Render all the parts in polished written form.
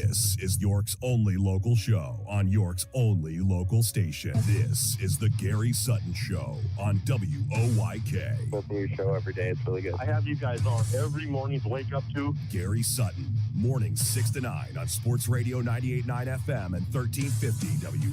This is York's only local show on York's only local station. This is the Gary Sutton Show on WOYK. Listen to your show every day. It's really good. I have you guys on every morning to wake up to. Gary Sutton, mornings 6 to 9 on Sports Radio 98.9 FM and 1350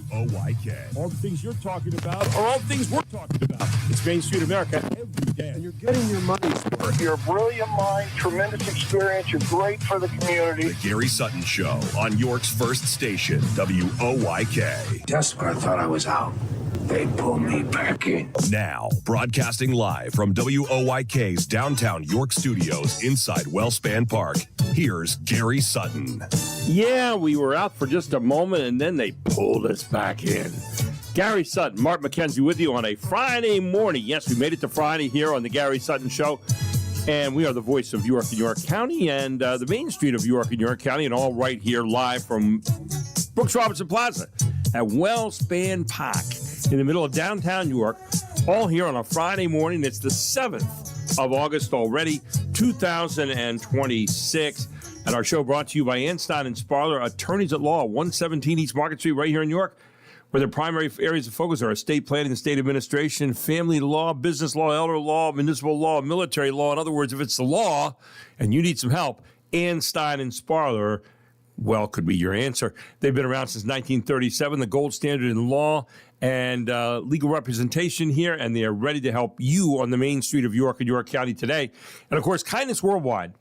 WOYK. All the things you're talking about are all the things we're talking about. It's Main Street America every day. And you're getting your money's worth. You're a brilliant mind, tremendous experience. You're great for the community. The Gary Sutton Show on York's first station, WOYK. Just when I thought I was out, they pulled me back in. Now, broadcasting live from WOYK's downtown York studios inside Wellspan Park, here's Gary Sutton. Yeah, we were out for just a moment, and then they pulled us back in. Gary Sutton, Mark McKenzie with you on a Friday morning. Yes, we made it to Friday here on the Gary Sutton Show. And we are the voice of York and York County and the main street of York and York County, and all right here live from Brooks Robinson Plaza at Wellspan Park in the middle of downtown York, all here on a Friday morning. It's the 7th of August already, 2026. And our show brought to you by Anstein and Sparler, attorneys at law, 117 East Market Street, right here in York, where their primary areas of focus are estate planning and state administration, family law, business law, elder law, municipal law, military law. In other words, if it's the law and you need some help, Anstein and Sparler, well, could be your answer. They've been around since 1937, the gold standard in law and legal representation here, and they are ready to help you on the main street of York and York County today. And, of course, Kindness Worldwide.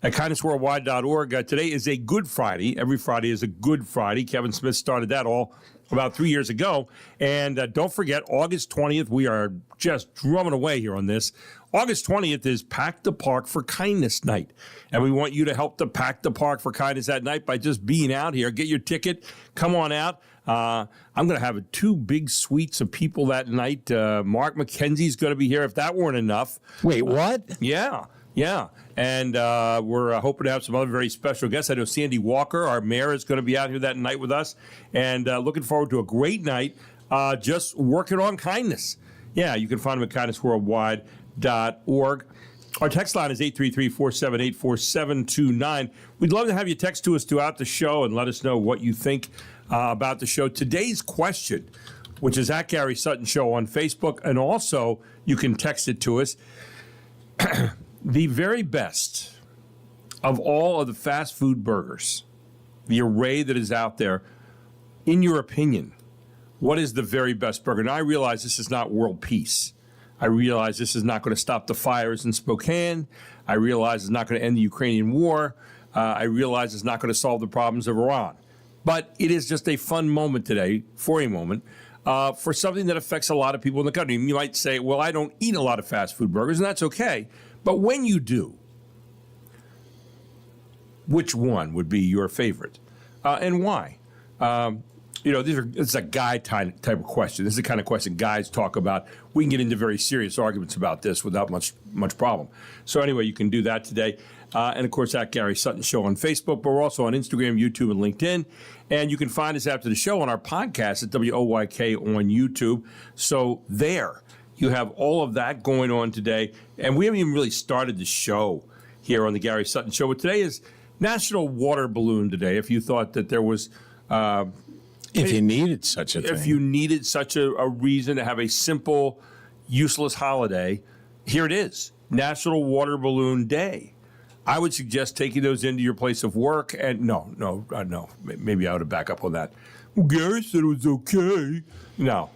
At kindnessworldwide.org. Today is a Good Friday. Every Friday is a Good Friday. Kevin Smith started that all about 3 years ago. And don't forget, August 20th, we are just drumming away here on this. August 20th is Pack the Park for Kindness Night. And we want you to help to pack the park for kindness that night by just being out here. Get your ticket. Come on out. I'm going to have two big suites of people that night. Mark McKenzie's going to be here if that weren't enough. Wait, what? Yeah. And we're hoping to have some other very special guests. I know Sandy Walker, our mayor, is going to be out here that night with us. And looking forward to a great night just working on kindness. Yeah, you can find them at kindnessworldwide.org. Our text line is 833-478-4729. We'd love to have you text to us throughout the show and let us know what you think about the show. Today's question, which is at Gary Sutton Show on Facebook, and also you can text it to us. The very best of all of the fast food burgers, the array that is out there, in your opinion, what is the very best burger? Now, I realize this is not world peace. I realize this is not going to stop the fires in Spokane. I realize it's not going to end the Ukrainian war. I realize it's not going to solve the problems of Iran. But it is just a fun moment today, for something that affects a lot of people in the country. You might say, well, I don't eat a lot of fast food burgers, and that's okay. But when you do, which one would be your favorite? And why? This is a guy type of question. This is the kind of question guys talk about. We can get into very serious arguments about this without much problem. So anyway, you can do that today. And, of course, at Gary Sutton Show on Facebook. But we're also on Instagram, YouTube, and LinkedIn. And you can find us after the show on our podcast at WOYK on YouTube. So there, you have all of that going on today. And we haven't even really started the show here on the Gary Sutton Show. But today is National Water Balloon Day. If you thought that there was... If you needed such a thing. If you needed such a reason to have a simple, useless holiday, here it is, National Water Balloon Day. I would suggest taking those into your place of work. And no. Maybe I ought to back up on that. Well, Gary said it was okay. No.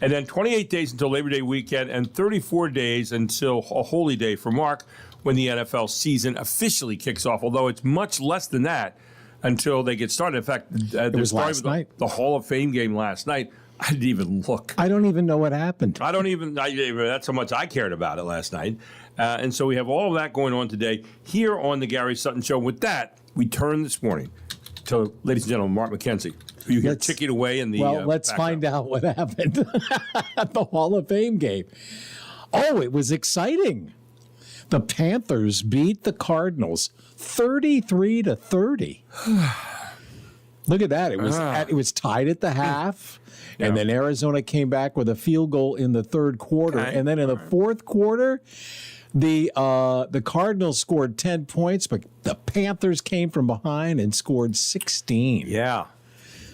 And then 28 days until Labor Day weekend and 34 days until a holy day for Mark when the NFL season officially kicks off, although it's much less than that until they get started. In fact, it was last night. The Hall of Fame game last night. I didn't even look. I don't even know what happened. That's how much I cared about it last night. And so we have all of that going on today here on the Gary Sutton Show. With that, we turn this morning to, ladies and gentlemen, Mark McKenzie. You hear ticking away in the let's find out what happened at the Hall of Fame game. Oh, it was exciting. The Panthers beat the Cardinals 33-30. Look at that. It was tied at the half, and then Arizona came back with a field goal in the third quarter. Okay. And then in the fourth quarter, the Cardinals scored 10 points, but the Panthers came from behind and scored 16. Yeah.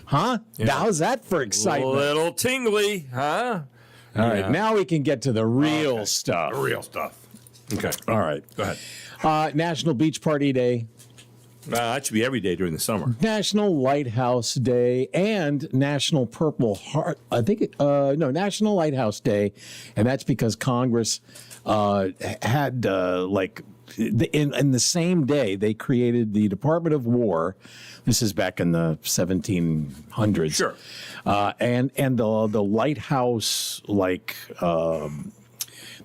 Huh? Yeah. How's that for A excitement? little tingly, huh? All right, now we can get to the real stuff. The real stuff. Okay. All right. Go ahead. National Beach Party Day, That should be every day during the summer. National Lighthouse Day, and National Purple Heart. I think National Lighthouse Day, and that's because Congress had in the same day they created the Department of War. This is back in the 1700s. Sure. And the lighthouse,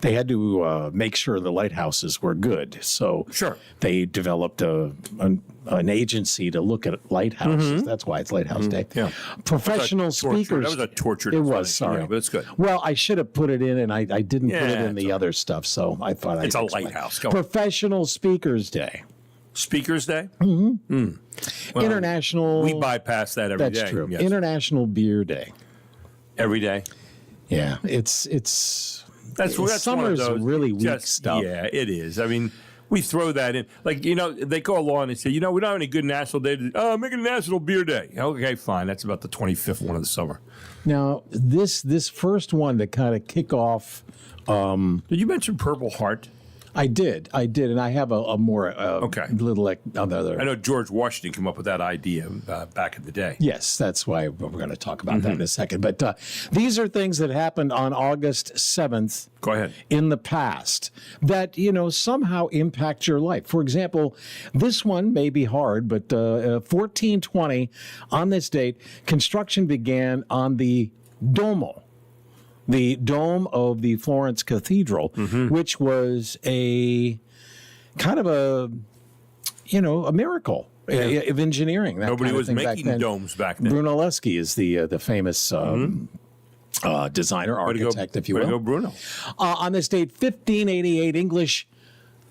they had to make sure the lighthouses were good. So Sure. they developed an agency to look at lighthouses. That's why it's Lighthouse Day. Yeah. Professional speakers. That was a tortured It was, sorry. but it's good. Well, I should have put it in, and I didn't put it Yeah, in the other stuff, so I thought I'd It's a explain. lighthouse. Go on. Professional Speakers Day. Speakers Day? Well, Well, International. We bypass that every day. That's true. Yes. International Beer Day. Every day. Yeah, it's That's one summer's of those really weak just- stuff. Yeah, it is. I mean, we throw that in. They go along and say, we don't have any good national day. Make it a National Beer Day. Okay, fine. That's about the 25th one of the summer. Now this first one to kind of kick off. Did you mention Purple Heart? I did, and I have a more little other. I know George Washington came up with that idea back in the day. Yes, that's why we're going to talk about that in a second. But these are things that happened on August 7th. Go ahead. In the past that, somehow impact your life. For example, this one may be hard, but 1420, on this date, construction began on the Duomo. The dome of the Florence Cathedral, which was a kind of a miracle of engineering. That Nobody kind of was thing back making then. domes back then. Brunelleschi is the famous designer, architect, if you Way to will. go, Bruno. On this date, 1588, English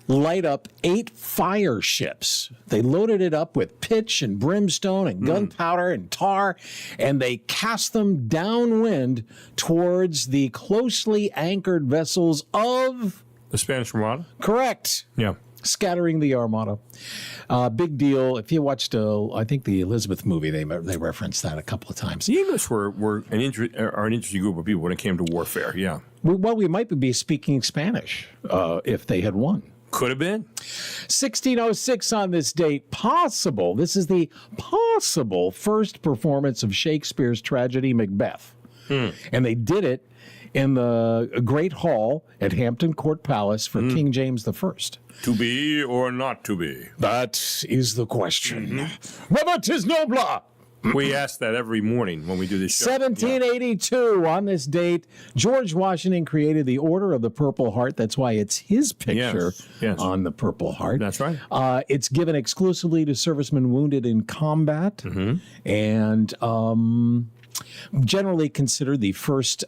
light up 8 fire ships. They loaded it up with pitch and brimstone and gunpowder and tar, and they cast them downwind towards the closely anchored vessels of... The Spanish Armada? Correct. Yeah. Scattering the Armada. Big deal. If you watched, I think the Elizabeth movie, they referenced that a couple of times. The English were an interesting group of people when it came to warfare, yeah. Well, we might be speaking Spanish if they had won. Could have been. 1606 on this date, possible. This is the possible first performance of Shakespeare's tragedy Macbeth. And they did it in the Great Hall at Hampton Court Palace for King James I. To be or not to be? That is the question. Whether 'tis nobler. We ask that every morning when we do this show. 1782, on this date, George Washington created the Order of the Purple Heart. That's why it's his picture Yes. on the Purple Heart. That's right. It's given exclusively to servicemen wounded in combat, and generally considered the first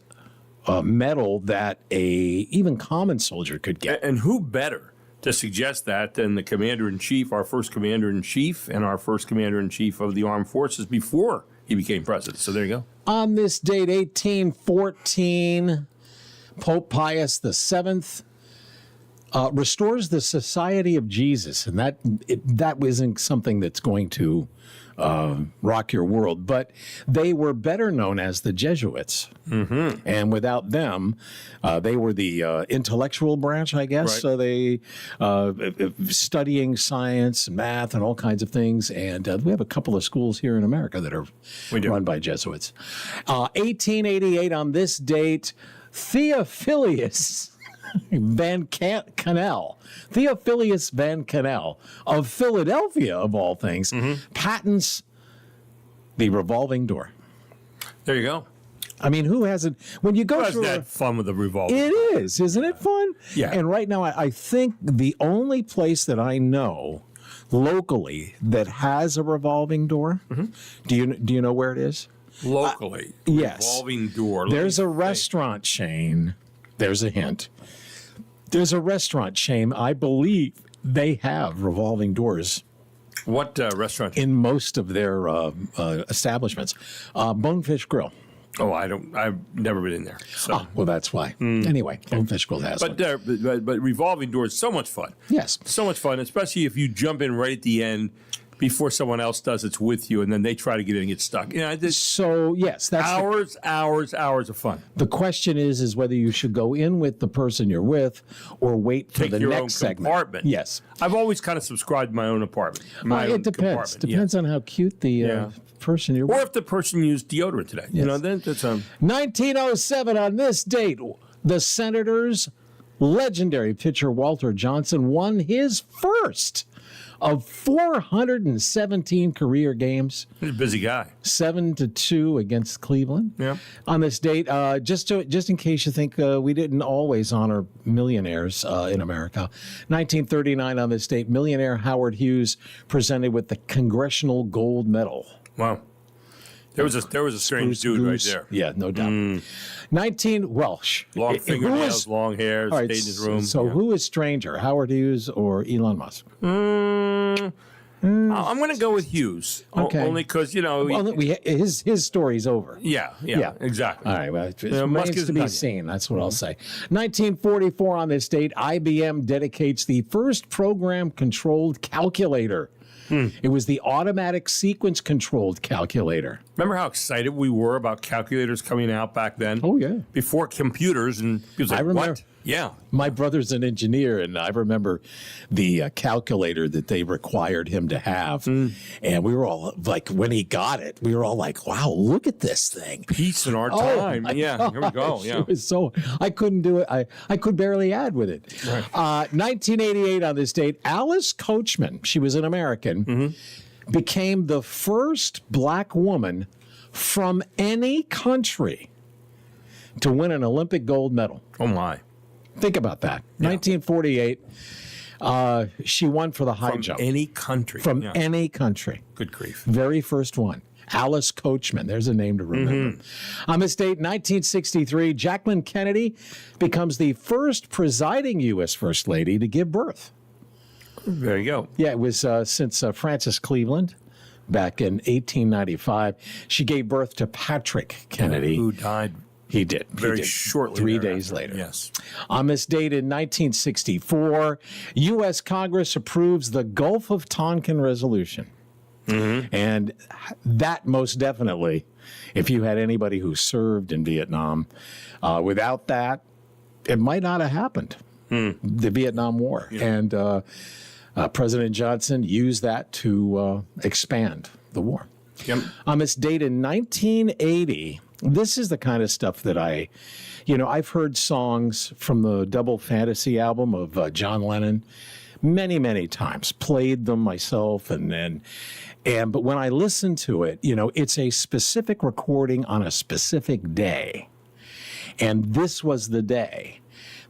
medal that even common soldier could get. And who better to suggest that than the commander-in-chief, our first commander-in-chief, and our first commander-in-chief of the armed forces before he became president. So there you go. On this date, 1814, Pope Pius VII restores the Society of Jesus, and that isn't something that's going to rock your world, but they were better known as the Jesuits, and without them, they were the intellectual branch, I guess. Right. So they studying science and math and all kinds of things, and we have a couple of schools here in America that are run by Jesuits. 1888 on this date, Theophilus Van Cannell, Theophilus Van Cannell of Philadelphia, of all things, patents the revolving door. There you go. I mean, who hasn't? When you go Wasn't through that fun with the revolver? it is, isn't it fun? Yeah. And right now, I think the only place that I know locally that has a revolving door. Do you know where it is? Locally. Yes. Revolving door. Let There's me a think. restaurant chain. There's a hint. There's a restaurant chain. I believe they have revolving doors What restaurant? in most of their establishments. Bonefish Grill. Oh, I've never been in there. So. Well, that's why. Anyway, Bonefish Grill has one. But revolving doors, so much fun. Yes. So much fun, especially if you jump in right at the end before someone else does it's with you, and then they try to get in and get stuck. So, yes, that's hours of fun. the question is whether you should go in with the person you're with or wait for Take the your next own segment. compartment. Yes. I've always kind of subscribed to my own apartment. It depends. Depends on how cute the person you're Or with. if the person used deodorant today. Yes. Then that's 1907, on this date, the Senators' legendary pitcher Walter Johnson won his first of 417 career games. he's a busy guy. 7-2 against Cleveland. Yeah. On this date, just in case you think we didn't always honor millionaires in America, 1939 on this date, millionaire Howard Hughes presented with the Congressional Gold Medal. Wow. There was a strange dude Goose. right there. Yeah, no doubt. Long fingernails, long hair, all right, stayed in his room. So who is stranger, Howard Hughes or Elon Musk? I'm going to go with Hughes. Okay. Only because, his story's over. Yeah, exactly. All right, well, it Musk remains is to be done. seen. That's what I'll say. 1944 on this date, IBM dedicates the first program-controlled calculator. It was the automatic sequence-controlled calculator. Remember how excited we were about calculators coming out back then? Oh, yeah. Before computers, and he was like, I remember. what? Yeah. My brother's an engineer, and I remember the calculator that they required him to have. And we were all like, when he got it, we were all like, wow, look at this thing. Peace in our Oh, time. my Yeah, here we go. gosh, Yeah. It was so, I couldn't do it. I could barely add with it. Right. 1988 on this date, Alice Coachman, she was an American, became the first black woman from any country to win an Olympic gold medal. Oh, my. Think about that. 1948, she won for the high From jump. any country. From Yeah. any country. Good grief. Very first one. Alice Coachman. There's a name to remember. On this date, 1963, Jacqueline Kennedy becomes the first presiding U.S. First Lady to give birth. There you go. Yeah, it was since Francis Cleveland back in 1895. She gave birth to Patrick Kennedy. Who died He did. very shortly 3 thereafter. days later. Yes. On this date in 1964, U.S. Congress approves the Gulf of Tonkin Resolution. And that most definitely, if you had anybody who served in Vietnam, without that, it might not have happened, the Vietnam War. And President Johnson used that to expand the war. Yep. On this date in 1980, this is the kind of stuff that I've heard songs from the Double Fantasy album of John Lennon many, many times, played them myself, but when I listen to it, it's a specific recording on a specific day. And this was the day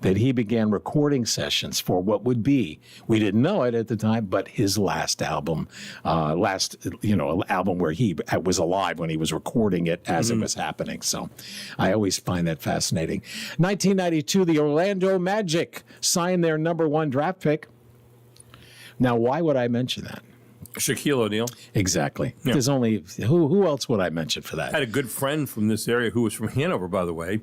that he began recording sessions for what would be, we didn't know it at the time, but his last album, album where he was alive when he was recording it as it was happening. So I always find that fascinating. 1992, the Orlando Magic signed their number 1 draft pick. Now, why would I mention that? Shaquille O'Neal. Exactly. Yeah. There's only, who else would I mention for that? I had a good friend from this area who was from Hanover, by the way.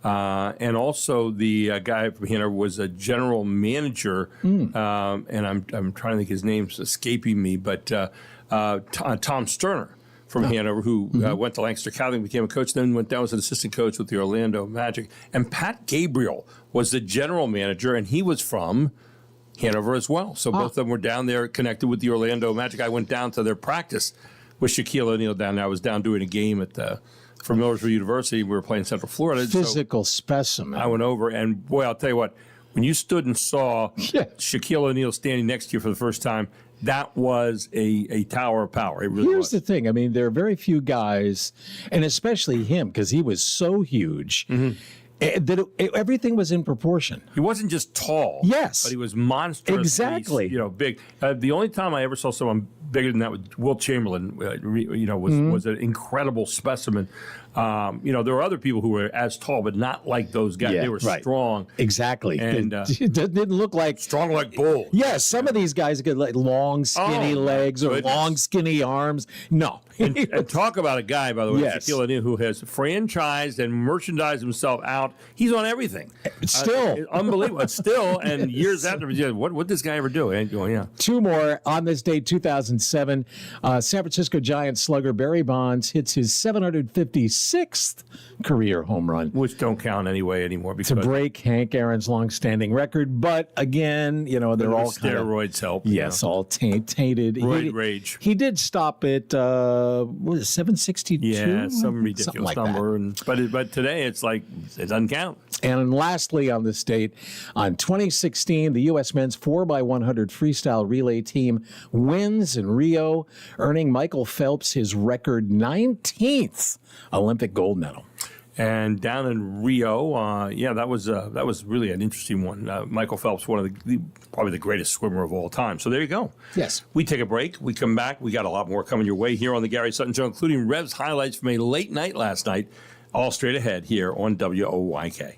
And also the guy from Hanover was a general manager, and I'm trying to think his name's escaping me, but Tom Sterner from Hanover, who went to Lancaster Catholic, became a coach, then went down as an assistant coach with the Orlando Magic. And Pat Gabriel was the general manager, and he was from Hanover as well. So both of them were down there connected with the Orlando Magic. I went down to their practice with Shaquille O'Neal down there. I was down doing a game for Millersville University. We were playing Central Florida. Physical specimen. I went over, and boy, I'll tell you what, when you stood and saw Shaquille O'Neal standing next to you for the first time, that was a tower of power. It really Here's was. the thing. I mean, there are very few guys, and especially him, because he was so huge, that everything was in proportion. He wasn't just tall. Yes. But he was monstrous. Exactly. Big. The only time I ever saw someone bigger than that was Wilt Chamberlain, was an incredible specimen. There were other people who were as tall, but not like those guys. They were strong. Exactly. And it didn't look like strong like bulls. Yes, some of these guys get like long, skinny legs or long, skinny arms. No. and talk about a guy, by the way, Yes. Shaquille O'Neal, who has franchised and merchandised himself out. He's on everything. Still. Unbelievable. Still, and years after, what did this guy ever do? And going, yeah. Two more. On this date, 2007, San Francisco Giants slugger Barry Bonds hits his 756th career home run. Which don't count anyway anymore. Because to break Hank Aaron's long-standing record. But again, they're all steroids help. Yes, all tainted. Rage. He did stop at, what is it, 762? Yeah, some ridiculous like number. But today it's like, it doesn't count. And lastly, on this date, on 2016, the U.S. men's 4x100 freestyle relay team wins in Rio, earning Michael Phelps his record 19th Olympic gold medal. And down in Rio, that was really an interesting one. Michael Phelps, one of probably the greatest swimmer of all time. So there you go. Yes. We take a break. We come back. We got a lot more coming your way here on the Gary Sutton Show, including Rev's highlights from a late night last night. All straight ahead here on WOYK.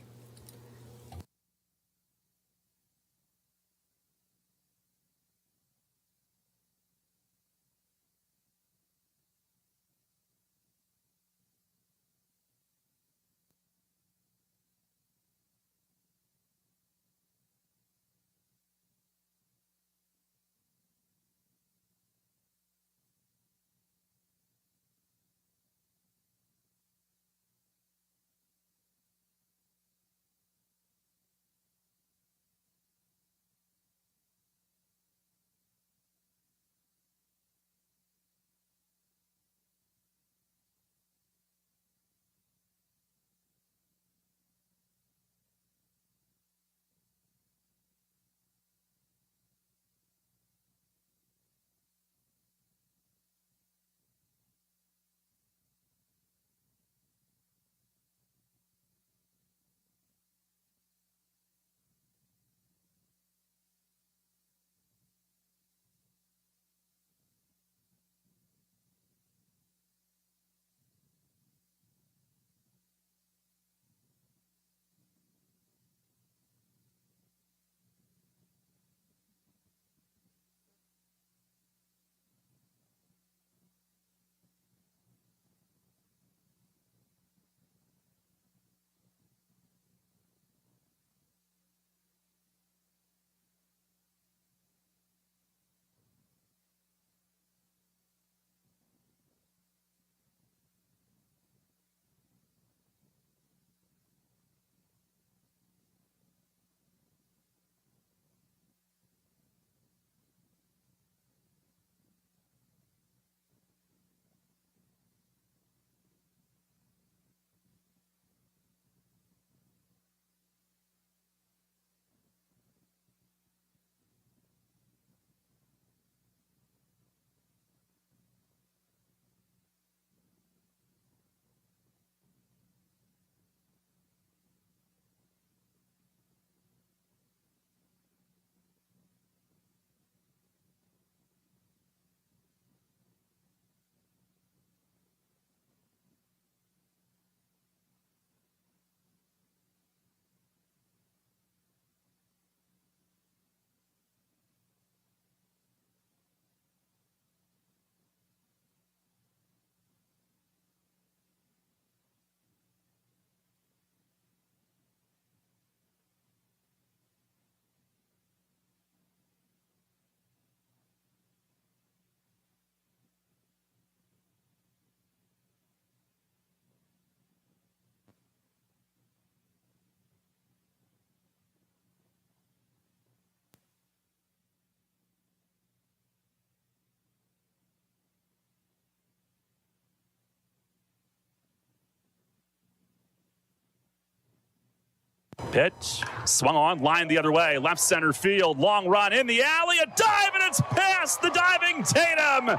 Pitch, swung on, line the other way, left center field, long run in the alley, a dive, and it's past the diving Tatum,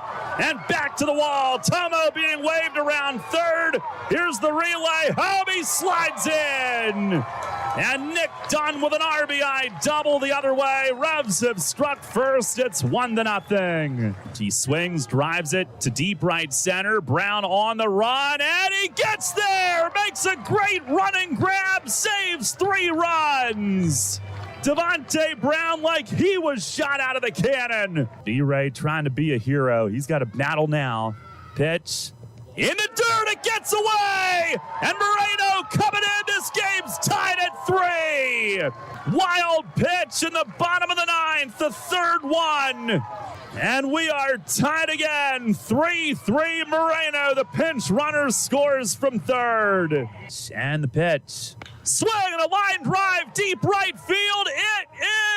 and back to the wall. Tomo being waved around third. Here's the relay. Hobie slides in. And Nick Dunn with an RBI double the other way. Revs have struck first. It's 1-0. He swings, drives it to deep right center. Brown on the run, and he gets there. Makes a great running grab. Saves 3 runs. Devontae Brown like he was shot out of the cannon. D-Ray trying to be a hero. He's got a battle now. Pitch. In the dirt, it gets away! And Moreno coming in. This game's tied at 3. Wild pitch in the bottom of the 9th, the third one. And we are tied again. 3-3 Moreno. The pinch runner scores from third. And the pitch. Swing and a line drive deep right field. It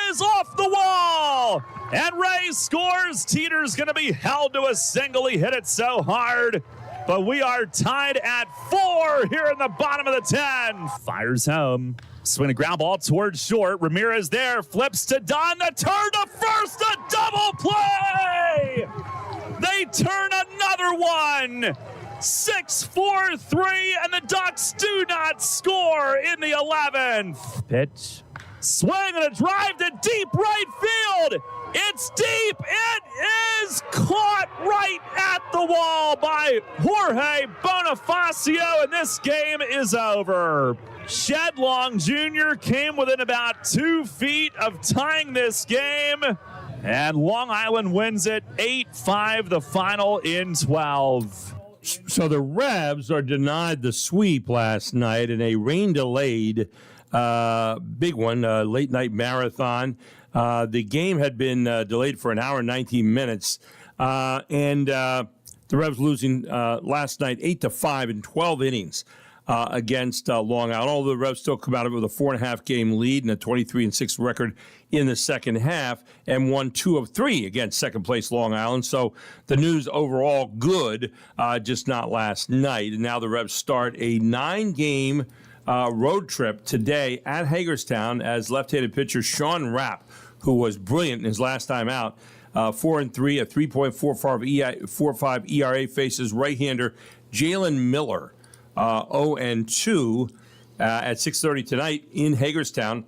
is off the wall. And Ray scores. Teeter's going to be held to a single. He hit it so hard. But we are tied at 4 here in the bottom of the 10. Fires home. Swing a ground ball towards short. Ramirez there. Flips to Dunn. The turn to first. A double play. They turn another one. 6-4-3. And the Ducks do not score in the 11th. Pitch. Swing and a drive to deep right field. It's deep. It is caught right at the wall by Jorge Bonifacio, and this game is over. Shedlong Jr. came within about 2 feet of tying this game, and Long Island wins it 8-5, the final in 12. So the Revs are denied the sweep last night in a rain-delayed big one, late night marathon. The game had been delayed for an hour and 19 minutes, and the Revs losing last night 8-5 in 12 innings against Long Island. Although the Revs still come out of it with a 4.5 game lead and a 23-6 record in the second half, and won 2 of 3 against second place Long Island. So the news overall good, just not last night. And now the Revs start a 9-game road trip today at Hagerstown as left-handed pitcher Sean Rapp, who was brilliant in his last time out, 4-3, a 3.45 ERA, faces right-hander Jalen Miller, 0-2 at 6:30 tonight in Hagerstown.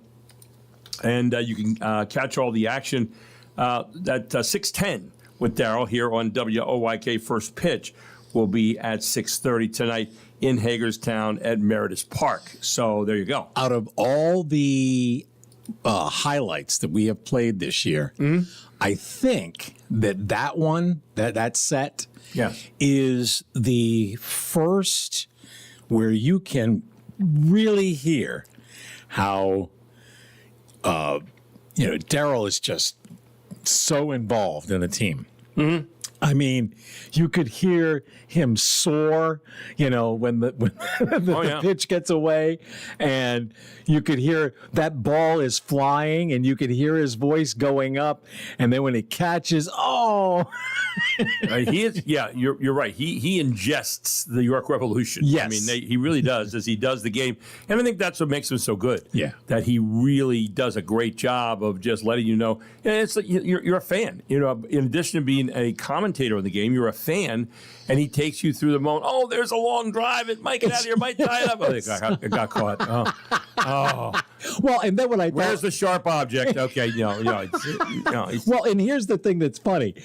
And you can catch all the action at 6:10 with Darryl here on WOYK. First pitch will be at 6:30 tonight in Hagerstown at Meredith Park. So there you go. Out of all the highlights that we have played this year, I think that one, that set, is the first where you can really hear how Darryl is just so involved in a team. Mm-hmm. I mean, you could hear him soar, when the pitch gets away, and you could hear that ball is flying, and you could hear his voice going up, and then when it catches, he is. Yeah, you're right. He ingests the York Revolution. Yes, I mean he really does as he does the game, and I think that's what makes him so good. Yeah, that he really does a great job of just letting you know. And it's like you're a fan. In addition to being a commentator on the game, you're a fan, and he takes you through the moment. Oh, there's a long drive. It might get out of here. Might tie it up. Oh, it got caught. Oh. Well, and then when where's the sharp object? Okay, well, and here's the thing that's funny.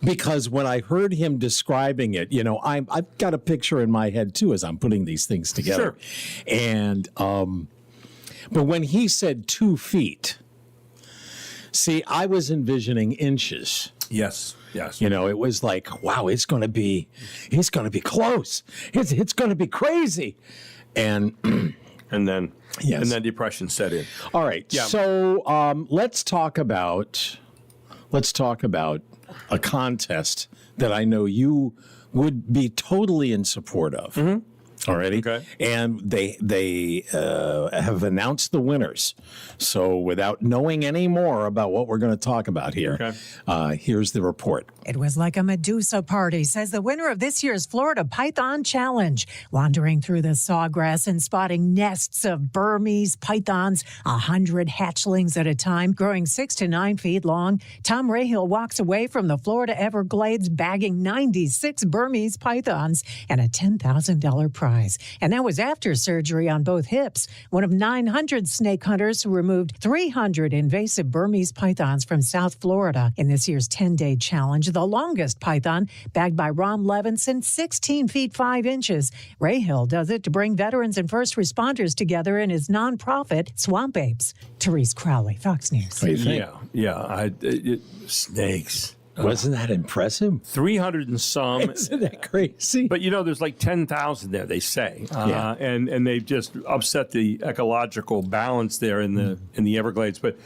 Because when I heard him describing it, I've got a picture in my head too as I'm putting these things together. Sure. And but when he said 2 feet, see, I was envisioning inches. Yes. It was like, wow, he's going to be close. It's going to be crazy. And then depression set in. All right. Yeah. So let's talk about a contest that I know you would be totally in support of. Mm-hmm. Already, okay. And they have announced the winners. So without knowing any more about what we're going to talk about here, here's the report. It was like a Medusa party, says the winner of this year's Florida Python Challenge. Wandering through the sawgrass and spotting nests of Burmese pythons, 100 hatchlings at a time, growing 6 to 9 feet long, Tom Rahill walks away from the Florida Everglades bagging 96 Burmese pythons and a $10,000 prize. Prize. And that was after surgery on both hips. One of 900 snake hunters who removed 300 invasive Burmese pythons from South Florida in this year's 10-day challenge, the longest python, bagged by Rom Levinson, 16 feet 5 inches. Ray Hill does it to bring veterans and first responders together in his nonprofit, Swamp Apes. Therese Crowley, Fox News. What do you think? Yeah. Snakes. Wasn't that impressive? 300 and some. Isn't that crazy? But, there's like 10,000 there, they say. And they've just upset the ecological balance there in the Everglades. But,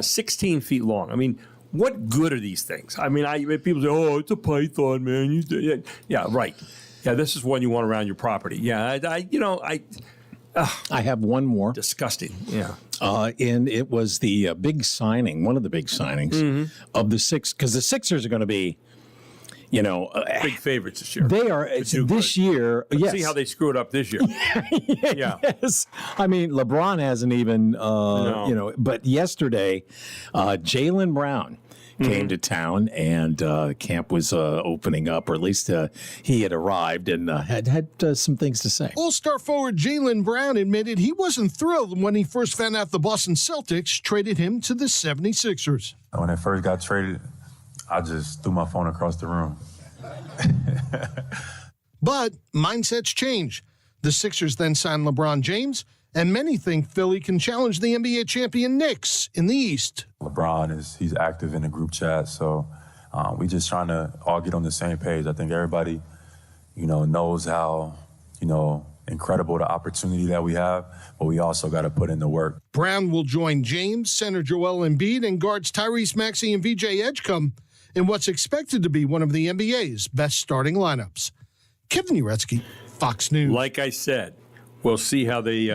16 feet long. I mean, what good are these things? I mean, people say, oh, it's a python, man. Yeah, right. Yeah, this is one you want around your property. Yeah, I have one more. Disgusting. Yeah. And it was the big signing, one of the big signings of the Six, because the Sixers are going to be, big favorites this year. They are this year. Let's yes. see how they screw it up this year. Yeah. Yes. I mean, LeBron hasn't even, but yesterday, Jaylen Brown came to town, and camp was opening up, or at least he had arrived and had some things to say. All-Star forward Jaylen Brown admitted he wasn't thrilled when he first found out the Boston Celtics traded him to the 76ers. When I first got traded, I just threw my phone across the room. But mindsets change. The Sixers then signed LeBron James, and many think Philly can challenge the NBA champion Knicks in the East. LeBron he's active in the group chat, so we just trying to all get on the same page. I think everybody, knows how, incredible the opportunity that we have, but we also got to put in the work. Brown will join James, center Joel Embiid, and guards Tyrese Maxey and VJ Edgecombe in what's expected to be one of the NBA's best starting lineups. Kevin Uretsky, Fox News. Like I said, we'll see how they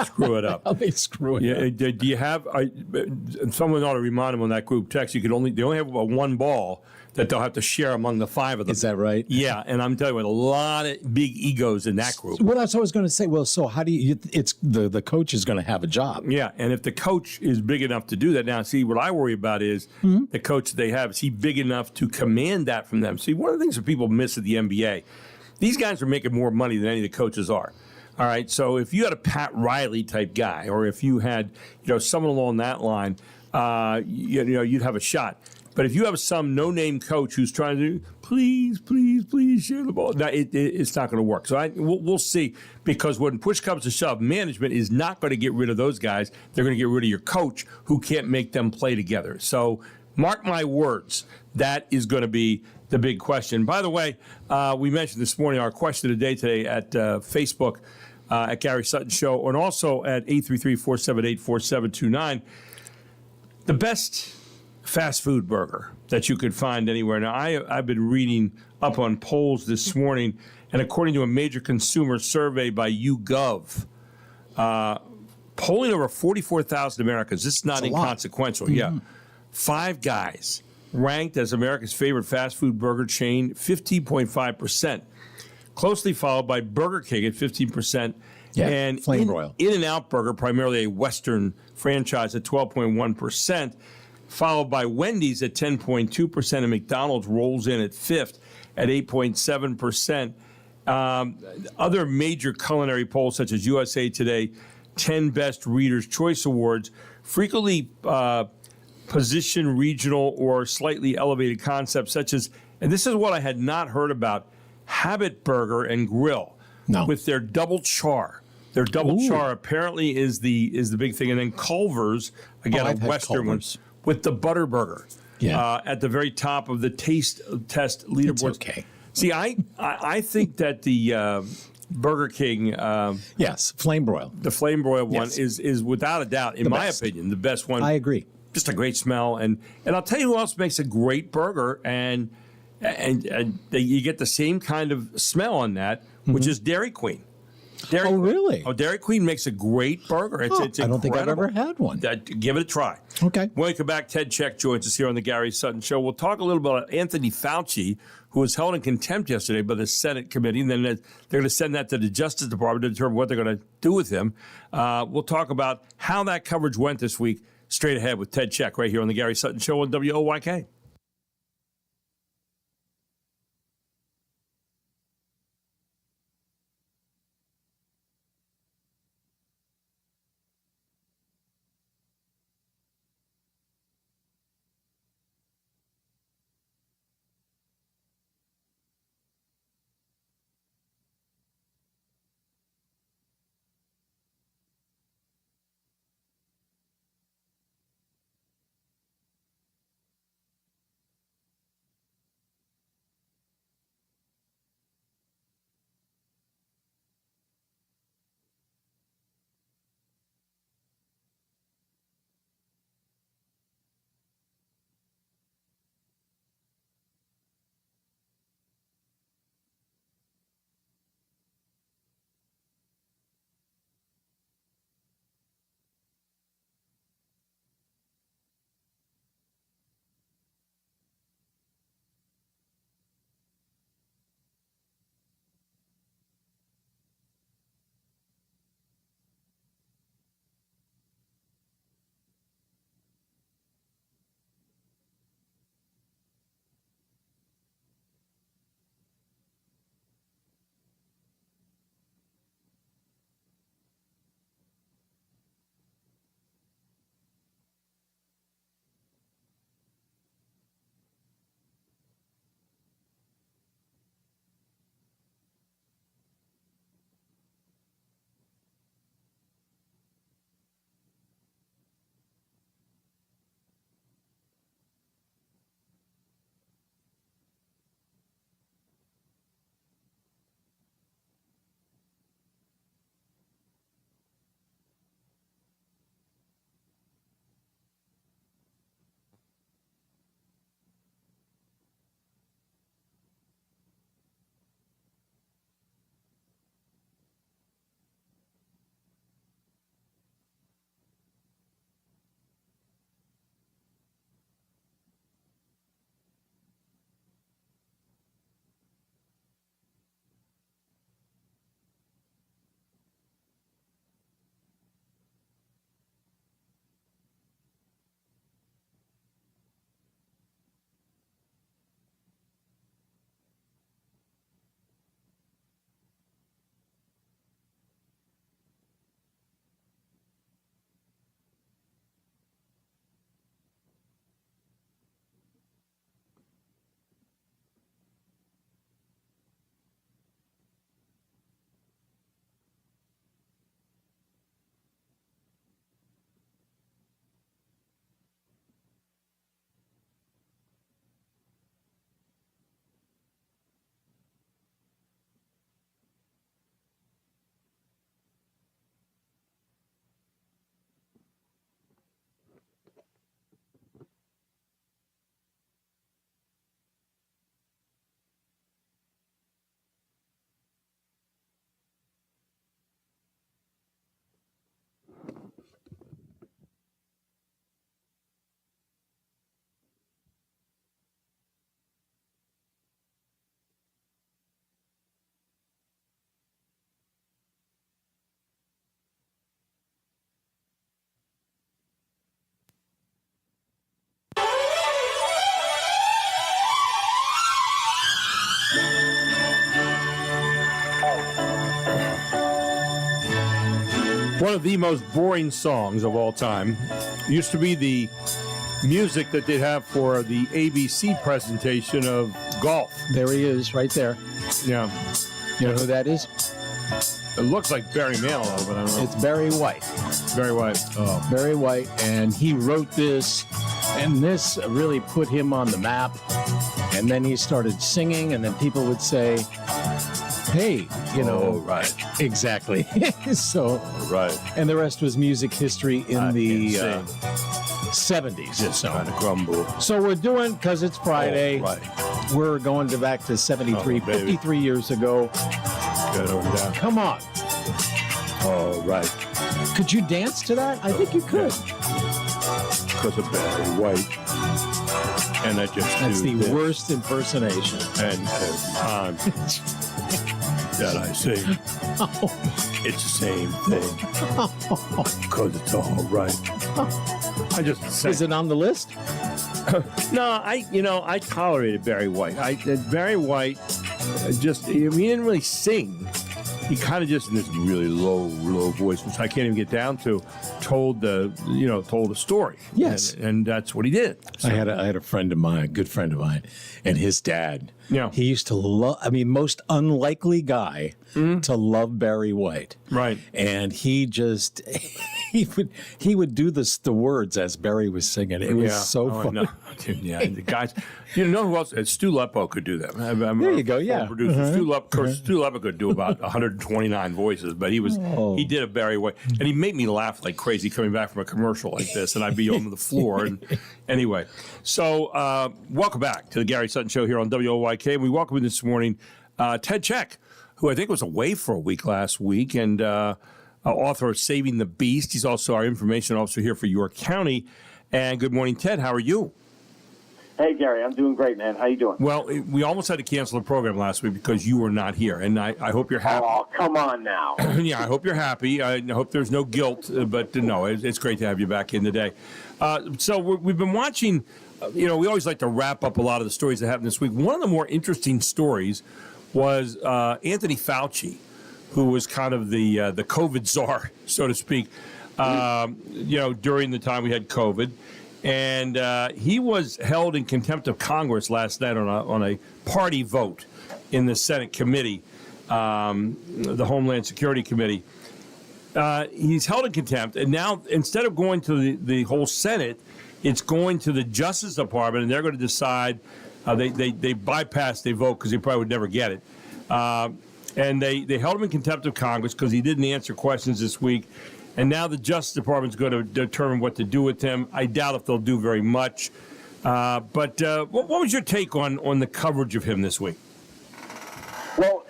screw it up. How they screw it up. Do you have someone ought to remind them on that group text? They only have about one ball that they'll have to share among the five of them. Is that right? Yeah, and I'm telling you, a lot of big egos in that group. Well, that's what I was going to say. Well, so how do you? It's the coach is going to have a job. Yeah, and if the coach is big enough to do that, now see what I worry about is the coach that they have. Is he big enough to command that from them? See, one of the things that people miss at the NBA, these guys are making more money than any of the coaches are. All right, so if you had a Pat Riley type guy, or if you had someone along that line, you'd have a shot. But if you have some no-name coach who's trying to please share the ball, it's not going to work. So we'll see, because when push comes to shove, management is not going to get rid of those guys. They're going to get rid of your coach who can't make them play together. So mark my words, that is going to be the big question. By the way, we mentioned this morning our question of the day today at Facebook at Gary Sutton Show, and also at 833-478-4729. The best fast food burger that you could find anywhere. Now, I've been reading up on polls this morning, and according to a major consumer survey by YouGov, polling over 44,000 Americans, this is not inconsequential. Yeah. Five Guys ranked as America's favorite fast food burger chain, 15.5%. Closely followed by Burger King at 15%. Yeah, and Flame Broil. In-N-Out Burger, primarily a Western franchise, at 12.1%. Followed by Wendy's at 10.2%, and McDonald's rolls in at fifth at 8.7%. Other major culinary polls, such as USA Today, 10 Best Reader's Choice Awards, frequently position regional or slightly elevated concepts, such as, and this is what I had not heard about, Habit Burger and Grill, with their double char. Their double char apparently is the big thing, and then Culver's, again, a Western one, with the butter burger at the very top of the taste test leaderboard. Okay. See, I think that the Burger King, Flame Broil, the Flame Broil one is without a doubt, in my opinion, the best one. I agree. Just a great smell, and I'll tell you who else makes a great burger, and you get the same kind of smell on that, which is Dairy Queen. Really? Oh, Dairy Queen makes a great burger. It's I don't think I've ever had one. Give it a try. Okay. When we come back, Ted Check joins us here on the Gary Sutton Show. We'll talk a little about Anthony Fauci, who was held in contempt yesterday by the Senate committee, and then they're going to send that to the Justice Department to determine what they're going to do with him. We'll talk about how that coverage went this week, straight ahead with Ted Check right here on the Gary Sutton Show on WOYK. One of the most boring songs of all time used to be the music that they'd have for the ABC presentation of golf. There he is, right there. Yeah. You know who that is? It looks like Barry Manilow, but I don't know. It's Barry White. Barry White. Oh, Barry White, and he wrote this, and this really put him on the map. And then he started singing, and then people would say, hey, you know. Oh, right. Exactly. So, right. And the rest was music history in the 70s. Just so. kind of grumble. So we're doing, because it's Friday, right. We're going back to 73, 53 years ago. Come on. Oh, right. Could you dance to that? I think you could. Because of Barry White. And that's the worst impersonation. And that I sing. It's the same thing. Because it's all right. I just sang. Is it on the list? No, I tolerated Barry White. Barry White he didn't really sing. He kind of just in this really low voice, which I can't even get down to, told the story. Yes, and that's what he did. So. I had a friend of mine, a good friend of mine, and his dad. Yeah, he used to love. I mean, most unlikely guy to love Barry White. Right, and he just he would do the words as Barry was singing. It was so fun. Yeah, the guys. You know who else? Stu Leppo could do that. There you go. Yeah, producer Stu Leppo could do about 129 voices, but he did a Barry White, and he made me laugh like crazy coming back from a commercial like this, and I'd be on the floor. And anyway, so welcome back to the Gary Sutton Show here on WOYK. We welcome you this morning, Ted Check, who I think was away for a week last week, and author of Saving the Beast. He's also our information officer here for York County. And good morning, Ted. How are you? Hey, Gary, I'm doing great, man. How you doing? Well, we almost had to cancel the program last week because you were not here, and I hope you're happy. Oh, come on now. Yeah, I hope you're happy. I hope there's no guilt, but no, it's great to have you back in today. So we've been watching, we always like to wrap up a lot of the stories that happened this week. One of the more interesting stories was Anthony Fauci, who was kind of the COVID czar, so to speak, during the time we had COVID. And he was held in contempt of Congress last night on a party vote in the Senate committee, the Homeland Security Committee. He's held in contempt, and now instead of going to the whole Senate, it's going to the Justice Department, and they're going to decide. They bypassed the vote because they probably would never get it. And they held him in contempt of Congress because he didn't answer questions this week. And now the Justice Department's going to determine what to do with him. I doubt if they'll do very much. But what was your take on the coverage of him this week? Well,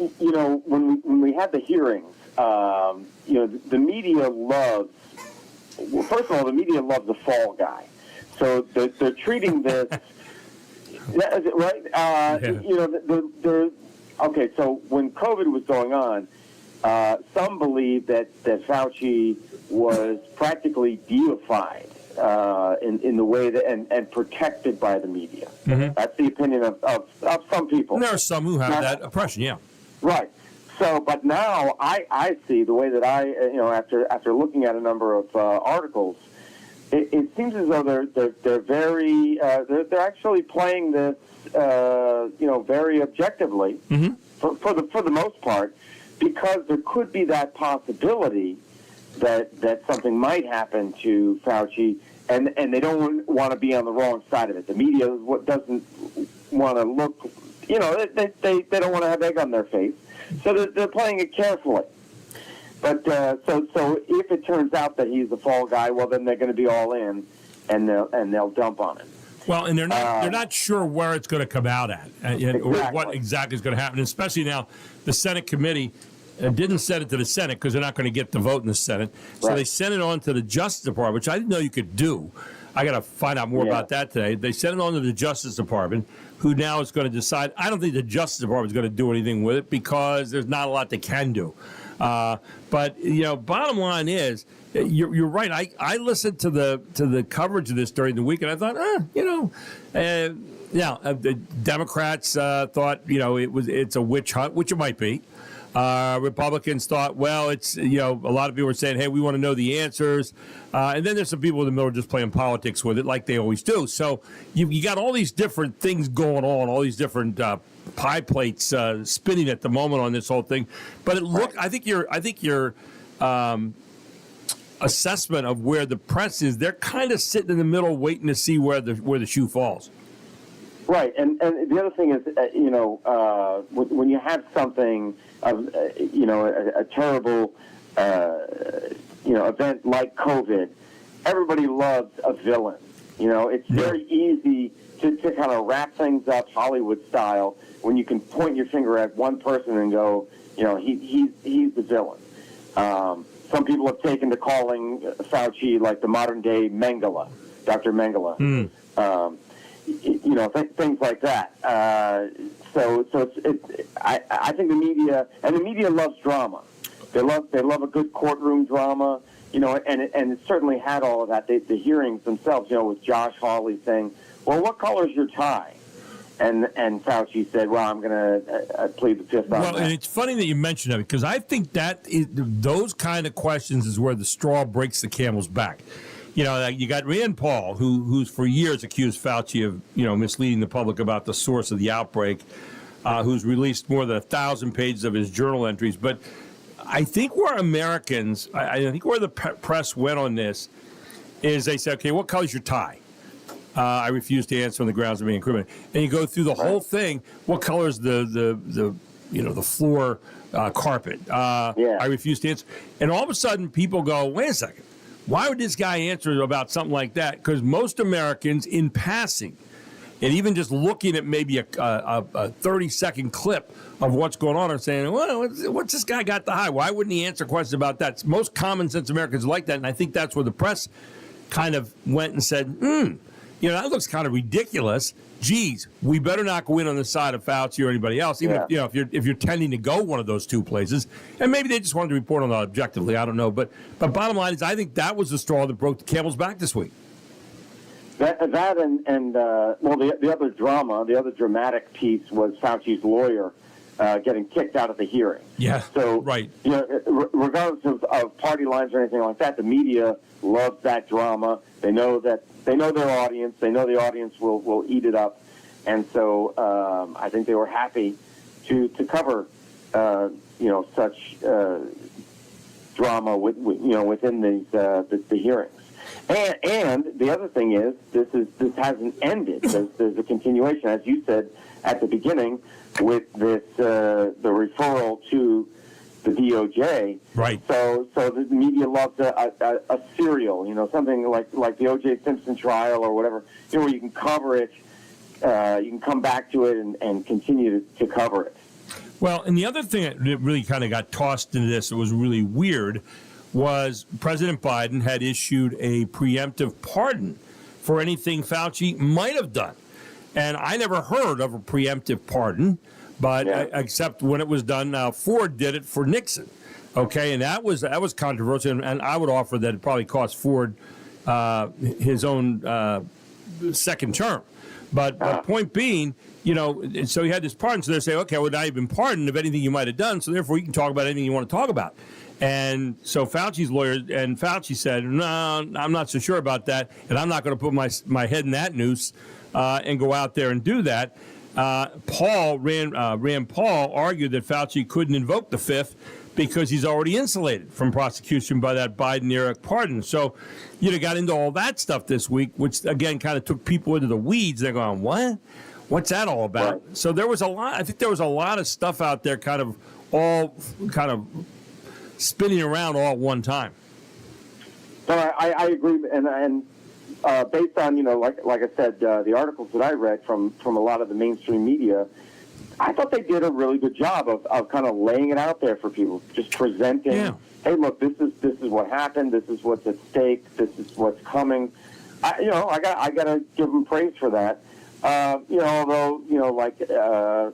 when we had the hearings, the media loves. Well, first of all, the media loves the fall guy, so they're treating this right. Okay. So when COVID was going on. Some believe that Fauci was practically deified in the way that and protected by the media. Mm-hmm. That's the opinion of some people. And there are some who have that impression, yeah. Right. So, but now I see the way that after looking at a number of articles, it seems as though they're very they're actually playing this very objectively for the most part. Because there could be that possibility that something might happen to Fauci, and they don't want to be on the wrong side of it. The media doesn't want to look, they don't want to have egg on their face, so they're playing it carefully. But so if it turns out that he's the fall guy, well, then they're going to be all in, and they'll dump on him. Well, and they're not sure where it's going to come out at, or what exactly is going to happen, especially now the Senate committee didn't send it to the Senate because they're not going to get the vote in the Senate. So they sent it on to the Justice Department, which I didn't know you could do. I got to find out more about that today. They sent it on to the Justice Department, who now is going to decide. I don't think the Justice Department is going to do anything with it because there's not a lot they can do. But bottom line is, you're right. I listened to the coverage of this during the week, and I thought, the Democrats thought it's a witch hunt, which it might be. Republicans thought, well, it's, a lot of people were saying, hey, we want to know the answers. And then there's some people in the middle just playing politics with it like they always do. So you got all these different things going on, all these different pie plates spinning at the moment on this whole thing. But I think your assessment of where the press is, they're kind of sitting in the middle waiting to see where the shoe falls. Right, and the other thing is, when you have something of, a terrible, event like COVID, everybody loves a villain. It's very easy to kind of wrap things up Hollywood style when you can point your finger at one person and go, he's the villain. Some people have taken to calling Fauci like the modern day Mengele, Dr. Mengele. Things like that. So I think the media loves drama. They love a good courtroom drama, and it certainly had all of that. The hearings themselves, with Josh Hawley saying, "Well, what color is your tie?" And Fauci said, "Well, I'm going to plead the fifth on that." And it's funny that you mentioned that because I think those kind of questions is where the straw breaks the camel's back. You got Rand Paul, who's for years accused Fauci of, misleading the public about the source of the outbreak, who's released more than 1,000 pages of his journal entries. But I think where Americans, I think where the press went on this is they said, okay, what color's your tie? I refuse to answer on the grounds of being incriminated. And you go through the whole thing. What color is the floor carpet? I refuse to answer. And all of a sudden, people go, wait a second. Why would this guy answer about something like that? Because most Americans, in passing, and even just looking at maybe a 30-second clip of what's going on, are saying, well, what's this guy got to hide? Why wouldn't he answer questions about that? Most common sense Americans like that, and I think that's where the press kind of went and said, that looks kind of ridiculous. Geez, we better not go in on the side of Fauci or anybody else, even if you're tending to go one of those two places. And maybe they just wanted to report on that objectively. I don't know. But bottom line is, I think that was the straw that broke the camel's back this week. The other drama, the other dramatic piece was Fauci's lawyer getting kicked out of the hearing. Yeah. So, right. Regardless of party lines or anything like that, the media loves that drama. They know their audience. They know the audience will eat it up, and so I think they were happy to cover such drama within these the hearings. And the other thing is this hasn't ended. There's a continuation, as you said at the beginning, with this the referral to the DOJ. Right. So the media loves a serial, something like the O.J. Simpson trial or whatever, where you can cover it, you can come back to it and continue to cover it. Well, and the other thing that really kind of got tossed into this that was really weird was President Biden had issued a preemptive pardon for anything Fauci might have done. And I never heard of a preemptive pardon, but except when it was done. Now, Ford did it for Nixon, okay, and that was controversial. And I would offer that it probably cost Ford his own second term. But point being, so he had this pardon. So they say, okay, well, now you've been pardoned of anything you might have done, so therefore you can talk about anything you want to talk about. And so Fauci's lawyer and Fauci said, no, I'm not so sure about that, and I'm not going to put my head in that noose and go out there and do that. Rand Paul argued that Fauci couldn't invoke the fifth because he's already insulated from prosecution by that Biden-era pardon. So, got into all that stuff this week, which, again, kind of took people into the weeds. They're going, what? What's that all about? Right. So there was a lot. I think there was a lot of stuff out there all spinning around all at one time. No, I agree. And based on, like I said, the articles that I read from a lot of the mainstream media, I thought they did a really good job of kind of laying it out there for people, just presenting, hey, look, this is what happened, this is what's at stake, this is what's coming. I got to give them praise for that. Although,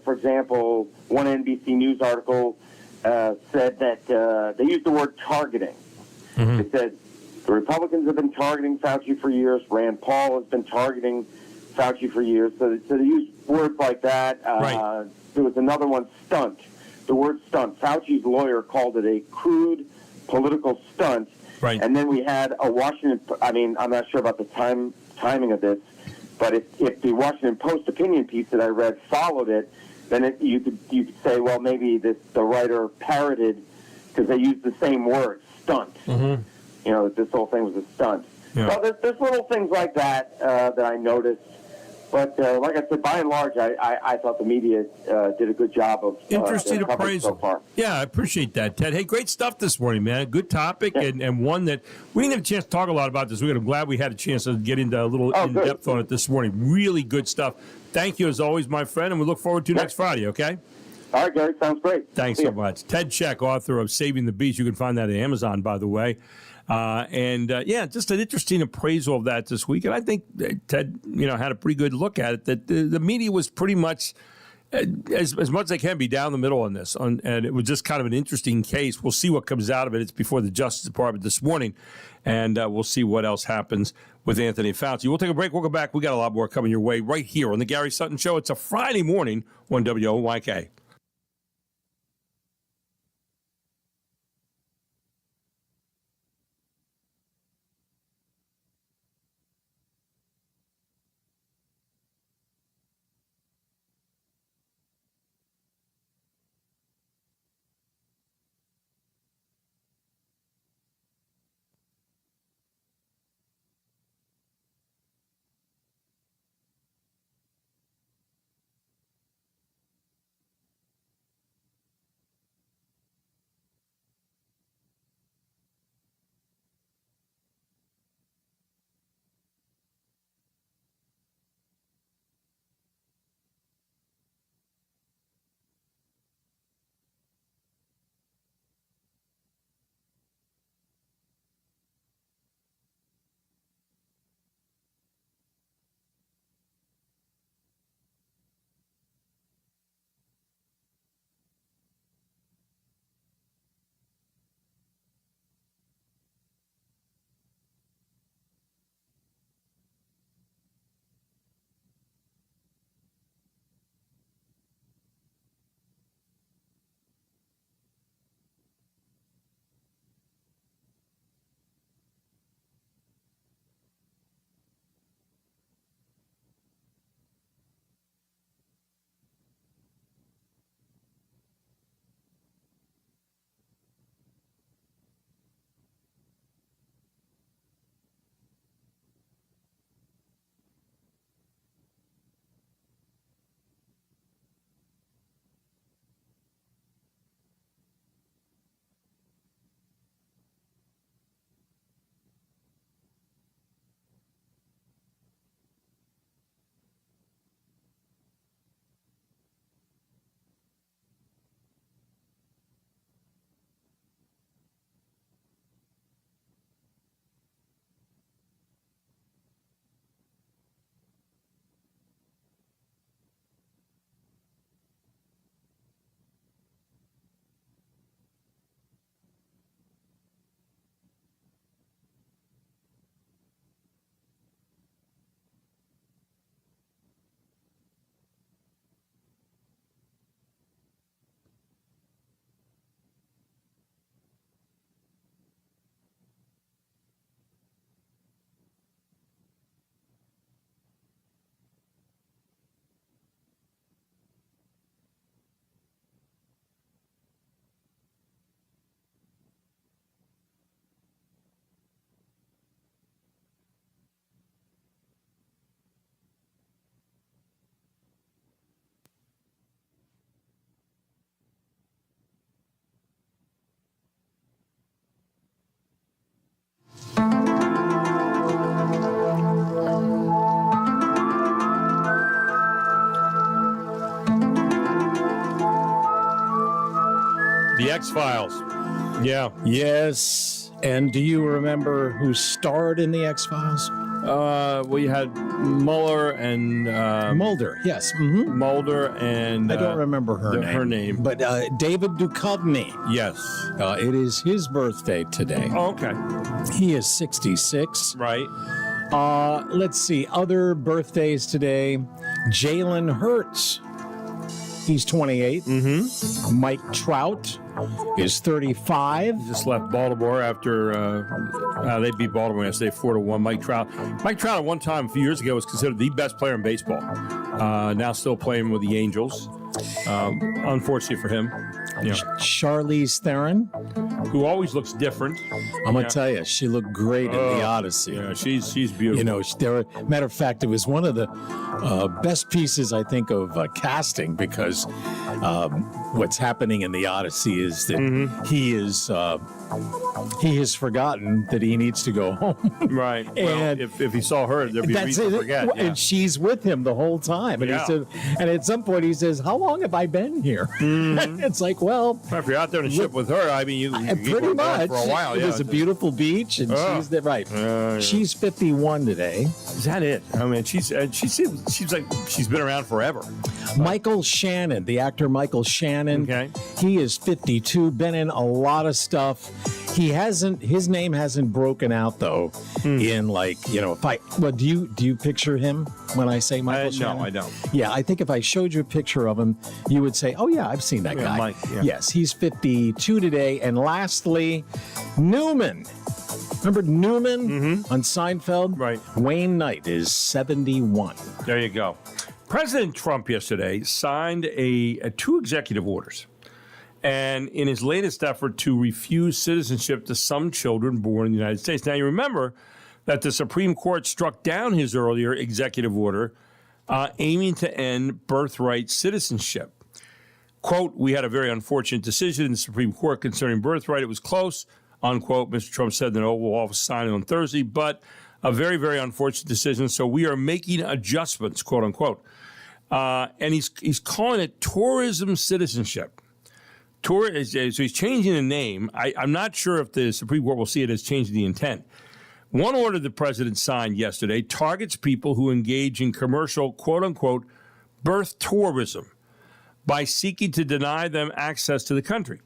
for example, one NBC News article said that they used the word targeting. Mm-hmm. They said the Republicans have been targeting Fauci for years. Rand Paul has been targeting Fauci for years. So they used words like that. Right. There was another one, stunt, the word stunt. Fauci's lawyer called it a crude political stunt. Right. And then we had a Washington, I mean, I'm not sure about the timing of this, but if the Washington Post opinion piece that I read followed it, then you could say, well, maybe the writer parroted, because they used the same word, stunt. Mm-hmm. You know, this whole thing was a stunt. Yeah. Well, there's little things like that that I noticed. But like I said, by and large, I thought the media did a good job of interesting their coverage appraisal. so far. Yeah, I appreciate that, Ted. Hey, great stuff this morning, man. Good topic, and one that we didn't have a chance to talk a lot about this week. I'm glad we had a chance to get into a little in-depth on it this morning. Really good stuff. Thank you, as always, my friend, and we look forward to next Friday, okay? All right, Gary. Sounds great. Thanks so much. Ted Check, author of Saving the Beach. You can find that at Amazon, by the way. Just an interesting appraisal of that this week. And I think Ted, had a pretty good look at it, that the media was pretty much, as much as they can be, down the middle on this. And it was just kind of an interesting case. We'll see what comes out of it. It's before the Justice Department this morning. And we'll see what else happens with Anthony Fauci. We'll take a break. We'll go back. We got a lot more coming your way right here on the Gary Sutton Show. It's a Friday morning on WOYK. The X-Files. Yeah. Yes. And do you remember who starred in the X-Files? We had Mueller and Mulder. Yes. Mm-hmm. Mulder and I don't remember her name. But David Duchovny. Yes. It is his birthday today. Oh, okay. He is 66. Right. Let's see. Other birthdays today. Jalen Hurts. He's 28. Mm-hmm. Mike Trout is 35. He just left Baltimore after they beat Baltimore yesterday 4-1. Mike Trout at one time a few years ago was considered the best player in baseball. Now still playing with the Angels. Unfortunately for him. Yeah. Charlize Theron, who always looks different. I'm gonna tell you, she looked great in The Odyssey. Yeah, she's beautiful. You know, matter of fact, it was one of the best pieces I think of casting, because what's happening in The Odyssey is that he has forgotten that he needs to go home. Right. And well, if he saw her, there'd be reason to forget. Yeah. And she's with him the whole time. And he said, and at some point he says, "How long have I been here?" It's like, well, if you're out there on a ship with her, I mean, you pretty much for a while. It was a beautiful beach, and she's right. She's 51 today. Is that it? I mean, she seems like she's been around forever. Michael Shannon, the actor Michael Shannon. Okay. He is 52. Been in a lot of stuff. His name hasn't broken out though. In do you picture him when I say Michael Shannon? No, I don't. Yeah, I think if I showed you a picture of him, you would say, "Oh yeah, I've seen that guy." Mike, yeah. Yes, he's 52 today. And lastly, Newman. Remember Newman on Seinfeld? Right. Wayne Knight is 71. There you go. President Trump yesterday signed two executive orders. And in his latest effort to refuse citizenship to some children born in the United States. Now, you remember that the Supreme Court struck down his earlier executive order aiming to end birthright citizenship. Quote, "We had a very unfortunate decision in the Supreme Court concerning birthright. It was close," unquote. Mr. Trump said in the Oval Office signing on Thursday, but a very, very unfortunate decision. So we are making adjustments, quote unquote. And he's calling it tourism citizenship. So he's changing the name. I'm not sure if the Supreme Court will see it as changing the intent. One order the president signed yesterday targets people who engage in commercial, quote-unquote, birth tourism by seeking to deny them access to the country.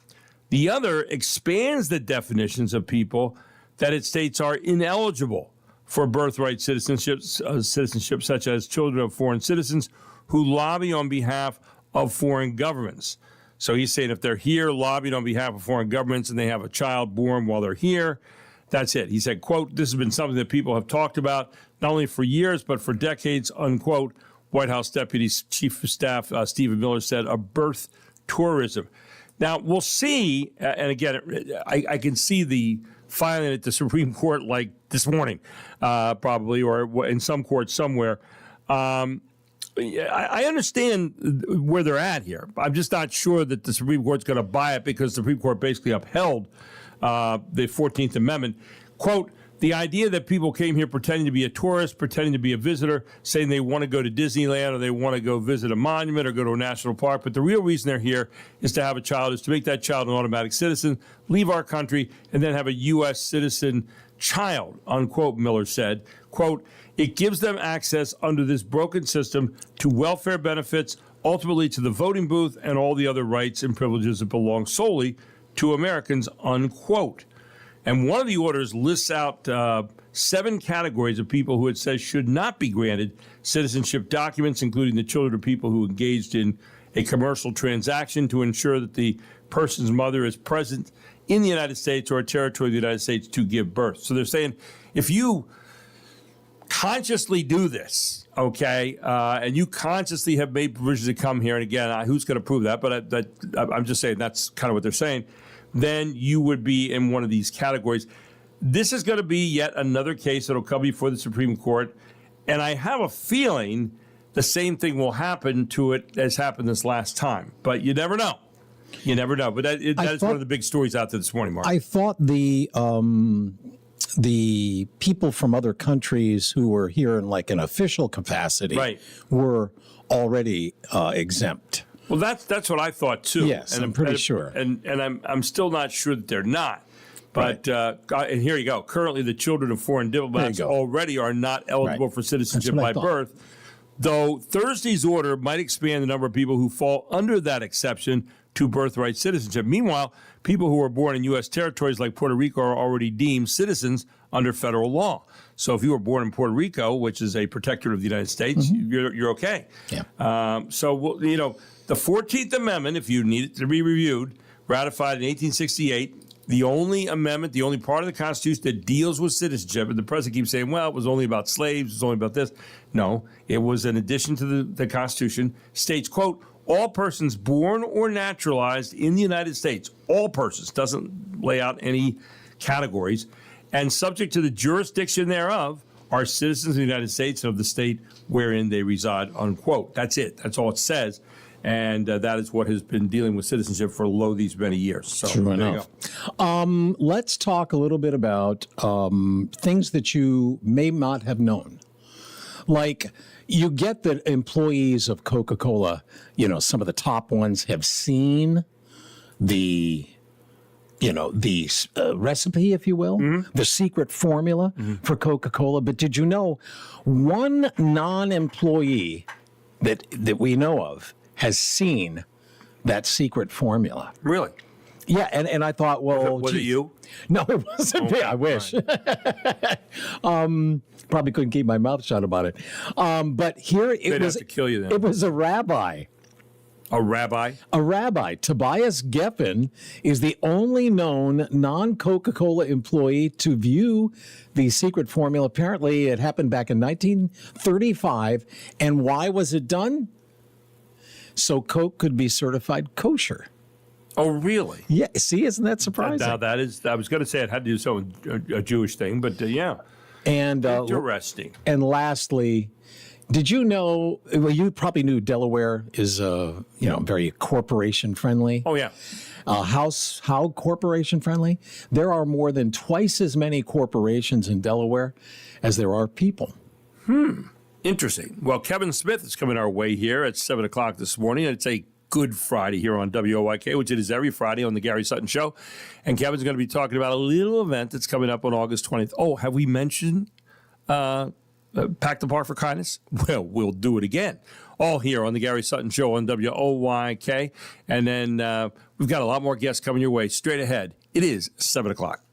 The other expands the definitions of people that it states are ineligible for birthright citizenship, such as children of foreign citizens who lobby on behalf of foreign governments. So he's saying if they're here lobbying on behalf of foreign governments and they have a child born while they're here, that's it. He said, quote, "This has been something that people have talked about not only for years, but for decades," unquote. White House Deputy Chief of Staff Stephen Miller said, "A birth tourism." Now, we'll see, and again, I can see the filing at the Supreme Court like this morning, probably, or in some court somewhere. I understand where they're at here. I'm just not sure that the Supreme Court's going to buy it, because the Supreme Court basically upheld the 14th Amendment. Quote, "The idea that people came here pretending to be a tourist, pretending to be a visitor, saying they want to go to Disneyland or they want to go visit a monument or go to a national park, but the real reason they're here is to have a child, is to make that child an automatic citizen, leave our country, and then have a U.S. citizen child," unquote, Miller said. Quote, "It gives them access under this broken system to welfare benefits, ultimately to the voting booth and all the other rights and privileges that belong solely to Americans," unquote. And one of the orders lists out 7 categories of people who it says should not be granted citizenship documents, including the children of people who engaged in a commercial transaction to ensure that the person's mother is present in the United States or a territory of the United States to give birth. So they're saying if you consciously do this, okay, and you consciously have made provisions to come here, and again, who's going to prove that? But I'm just saying that's kind of what they're saying. Then you would be in one of these categories. This is going to be yet another case that will come before the Supreme Court, and I have a feeling the same thing will happen to it as happened this last time. But you never know. You never know. But that is one of the big stories out there this morning, Mark. I thought the people from other countries who were here in like an official capacity were already exempt. Well, that's what I thought too. Yes, and I'm pretty sure. And I'm still not sure that they're not. But and here you go. Currently, the children of foreign diplomats already are not eligible for citizenship by birth. Though Thursday's order might expand the number of people who fall under that exception to birthright citizenship. Meanwhile, people who are born in U.S. territories like Puerto Rico are already deemed citizens under federal law. So if you were born in Puerto Rico, which is a protectorate of the United States, you're okay. Yeah. So, you know, the 14th Amendment, if you need it to be reviewed, ratified in 1868, the only amendment, the only part of the Constitution that deals with citizenship, and the president keeps saying, well, it was only about slaves, it was only about this. No, it was an addition to the Constitution, states, quote, all persons born or naturalized in the United States, all persons, doesn't lay out any categories, and subject to the jurisdiction thereof are citizens of the United States and of the state wherein they reside, unquote. That's it. That's all it says. And that is what has been dealing with citizenship for these many years. So, true enough. Let's talk a little bit about things that you may not have known. Like, you get that employees of Coca-Cola, you know, some of the top ones have seen the recipe, if you will, the secret formula for Coca-Cola. But did you know one non-employee that we know of has seen that secret formula? Really? Yeah, and I thought, well, was it you? No, it wasn't me. I wish. Probably couldn't keep my mouth shut about it. But here They'd have to kill you then. It was a rabbi. A rabbi? A rabbi. Tobias Geffen is the only known non-Coca-Cola employee to view the secret formula. Apparently, it happened back in 1935. And why was it done? So Coke could be certified kosher. Oh, really? Yeah. See, isn't that surprising? Now, that is, I was going to say it had to do some a Jewish thing, but yeah. And interesting. And lastly, did you know? Well, you probably knew Delaware is very corporation friendly. Oh yeah. How corporation friendly? There are more than twice as many corporations in Delaware as there are people. Interesting. Well, Kevin Smith is coming our way here at 7 o'clock this morning. It's a Good Friday here on WOYK, which it is every Friday on the Gary Sutton Show. And Kevin's going to be talking about a little event that's coming up on August 20th. Oh, have we mentioned Pack the Park for Kindness? Well, we'll do it again. All here on the Gary Sutton Show on WOYK. And then we've got a lot more guests coming your way straight ahead. It is 7 o'clock.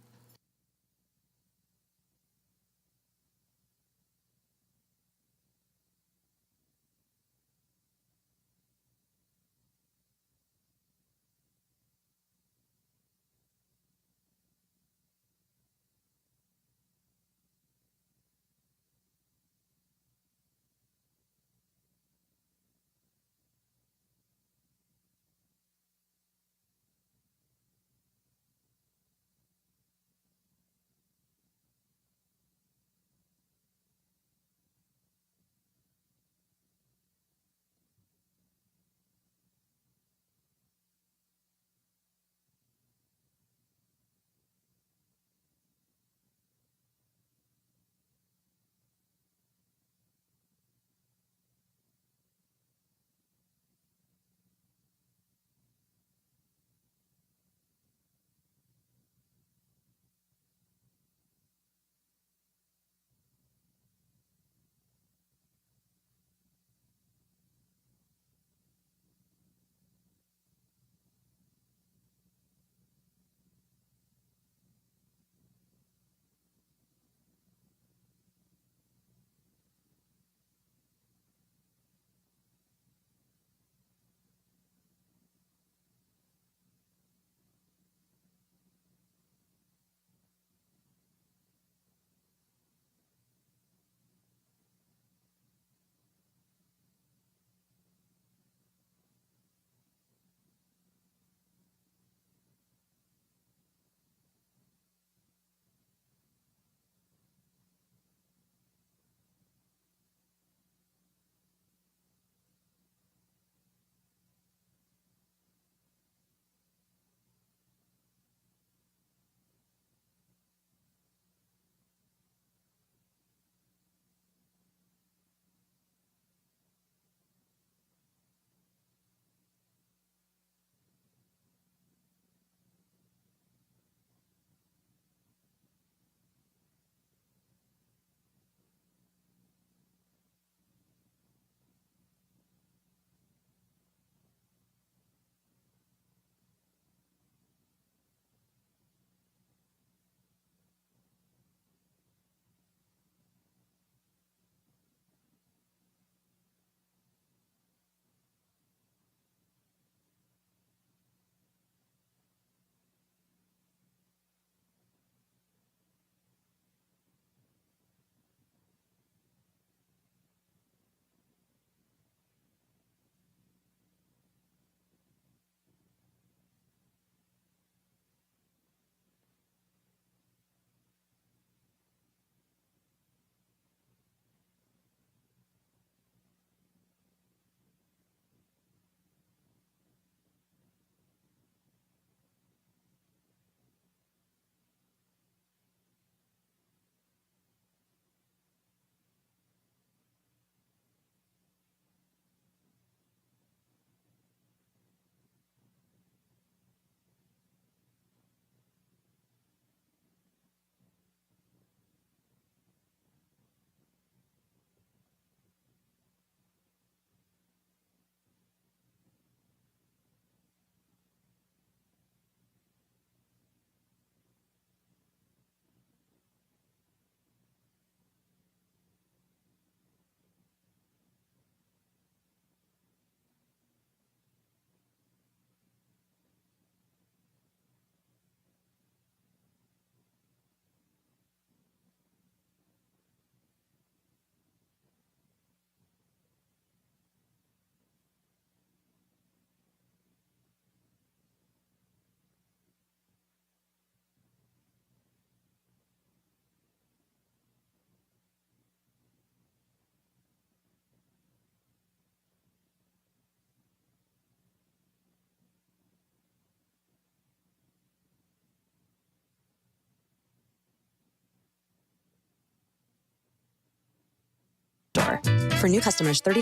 offer. For new customers, 30.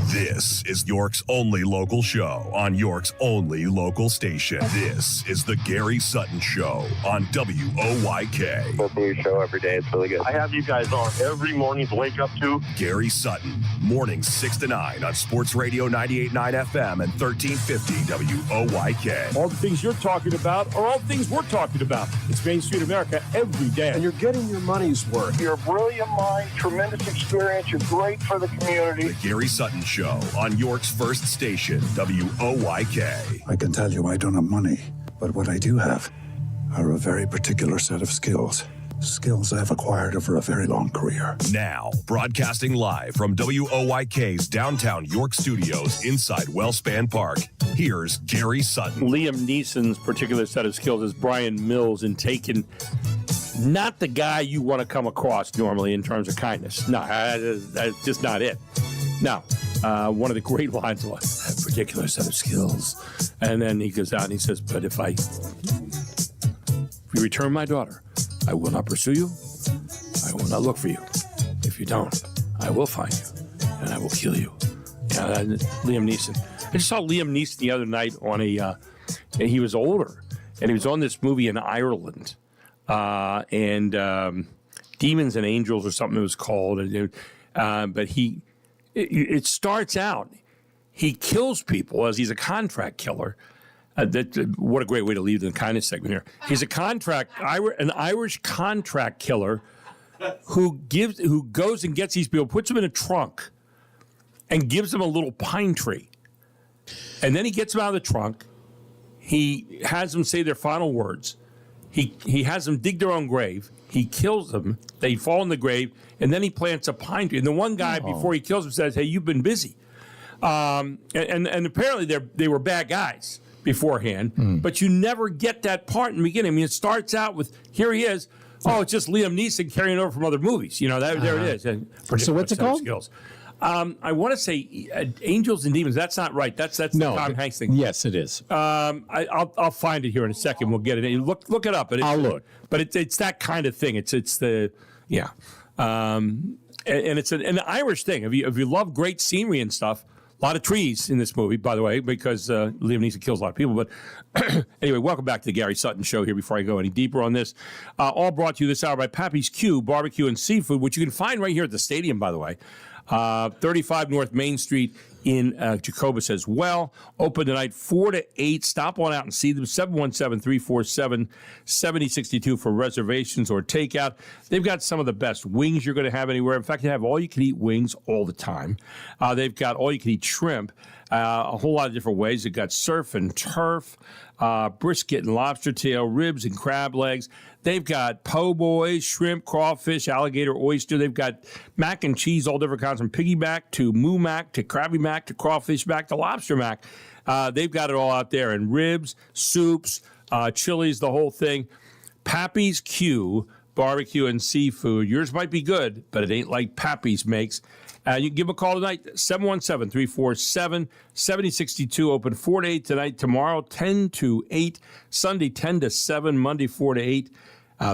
This is York's only local show on York's only local station. This is the Gary Sutton Show on WOYK. Listen to your show every day. It's really good. I have you guys on every morning to wake up to. Gary Sutton, mornings 6 to 9 on Sports Radio 98.9 FM and 1350 WOYK. All the things you're talking about are all things we're talking about. It's Main Street America every day. And you're getting your money's worth. You're a brilliant mind, tremendous experience. You're great for the community. The Gary Sutton Show on York's first station, WOYK. I can tell you I don't have money, but what I do have are a very particular set of skills. Skills I've acquired over a very long career. Now, broadcasting live from WOYK's downtown York studios inside Wellspan Park, here's Gary Sutton. Liam Neeson's particular set of skills is Brian Mills in taking not the guy you want to come across normally in terms of kindness. No, that's just not it. No. One of the great lines was, a particular set of skills. And then he goes out and he says, but if you return my daughter, I will not pursue you. I will not look for you. If you don't, I will find you and I will kill you. Liam Neeson. I just saw Liam Neeson the other night on he was older and he was on this movie in Ireland and Demons and Angels or something it was called. But it starts out, he kills people as he's a contract killer. What a great way to leave the kindness segment here. He's an Irish contract killer who goes and gets these people, puts them in a trunk, and gives them a little pine tree. And then he gets them out of the trunk. He has them say their final words. He has them dig their own grave. He kills them. They fall in the grave, and then he plants a pine tree. And the one guy, before he kills them, says, hey, you've been busy. And apparently they were bad guys beforehand, but you never get that part in the beginning. I mean, it starts out with, here he is. Oh, it's just Liam Neeson carrying over from other movies. You know, there it is. So what's it called? Skills. I want to say Angels and Demons. That's not right. That's the Tom Hanks thing. Yes, it is. I'll find it here in a second. We'll get it. Look it up. I'll look. But it's that kind of thing. It's the and it's an Irish thing. If you love great scenery and stuff, a lot of trees in this movie, by the way, because Liam Neeson kills a lot of people. But anyway, welcome back to the Gary Sutton Show here. Before I go any deeper on this, all brought to you this hour by Pappy's Q Barbecue and Seafood, which you can find right here at the stadium, by the way. 35 North Main Street in Jacobus as well. Open tonight 4 to 8. Stop on out and see them. 717-347-7062 for reservations or takeout. They've got some of the best wings you're going to have anywhere. In fact, they have all-you-can-eat wings all the time. They've got all-you-can-eat shrimp. A whole lot of different ways. They've got surf and turf, brisket and lobster tail, ribs and crab legs. They've got po' boys, shrimp, crawfish, alligator, oyster. They've got mac and cheese, all different kinds, from piggyback to moo mac to crabby mac to crawfish mac to lobster mac. They've got it all out there. And ribs, soups, chilies, the whole thing. Pappy's Q Barbecue and Seafood. Yours might be good, but it ain't like Pappy's makes. You can give them a call tonight, 717-347-7062. Open 4 to 8 tonight, tomorrow 10 to 8, Sunday 10 to 7, Monday 4 to 8,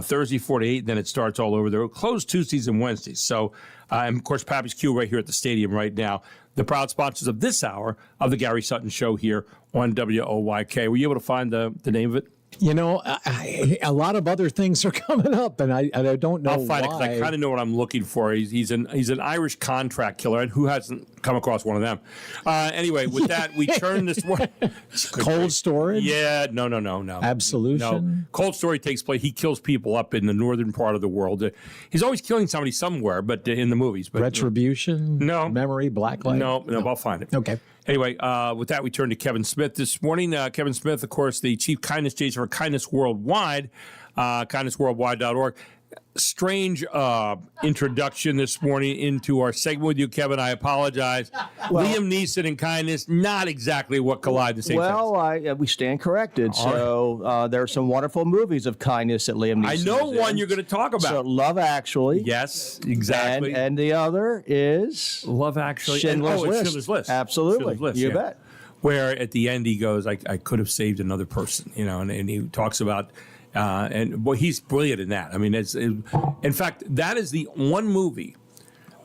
Thursday 4 to 8. Then it starts all over. They're closed Tuesdays and Wednesdays. So, and of course, Pappy's Q right here at the stadium right now. The proud sponsors of this hour of the Gary Sutton Show here on WOYK. Were you able to find the name of it? You know, a lot of other things are coming up, and I don't know. I'll find why. it because I kind of know what I'm looking for. He's an Irish contract killer, and who hasn't come across one of them? Anyway, with that, we turn this one. Cold storage? Yeah, no. Absolution? No. Cold storage takes place. He kills people up in the northern part of the world. He's always killing somebody somewhere, but in the movies. But Retribution? No. Memory? Blacklight? No, I'll find it. Okay. Anyway, with that, we turn to Kevin Smith this morning. Kevin Smith, of course, the Chief Kindness Agent for Kindness Worldwide, kindnessworldwide.org. Strange introduction this morning into our segment with you, Kevin. I apologize. Well, Liam Neeson and kindness, not exactly what collide the same Well, we stand corrected. So there are some wonderful movies of kindness that Liam Neeson I know one you're going to talk about. So Love Actually. Yes, exactly. And the other is? Love Actually. Schindler's List. Schindler's List. Absolutely. Schindler's List, you bet. where at the end he goes, I could have saved another person, and he talks about, he's brilliant in that. I mean, in fact, that is the one movie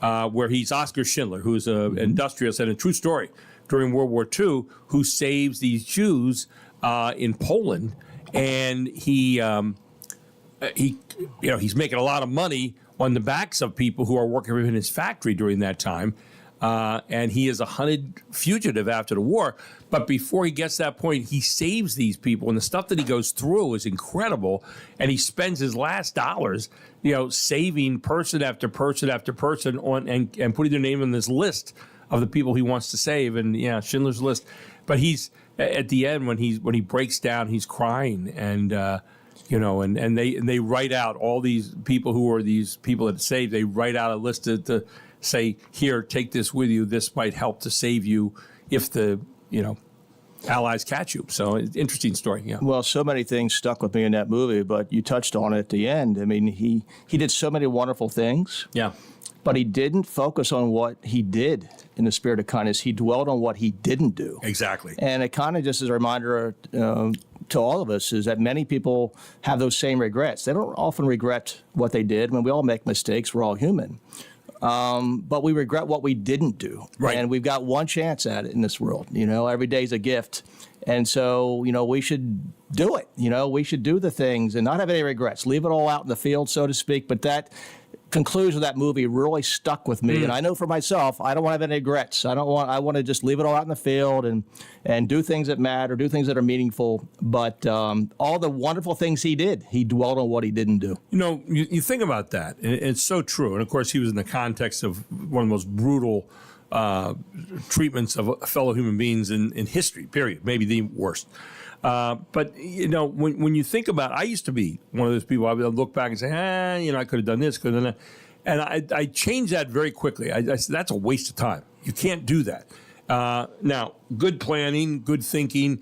where he's Oskar Schindler, who's an industrialist and a true story during World War II, who saves these Jews in Poland, and he's making a lot of money on the backs of people who are working in his factory during that time. And he is a hunted fugitive after the war. But before he gets to that point, he saves these people. And the stuff that he goes through is incredible. And he spends his last dollars, saving person after person after person and putting their name on this list of the people he wants to save. And, Schindler's List. But he's at the end when he breaks down, he's crying. And, and they write out all these people who are these people that saved. They write out a list to say, here, take this with you. This might help to save you if the, Allies catch you. So interesting story. Yeah. Well, so many things stuck with me in that movie, but you touched on it at the end. I mean, he did so many wonderful things. Yeah. But he didn't focus on what he did in the spirit of kindness. He dwelled on what he didn't do. Exactly. And it kind of just as a reminder to all of us is that many people have those same regrets. They don't often regret what they did. I mean, we all make mistakes. We're all human. But we regret what we didn't do. Right. And we've got one chance at it in this world. Every day's a gift. And so, we should do it. We should do the things and not have any regrets. Leave it all out in the field, so to speak. But that conclusion of that movie really stuck with me. And I know for myself, I don't want to have any regrets. I want to just leave it all out in the field and do things that matter, do things that are meaningful. But all the wonderful things he did, he dwelled on what he didn't do. You think about that, and it's so true. And of course, he was in the context of one of the most brutal treatments of fellow human beings in history, period, maybe the worst. But, when you think about it, I used to be one of those people. I would look back and say, I could have done this, could have done that. And I changed that very quickly. I said, that's a waste of time. You can't do that. Now, good planning, good thinking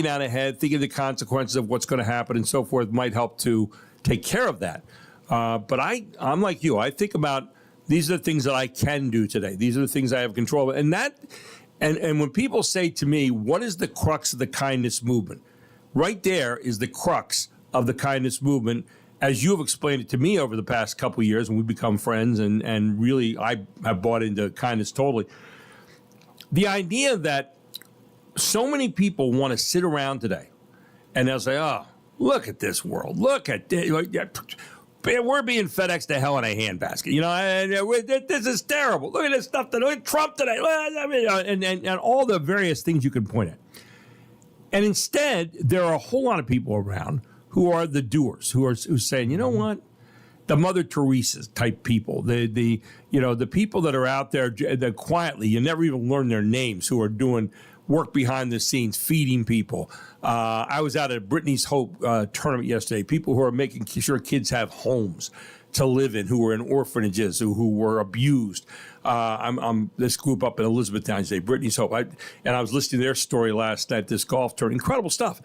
out ahead, thinking of the consequences of what's going to happen and so forth might help to take care of that. But I'm like you. I think about these are the things that I can do today. These are the things I have control of. And when people say to me, what is the crux of the kindness movement? Right there is the crux of the kindness movement, as you have explained it to me over the past couple of years, and we've become friends, and really I have bought into kindness totally. The idea that so many people want to sit around today and they'll say, oh, look at this world. Look at this. We're being FedExed to hell in a handbasket. This is terrible. Look at this stuff. Look at Trump today. And all the various things you can point at. And instead, there are a whole lot of people around who are the doers, who's saying, you know what? The Mother Teresa type people, the people that are out there that quietly, you never even learn their names, who are doing work behind the scenes, feeding people. I was out at Brittany's Hope tournament yesterday. People who are making sure kids have homes to live in, who were in orphanages, who were abused. I'm this group up in Elizabethtown today, Brittany's Hope. And I was listening to their story last night, this golf tournament. Incredible stuff.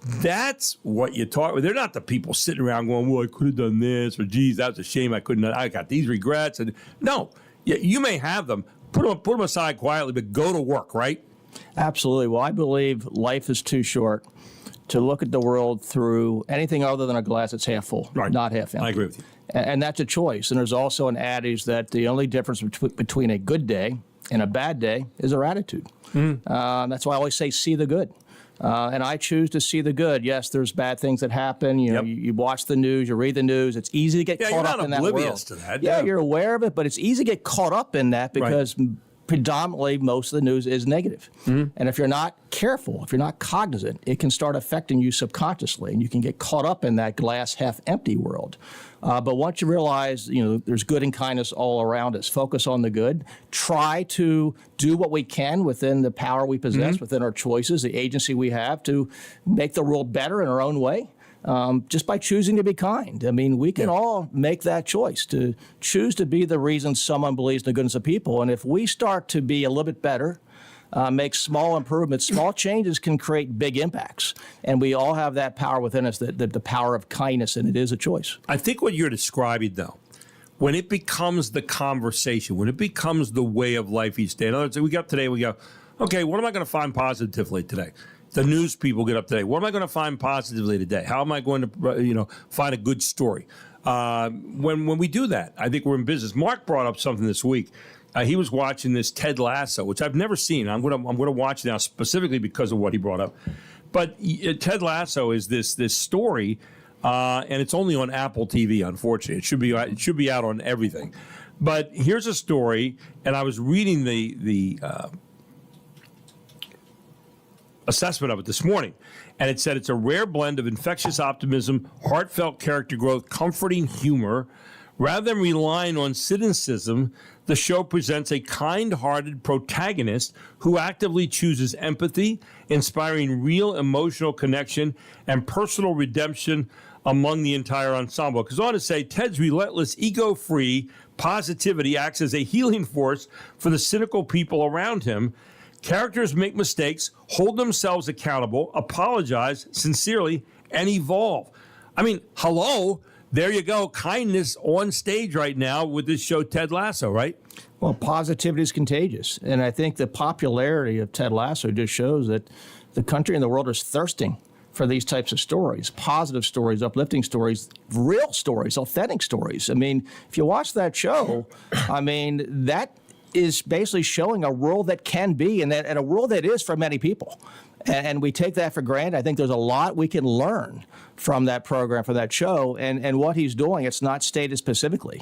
That's what you talk. They're not the people sitting around going, well, I could have done this, or geez, that was a shame. I got these regrets. And no, you may have them. Put them aside quietly, but go to work, right? Absolutely. Well, I believe life is too short to look at the world through anything other than a glass that's half full, not half empty. I agree with you. And that's a choice. And there's also an adage that the only difference between a good day and a bad day is our attitude. That's why I always say, see the good. And I choose to see the good. Yes, there's bad things that happen. You watch the news, you read the news. It's easy to get caught up in that world. You're not oblivious to that. Yeah, you're aware of it, but it's easy to get caught up in that because predominantly most of the news is negative. And if you're not careful, if you're not cognizant, it can start affecting you subconsciously, and you can get caught up in that glass half empty world. But once you realize, there's good and kindness all around us, focus on the good, try to do what we can within the power we possess, within our choices, the agency we have to make the world better in our own way. Just by choosing to be kind. I mean, we can all make that choice to choose to be the reason someone believes in the goodness of people. And if we start to be a little bit better, make small improvements, small changes can create big impacts. And we all have that power within us, the power of kindness, and it is a choice. I think what you're describing, though, when it becomes the conversation, when it becomes the way of life each day. In other words, we got today, we go, Okay, what am I going to find positively today? The news people get up today. What am I going to find positively today? How am I going to, find a good story? When we do that, I think we're in business. Mark brought up something this week. He was watching this Ted Lasso, which I've never seen. I'm going to watch it now specifically because of what he brought up. But Ted Lasso is this story, and it's only on Apple TV. Unfortunately, it should be out on everything. But here's a story, and I was reading the assessment of it this morning, and it said it's a rare blend of infectious optimism, heartfelt character growth, comforting humor. Rather than relying on cynicism, the show presents a kind-hearted protagonist who actively chooses empathy, inspiring real emotional connection and personal redemption among the entire ensemble. It goes on to say, Ted's relentless, ego-free positivity acts as a healing force for the cynical people around him. Characters make mistakes, hold themselves accountable, apologize sincerely, and evolve. I mean, hello, there you go. Kindness on stage right now with this show, Ted Lasso, right? Well, positivity is contagious. And I think the popularity of Ted Lasso just shows that the country and the world is thirsting for these types of stories, positive stories, uplifting stories, real stories, authentic stories. I mean, if you watch that show, I mean, that is basically showing a world that can be and a world that is for many people. And we take that for granted. I think there's a lot we can learn from that program, from that show, and what he's doing. It's not stated specifically,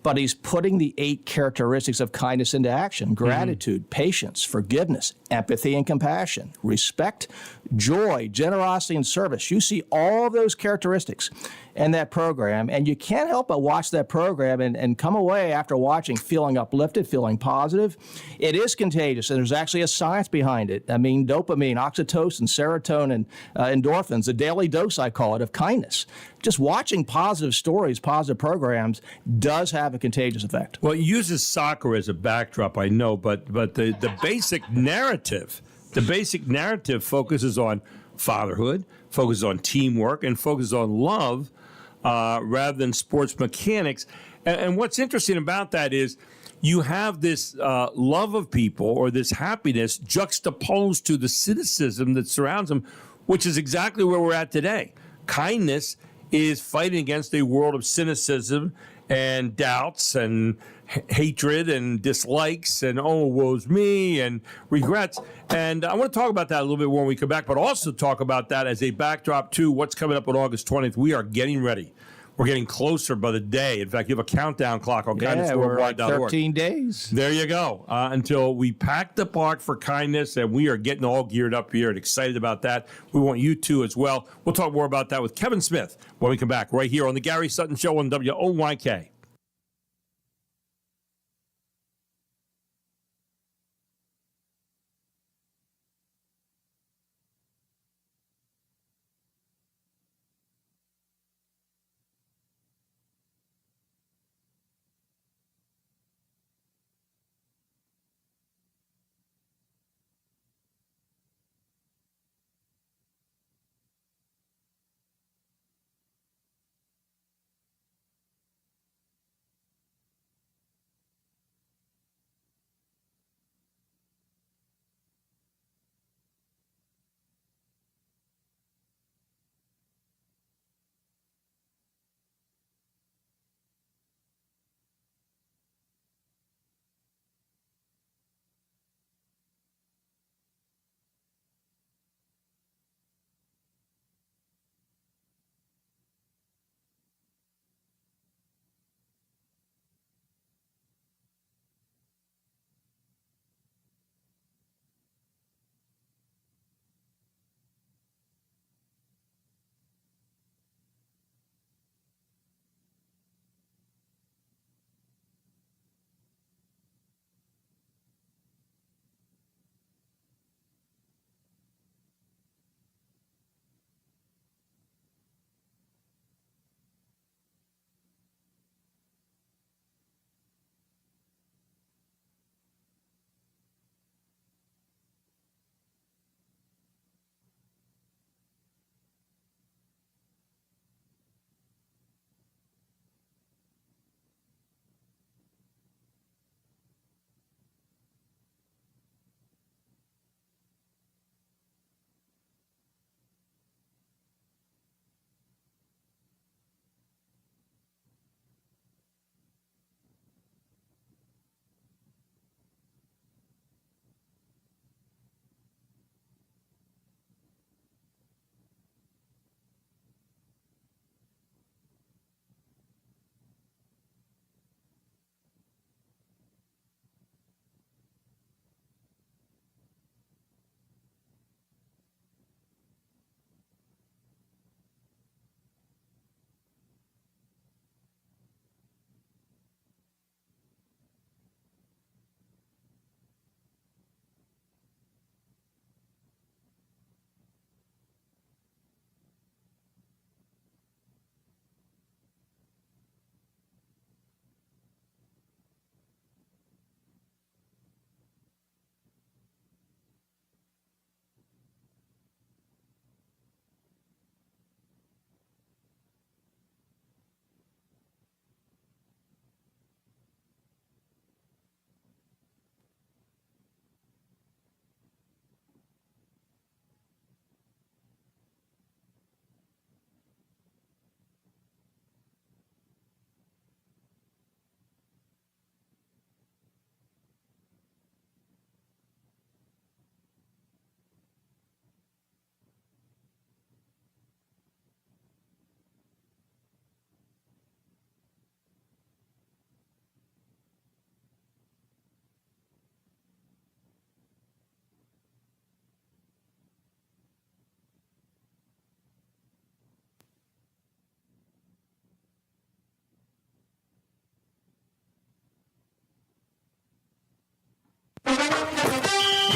but he's putting the 8 characteristics of kindness into action: gratitude, patience, forgiveness, empathy and compassion, respect, joy, generosity, and service. You see all of those characteristics in that program, and you can't help but watch that program and come away after watching feeling uplifted, feeling positive. It is contagious, and there's actually a science behind it. I mean, dopamine, oxytocin, serotonin, endorphins, a daily dose, I call it, of kindness. Just watching positive stories, positive programs does have a contagious effect. Well, it uses soccer as a backdrop, I know, but the basic narrative, focuses on fatherhood, focuses on teamwork, and focuses on love rather than sports mechanics. And what's interesting about that is you have this love of people or this happiness juxtaposed to the cynicism that surrounds them, which is exactly where we're at today. Kindness is fighting against a world of cynicism and doubts and hatred and dislikes and, oh, woe's me, and regrets. And I want to talk about that a little bit when we come back, but also talk about that as a backdrop to what's coming up on August 20th. We are getting ready. We're getting closer by the day. In fact, you have a countdown clock on kindnessworldwide.org. We're like 13 days. There you go. Until we pack the park for kindness, and we are getting all geared up here and excited about that. We want you to as well. We'll talk more about that with Kevin Smith when we come back right here on the Gary Sutton Show on WOYK.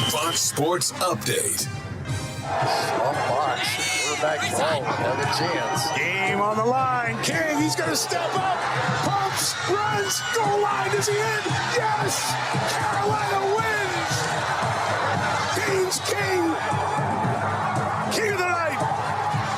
Fox Sports Update. Off box. Quarterback ball. Another chance. Game on the line. King, he's going to step up. Pumps, runs, goal line. Is he in? Yes! Carolina wins! Dean's King. King of the night.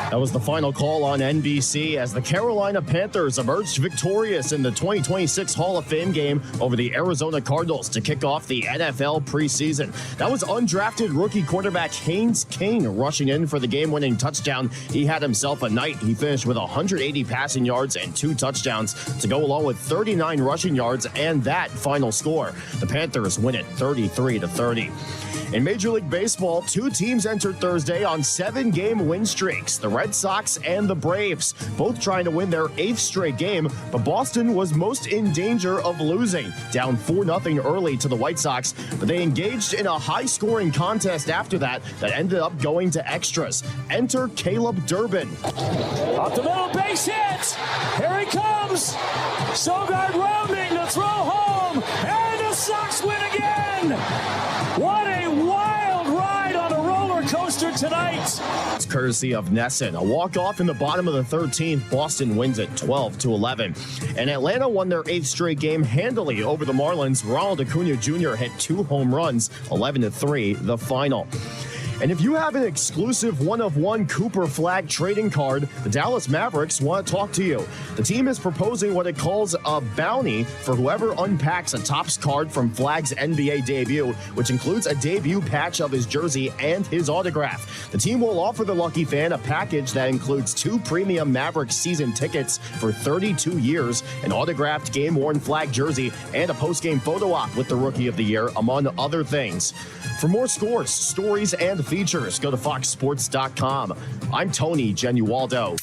That was the final call on NBC as the Carolina Panthers emerged victorious in the 2026 Hall of Fame game over the Arizona Cardinals to kick off the NFL preseason. That was undrafted rookie quarterback Haynes King rushing in for the game-winning touchdown. He had himself a night. He finished with 180 passing yards and 2 touchdowns to go along with 39 rushing yards and that final score. The Panthers win it 33-30. In Major League Baseball, 2 teams entered Thursday on 7-game win streaks. The Red Sox and the Braves, both trying to win their 8th straight game, but Boston was most in danger of losing. Down 4-0 early to the White Sox, but they engaged in a high-scoring contest after that ended up going to extras. Enter Caleb Durbin. Off the middle, base hit! Here he comes! Sogard rounding to throw home, and the Sox win again! What a wild ride on a roller coaster tonight! It's courtesy of Nesson. A walk-off in the bottom of the 13th. Boston wins it 12-11. And Atlanta won their 8th straight game handily over the Marlins. Ronald Acuna Jr. hit 2 home runs, 11-3, the final. And if you have an exclusive one-of-one Cooper Flag trading card, the Dallas Mavericks want to talk to you. The team is proposing what it calls a bounty for whoever unpacks a Topps card from Flag's NBA debut, which includes a debut patch of his jersey and his autograph. The team will offer the lucky fan a package that includes 2 premium Mavericks season tickets for 32 years, an autographed game-worn Flag jersey, and a post-game photo op with the Rookie of the Year, among other things. For more scores, stories, and features, go to foxsports.com. I'm Tony Genualdo.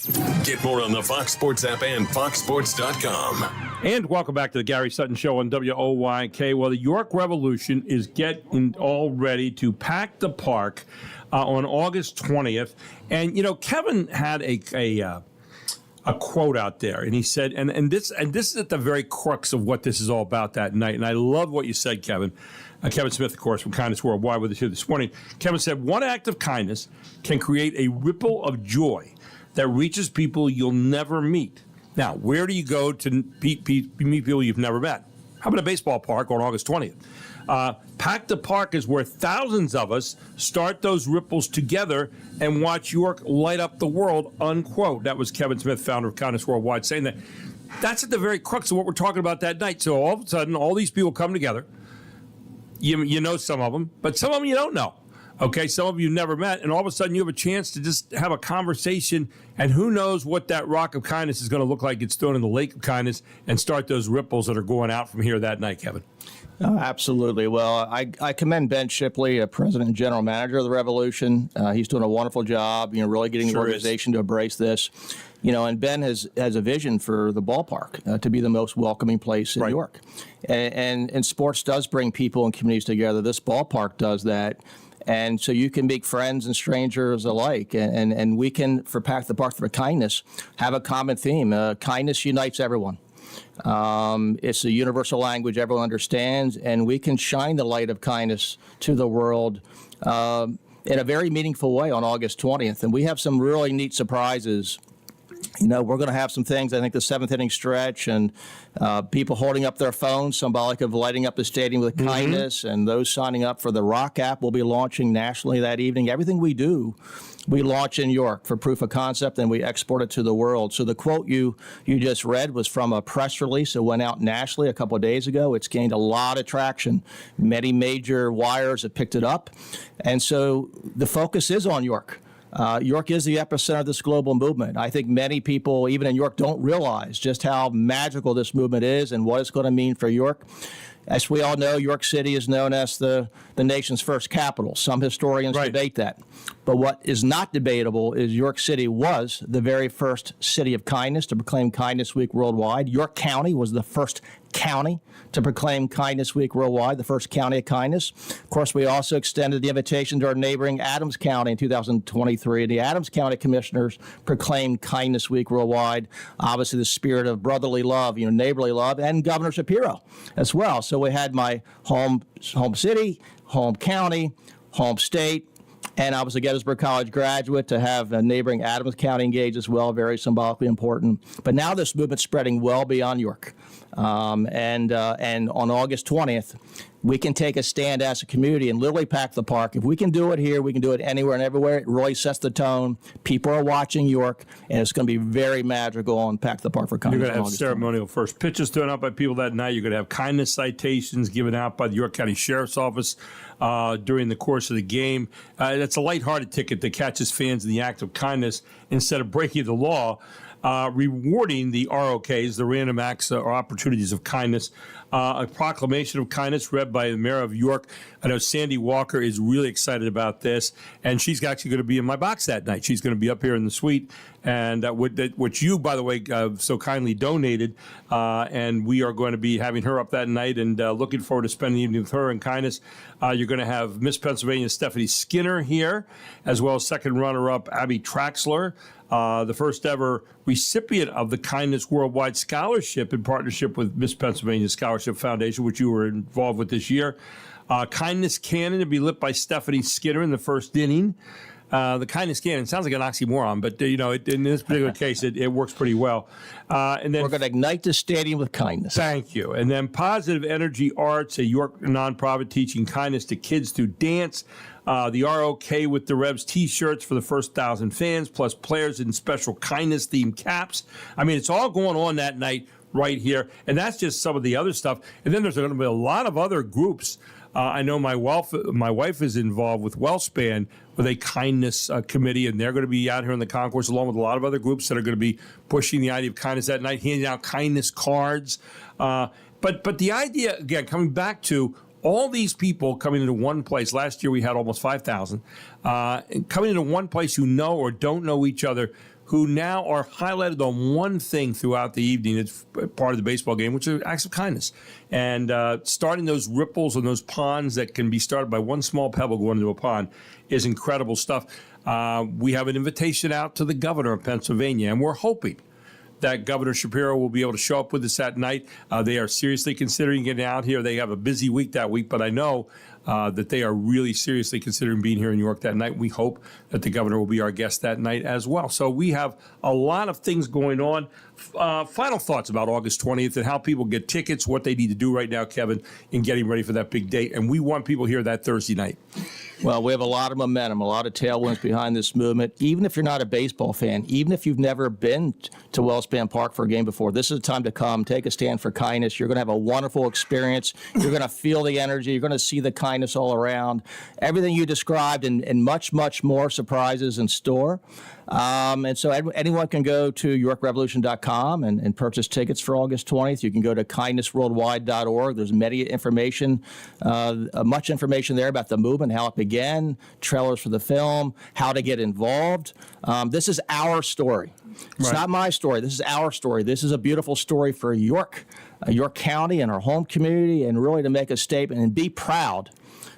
Get more on the Fox Sports app and foxsports.com. And welcome back to the Gary Sutton Show on WOYK. Well, the York Revolution is getting all ready to pack the park on August 20th. And, you know, Kevin had a quote out there, and he said, and this is at the very crux of what this is all about that night. And I love what you said, Kevin. Kevin Smith, of course, from Kindness Worldwide with us here this morning. Kevin said, one act of kindness can create a ripple of joy that reaches people you'll never meet. Now, where do you go to meet people you've never met? How about a baseball park on August 20th? Pack the Park is where thousands of us start those ripples together and watch York light up the world, unquote. That was Kevin Smith, founder of Kindness Worldwide, saying that. That's at the very crux of what we're talking about that night. So all of a sudden, all these people come together. You know some of them, but some of them you don't know. Okay, some of you never met, and all of a sudden you have a chance to just have a conversation, and who knows what that rock of kindness is going to look like. It's thrown in the lake of kindness and start those ripples that are going out from here that night, Kevin. Absolutely. Well, I commend Ben Shipley, President and General Manager of the Revolution. He's doing a wonderful job, really getting the organization to embrace this. And Ben has a vision for the ballpark to be the most welcoming place in New York. And sports does bring people and communities together. This ballpark does that. And so you can make friends and strangers alike. And we can, for Pack the Park for Kindness, have a common theme. Kindness unites everyone. It's a universal language everyone understands, and we can shine the light of kindness to the world in a very meaningful way on August 20th. And we have some really neat surprises. We're going to have some things, I think, the 7th inning stretch, and people holding up their phones, symbolic of lighting up the stadium with kindness, and those signing up for the Rock app will be launching nationally that evening. Everything we do, we launch in York for proof of concept, and we export it to the world. So the quote you just read was from a press release that went out nationally a couple of days ago. It's gained a lot of traction. Many major wires have picked it up. And so the focus is on York. York is the epicenter of this global movement. I think many people, even in York, don't realize just how magical this movement is and what it's going to mean for York. As we all know, York City is known as the nation's first capital. Some historians debate that. But what is not debatable is York City was the very first city of kindness to proclaim Kindness Week worldwide. York County was the first county to proclaim Kindness Week worldwide, the first county of kindness. Of course, we also extended the invitation to our neighboring Adams County in 2023. The Adams County Commissioners proclaimed Kindness Week worldwide. Obviously, the spirit of brotherly love, neighborly love, and Governor Shapiro as well. So we had my home city, home county, home state, and I was a Gettysburg College graduate to have a neighboring Adams County engaged as well, very symbolically important. But now this movement's spreading well beyond York. And on August 20th, we can take a stand as a community and literally pack the park. If we can do it here, we can do it anywhere and everywhere. It really sets the tone. People are watching York, and it's going to be very magical on Pack the Park for Kindness. You're going to have ceremonial first pitches thrown out by people that night. You're going to have kindness citations given out by the York County Sheriff's Office during the course of the game. That's a lighthearted ticket that catches fans in the act of kindness instead of breaking the law. Rewarding the ROKs, the random acts or opportunities of kindness. A proclamation of kindness read by the mayor of York. I know Sandy Walker is really excited about this, and she's actually going to be in my box that night. She's going to be up here in the suite, and which you, by the way, so kindly donated, and we are going to be having her up that night and looking forward to spending the evening with her in kindness. You're going to have Miss Pennsylvania Stephanie Skinner here, as well as second runner-up Abby Traxler. The first ever recipient of the Kindness Worldwide Scholarship in partnership with Miss Pennsylvania Scholarship Foundation, which you were involved with this year. Kindness Cannon to be lit by Stephanie Skinner in the first inning. The Kindness Cannon sounds like an oxymoron, but in this particular case, it works pretty well. And then we're going to ignite the stadium with kindness. Thank you. And then Positive Energy Arts, a York nonprofit teaching kindness to kids through dance. The ROK with the Rebs T-shirts for the first 1,000 fans, plus players in special kindness-themed caps. I mean, it's all going on that night right here, and that's just some of the other stuff. And then there's going to be a lot of other groups. I know my wife is involved with WellSpan with a kindness committee, and they're going to be out here in the concourse along with a lot of other groups that are going to be pushing the idea of kindness that night, handing out kindness cards. But the idea, again, coming back to all these people coming into one place. Last year we had almost 5,000 coming into one place who know or don't know each other, who now are highlighted on one thing throughout the evening. It's part of the baseball game, which are acts of kindness. And starting those ripples and those ponds that can be started by one small pebble going into a pond is incredible stuff. We have an invitation out to the governor of Pennsylvania, and we're hoping that Governor Shapiro will be able to show up with us that night. They are seriously considering getting out here. They have a busy week that week, but I know that they are really seriously considering being here in New York that night. We hope that the governor will be our guest that night as well. So we have a lot of things going on. Final thoughts about August 20th and how people get tickets, what they need to do right now, Kevin, in getting ready for that big date. And we want people here that Thursday night. Well, we have a lot of momentum, a lot of tailwinds behind this movement. Even if you're not a baseball fan, even if you've never been to WellSpan Park for a game before, this is the time to come. Take a stand for kindness. You're going to have a wonderful experience. You're going to feel the energy. You're going to see the kindness all around. Everything you described and much, much more surprises in store. And so anyone can go to YorkRevolution.com and purchase tickets for August 20th. You can go to kindnessworldwide.org. There's much information there about the movement, how it began, trailers for the film, how to get involved. This is our story. It's not my story. This is our story. This is a beautiful story for York County and our home community, and really to make a statement and be proud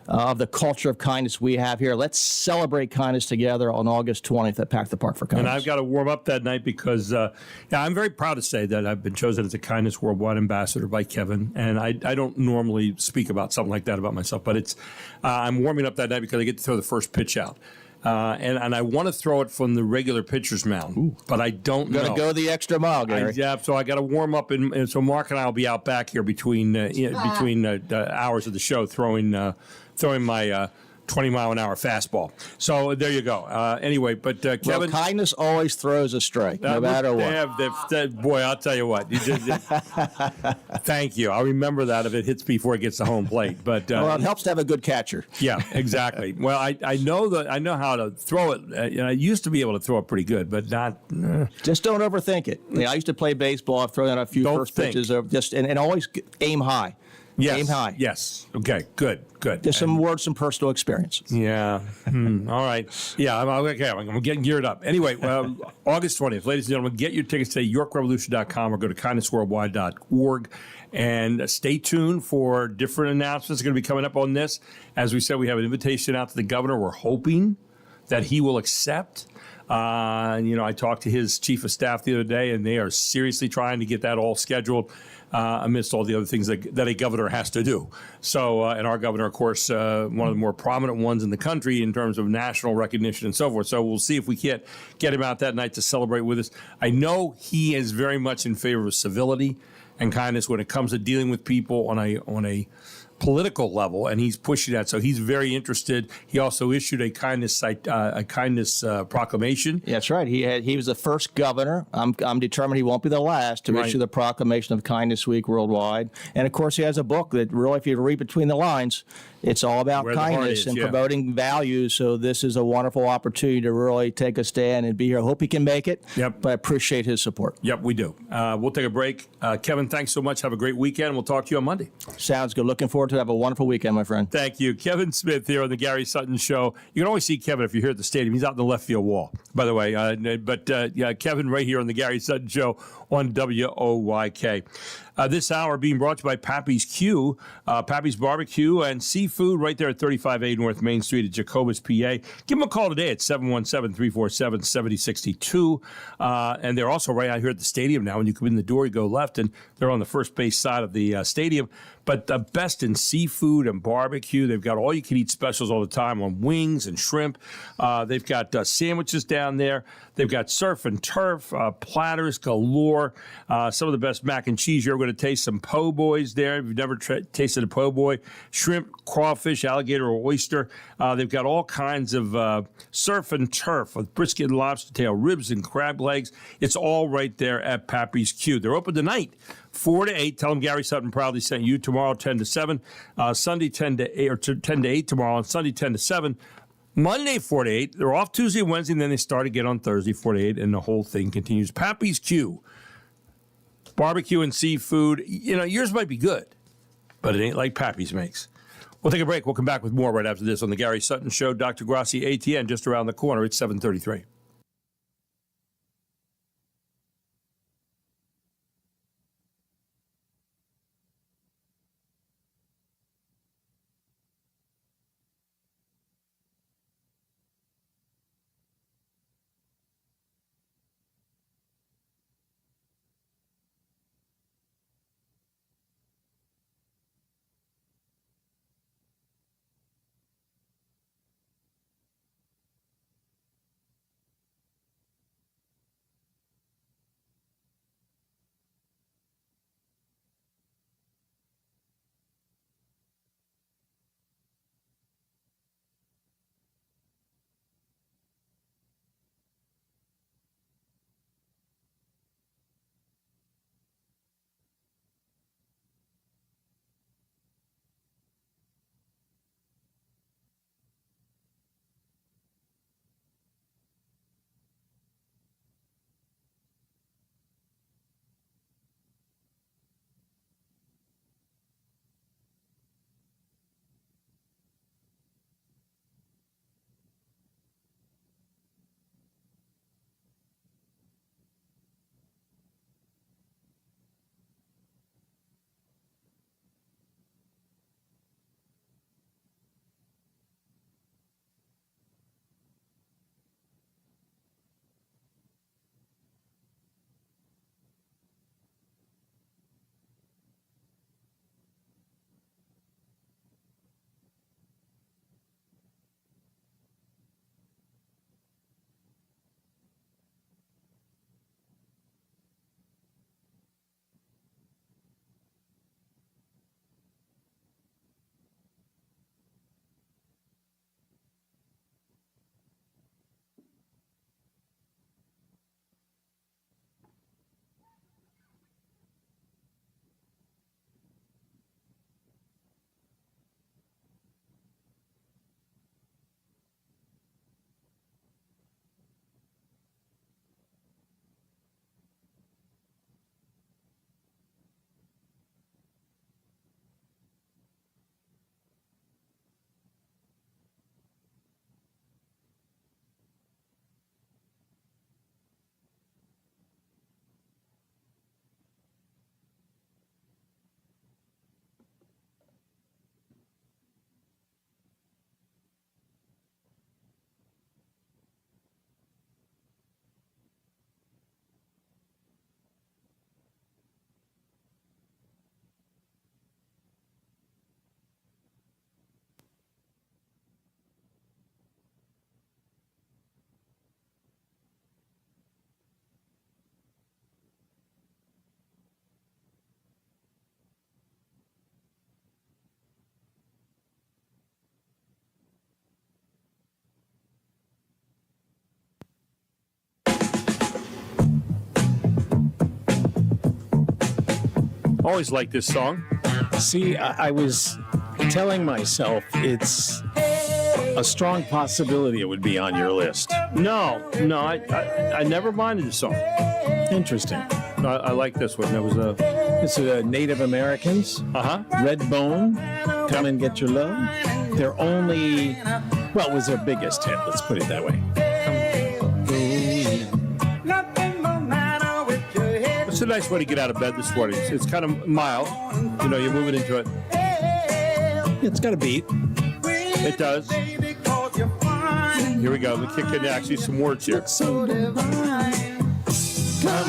of the culture of kindness we have here. Let's celebrate kindness together on August 20th at Pack the Park for Kindness. And I've got to warm up that night because I'm very proud to say that I've been chosen as a Kindness Worldwide Ambassador by Kevin. And I don't normally speak about something like that about myself, but I'm warming up that night because I get to throw the first pitch out. And I want to throw it from the regular pitcher's mound, but I don't know. Got to go the extra mile, Gary. So I got to warm up, and so Mark and I will be out back here between hours of the show throwing my 20-mile-an-hour fastball. So there you go. Anyway, but Kevin, kindness always throws a strike, no matter what. Boy, I'll tell you what. Thank you. I'll remember that if it hits before it gets to home plate. But it helps to have a good catcher. Yeah, exactly. Well, I know how to throw it. I used to be able to throw it pretty good, but not. Just don't overthink it. I used to play baseball. I've thrown out a few pitches, and always aim high. Yes. Aim high. Yes. Okay. Good. Just some words, some personal experiences. Yeah. All right. Yeah. I'm getting geared up. Anyway, August 20th, ladies and gentlemen, get your tickets today, YorkRevolution.com or go to kindnessworldwide.org. And stay tuned for different announcements going to be coming up on this. As we said, we have an invitation out to the governor. We're hoping that he will accept. I talked to his chief of staff the other day, and they are seriously trying to get that all scheduled amidst all the other things that a governor has to do. So, and our governor, of course, one of the more prominent ones in the country in terms of national recognition and so forth. So we'll see if we can't get him out that night to celebrate with us. I know he is very much in favor of civility and kindness when it comes to dealing with people on a political level, and he's pushing that. So he's very interested. He also issued a kindness proclamation. That's right. He was the first governor. I'm determined he won't be the last to issue the proclamation of Kindness Week worldwide. And of course, he has a book that really, if you read between the lines, it's all about kindness and promoting values. So this is a wonderful opportunity to really take a stand and be here. I hope he can make it. Yep. But I appreciate his support. Yep, we do. We'll take a break. Kevin, thanks so much. Have a great weekend. We'll talk to you on Monday. Sounds good. Looking forward to have a wonderful weekend, my friend. Thank you. Kevin Smith here on the Gary Sutton Show. You can always see Kevin if you're here at the stadium. He's out in the left field wall, by the way. Kevin right here on the Gary Sutton Show on WOYK. This hour being brought to you by Pappy's Q, Pappy's Barbecue and Seafood right there at 35A North Main Street at Jacobus, PA. Give them a call today at 717-347-7062. And they're also right out here at the stadium now. When you come in the door, you go left, and they're on the first base side of the stadium. But the best in seafood and barbecue. They've got all-you-can-eat specials all the time on wings and shrimp. They've got sandwiches down there. They've got surf and turf, platters galore. Some of the best mac and cheese. You're going to taste some po' boys there. If you've never tasted a po' boy, shrimp, crawfish, alligator, or oyster. They've got all kinds of surf and turf with brisket and lobster tail, ribs and crab legs. It's all right there at Pappy's Q. They're open tonight, 4 to 8. Tell them Gary Sutton proudly sent you. Tomorrow, 10 to 7. Sunday, 10 to 8, or 10 to 8 tomorrow. On Sunday, 10 to 7. Monday, 4 to 8. They're off Tuesday and Wednesday, and then they start again on Thursday, 4 to 8, and the whole thing continues. Pappy's Q. Barbecue and seafood. Yours might be good, but it ain't like Pappy's makes. We'll take a break. We'll come back with more right after this on the Gary Sutton Show. Dr. Grassi, ATN, just around the corner. It's 7:33. Always like this song. See, I was telling myself it's a strong possibility it would be on your list. No, I never minded the song. Interesting. I like this one. It's Native Americans. Redbone, Come and Get Your Love. They're only, well, it was their biggest hit. Let's put it that way. It's a nice way to get out of bed this morning. It's kind of mild. You know, you're moving into it. It's got a beat. It does. Here we go. Let me kick in actually some words here. Come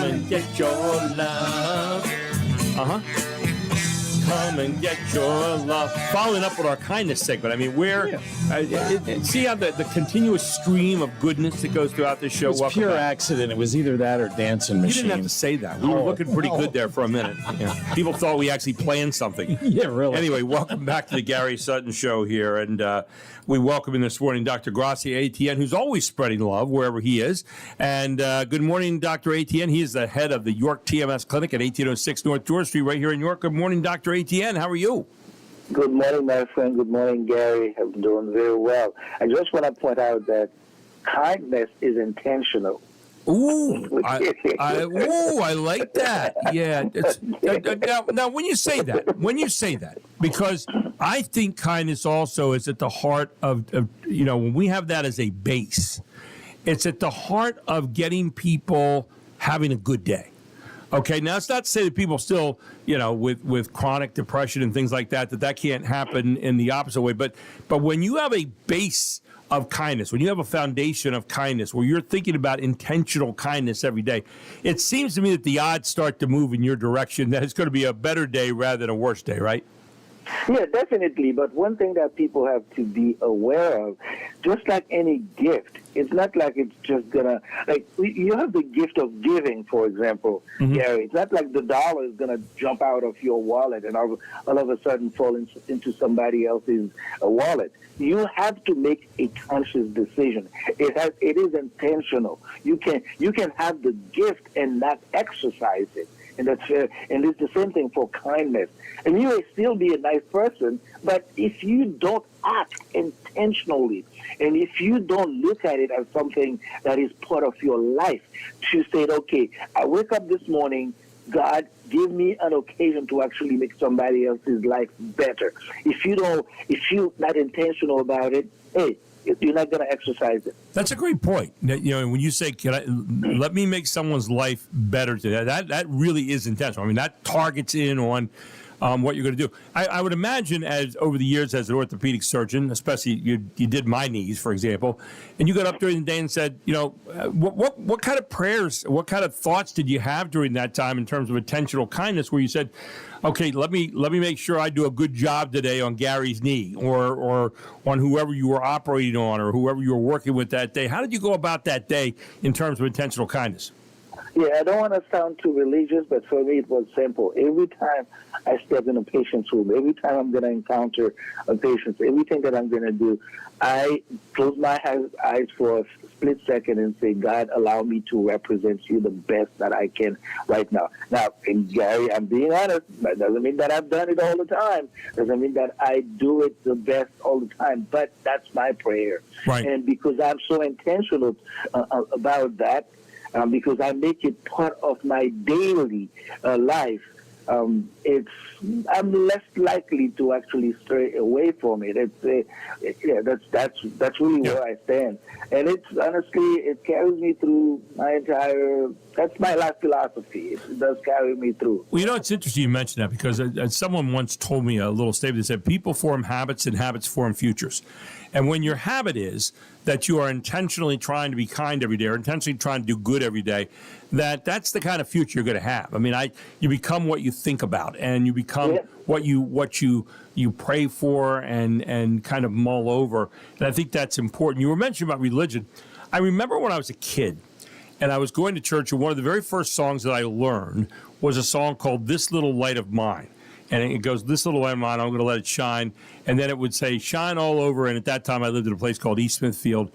and get your love. Come and get your love. Following up with our kindness segment. I mean, see how the continuous stream of goodness that goes throughout this show. It was pure accident. It was either that or Dancing Machine. You didn't have to say that. We were looking pretty good there for a minute. Yeah. People thought we actually planned something. Yeah, really. Anyway, welcome back to the Gary Sutton Show here. And we welcome in this morning Dr. Grassi ATN, who's always spreading love wherever he is. And good morning, Dr. ATN. He is the head of the York TMS Clinic at 1806 North George Street right here in York. Good morning, Dr. ATN. How are you? Good morning, my friend. Good morning, Gary. I'm doing very well. I just want to point out that kindness is intentional. Ooh, I like that. Yeah. Now, when you say that, because I think kindness also is at the heart of when we have that as a base, it's at the heart of getting people having a good day. Okay, now it's not to say that people still, with chronic depression and things like that can't happen in the opposite way. But when you have a base of kindness, when you have a foundation of kindness, where you're thinking about intentional kindness every day, it seems to me that the odds start to move in your direction, that it's going to be a better day rather than a worse day, right? Yeah, definitely. But one thing that people have to be aware of, just like any gift, it's not like it's just gonna, like, you have the gift of giving, for example, Gary. It's not like the dollar is gonna jump out of your wallet and all of a sudden fall into somebody else's wallet. You have to make a conscious decision. It is intentional. You can have the gift and not exercise it. And that's fair. And it's the same thing for kindness. And you may still be a nice person, but if you don't act intentionally, and if you don't look at it as something that is part of your life, to say, okay, I wake up this morning, God, give me an occasion to actually make somebody else's life better. If you're not intentional about it, hey, you're not going to exercise it. That's a great point. When you say, let me make someone's life better today, that really is intentional. I mean, that targets in on what you're going to do. I would imagine, as over the years as an orthopedic surgeon, especially you did my knees, for example, and you got up during the day and said, what kind of prayers, what kind of thoughts did you have during that time in terms of intentional kindness, where you said, okay, let me make sure I do a good job today on Gary's knee, or on whoever you were operating on, or whoever you were working with that day? How did you go about that day in terms of intentional kindness? Yeah, I don't want to sound too religious, but for me it was simple. Every time I step in a patient's room, every time I'm going to encounter a patient, everything that I'm going to do, I close my eyes for a split second and say, God, allow me to represent you the best that I can right now. Now, and Gary, I'm being honest. That doesn't mean that I've done it all the time. Doesn't mean that I do it the best all the time. But that's my prayer. Right. And because I'm so intentional about that, because I make it part of my daily life, I'm less likely to actually stray away from it. That's really where I stand, and it's honestly, it carries me through my entire. That's my life philosophy. It does carry me through. Well, it's interesting you mentioned that, because someone once told me a little statement that said, people form habits and habits form futures. And when your habit is that you are intentionally trying to be kind every day, or intentionally trying to do good every day, that's the kind of future you're going to have. I mean, you become what you think about, and you become what you pray for and kind of mull over. And I think that's important. You were mentioning about religion. I remember when I was a kid, and I was going to church, and one of the very first songs that I learned was a song called "This Little Light of Mine." And it goes, this little light of mine, I'm going to let it shine. And then it would say, shine all over. And at that time, I lived in a place called East Smithfield.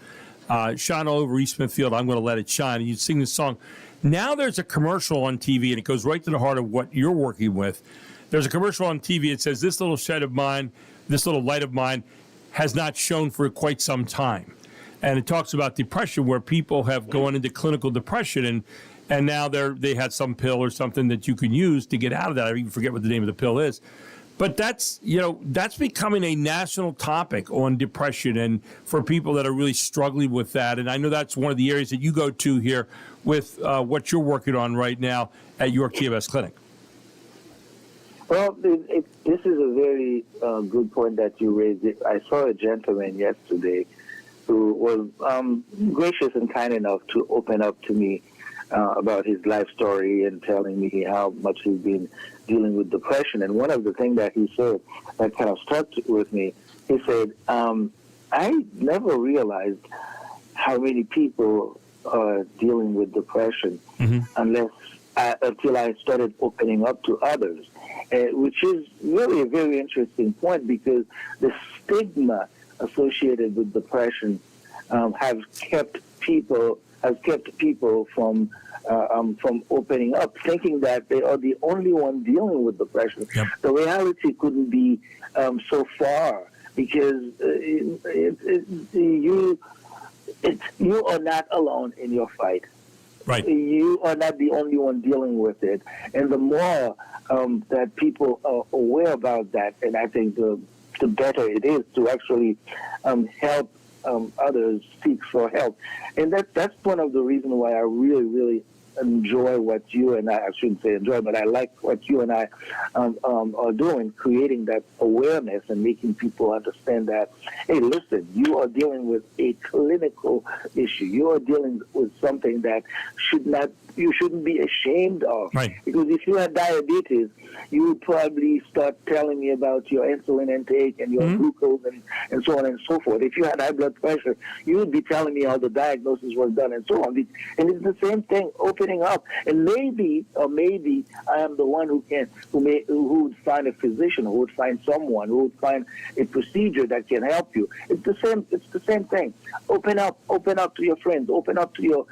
Shine All Over East Smithfield, I'm going to Let It Shine. And you sing this song. Now there's a commercial on TV, and it goes right to the heart of what you're working with. There's a commercial on TV. It says, this little shed of mine, this little light of mine has not shone for quite some time. And it talks about depression, where people have gone into clinical depression, and now they had some pill or something that you can use to get out of that. I even forget what the name of the pill is. But that's becoming a national topic on depression, and for people that are really struggling with that. And I know that's one of the areas that you go to here with what you're working on right now at York TMS Clinic. Well, this is a very good point that you raised. I saw a gentleman yesterday who was gracious and kind enough to open up to me about his life story and telling me how much he's been dealing with depression. And one of the things that he said that kind of stuck with me, he said, I never realized how many people are dealing with depression until I started opening up to others, which is really a very interesting point, because the stigma associated with depression has kept people from opening up, thinking that they are the only one dealing with depression. Yep. The reality couldn't be so far, because you are not alone in your fight. Right. You are not the only one dealing with it. And the more that people are aware about that, and I think the better it is to actually help others seek for help. And that's one of the reasons why I really, really enjoy what you and I shouldn't say enjoy, but I like what you and I are doing, creating that awareness and making people understand that, hey, listen, you are dealing with a clinical issue. You are dealing with something that you shouldn't be ashamed of. Right. Because if you had diabetes, you would probably start telling me about your insulin intake and your glucose and so on and so forth. If you had high blood pressure, you would be telling me how the diagnosis was done and so on. And it's the same thing, opening up. And maybe I am the one who would find a physician, who would find someone, who would find a procedure that can help you. It's the same thing. Open up to your friends, open up to your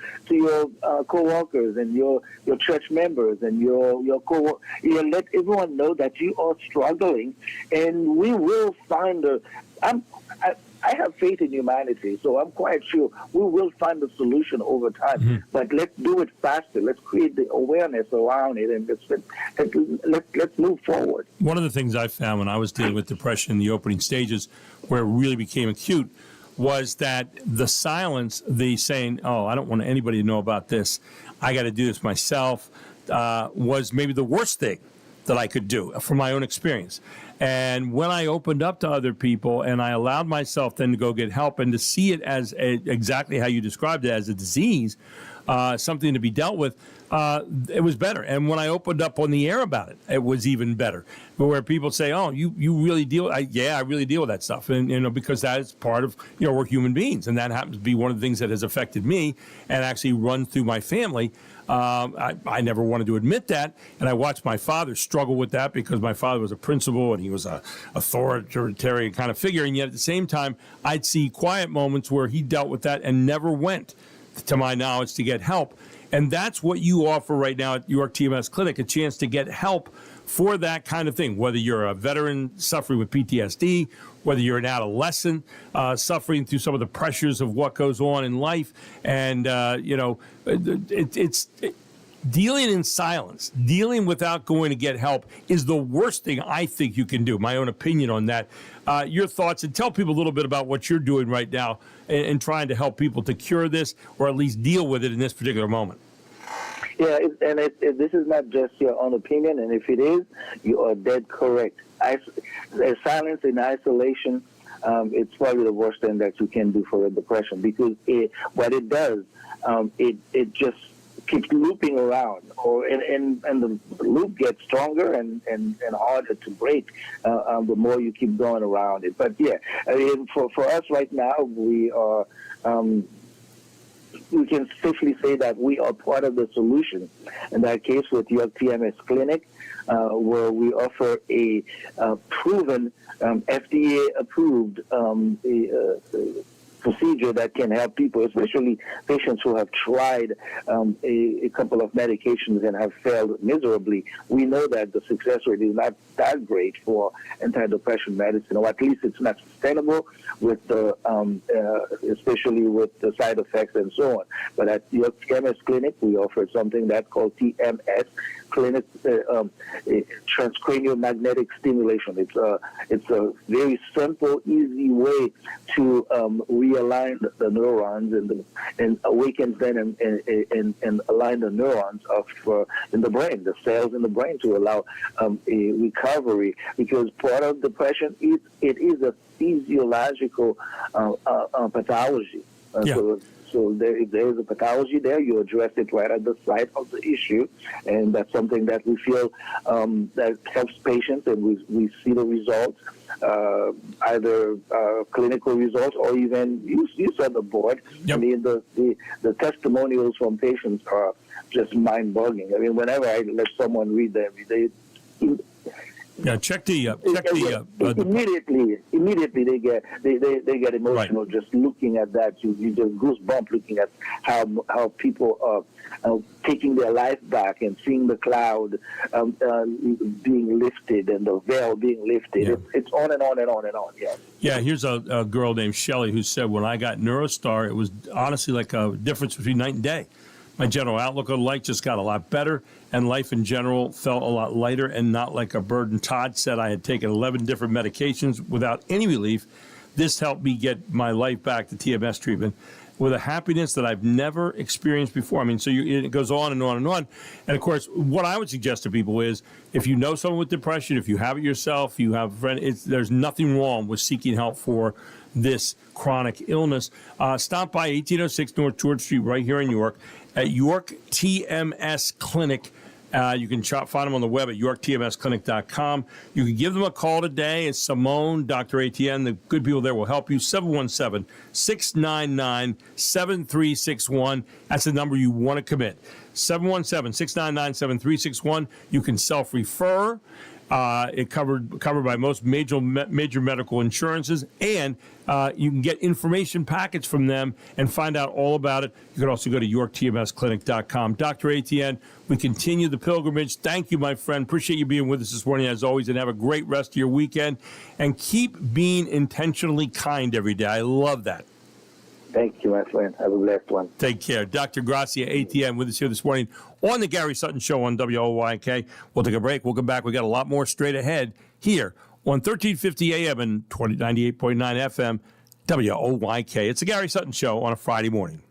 co-workers and your church members and your let everyone know that you are struggling, and we will find I have faith in humanity, so I'm quite sure we will find a solution over time. Mm-hmm. But let's do it faster. Let's create the awareness around it, and let's move forward. One of the things I found when I was dealing with depression in the opening stages, where it really became acute, was that the silence, the saying, oh, I don't want anybody to know about this, I got to do this myself, was maybe the worst thing that I could do from my own experience. And when I opened up to other people and I allowed myself then to go get help and to see it as exactly how you described it, as a disease, something to be dealt with, it was better. And when I opened up on the air about it, it was even better. But where people say, "Oh, you really deal?" I really deal with that stuff, and because that is part of we're human beings, and that happens to be one of the things that has affected me and actually runs through my family. I never wanted to admit that, and I watched my father struggle with that because my father was a principal and he was a authoritarian kind of figure, and yet at the same time, I'd see quiet moments where he dealt with that and never went, to my knowledge, to get help. And that's what you offer right now at York TMS Clinic, a chance to get help for that kind of thing, whether you're a veteran suffering with PTSD, whether you're an adolescent suffering through some of the pressures of what goes on in life. And, it's dealing in silence, dealing without going to get help is the worst thing I think you can do. My own opinion on that. Your thoughts, and tell people a little bit about what you're doing right now and trying to help people to cure this or at least deal with it in this particular moment. Yeah, this is not just your own opinion, and if it is, you are dead correct. Silence and isolation, it's probably the worst thing that you can do for a depression, because what it does, it just keeps looping around, and the loop gets stronger and harder to break the more you keep going around it. But yeah, I mean, for us right now, we are. We can safely say that we are part of the solution. In that case, with York TMS Clinic, where we offer a proven, FDA-approved procedure that can help people, especially patients who have tried a couple of medications and have failed miserably. We know that the success rate is not that great for antidepressant medicine, or at least it's not sustainable with the, especially with the side effects and so on. But at your TMS clinic, we offer something that's called TMS clinic, transcranial magnetic stimulation. It's a very simple, easy way to realign the neurons and awaken them and align the neurons in the brain, the cells in the brain, to allow a recovery. Because part of depression it is a physiological pathology. So if there is a pathology there, you address it right at the site of the issue, and that's something that we feel that helps patients, and we see the results, either clinical results or even you saw the board. Yep. I mean, the testimonials from patients are just mind-boggling. I mean, whenever I let someone read them, immediately they get emotional, right, just looking at that. You just goosebump looking at how people are taking their life back and seeing the cloud being lifted and the veil being lifted. Yeah. It's on and on and on and on. Yeah. Yeah. Here's a girl named Shelley who said, when I got NeuroStar, it was honestly like a difference between night and day. My general outlook on life just got a lot better, and life in general felt a lot lighter and not like a burden. Todd said I had taken 11 different medications without any relief. This helped me get my life back to TMS treatment with a happiness that I've never experienced before. I mean, so it goes on and on and on. And, of course, what I would suggest to people is if you know someone with depression, if you have it yourself, you have a friend, there's nothing wrong with seeking help for this chronic illness. Stop by 1806 North George Street right here in York at York TMS Clinic. You can find them on the web at yorktmsclinic.com. You can give them a call today. It's Simone, Dr. ATN. The good people there will help you. 717-699-7361. That's the number you want to commit. 717-699-7361. You can self-refer. It covered by most major medical insurances, and you can get information packets from them and find out all about it. You can also go to yorktmsclinic.com. Dr. ATN, we continue the pilgrimage. Thank you, my friend. Appreciate you being with us this morning, as always, and have a great rest of your weekend. And keep being intentionally kind every day. I love that. Thank you, my friend. Have a blessed one. Take care. Dr. Gracia, ATN, with us here this morning on the Gary Sutton Show on WOYK. We'll take a break. We'll come back. We got a lot more straight ahead here on 1350 AM and 98.9 FM, WOYK. It's the Gary Sutton Show on a Friday morning.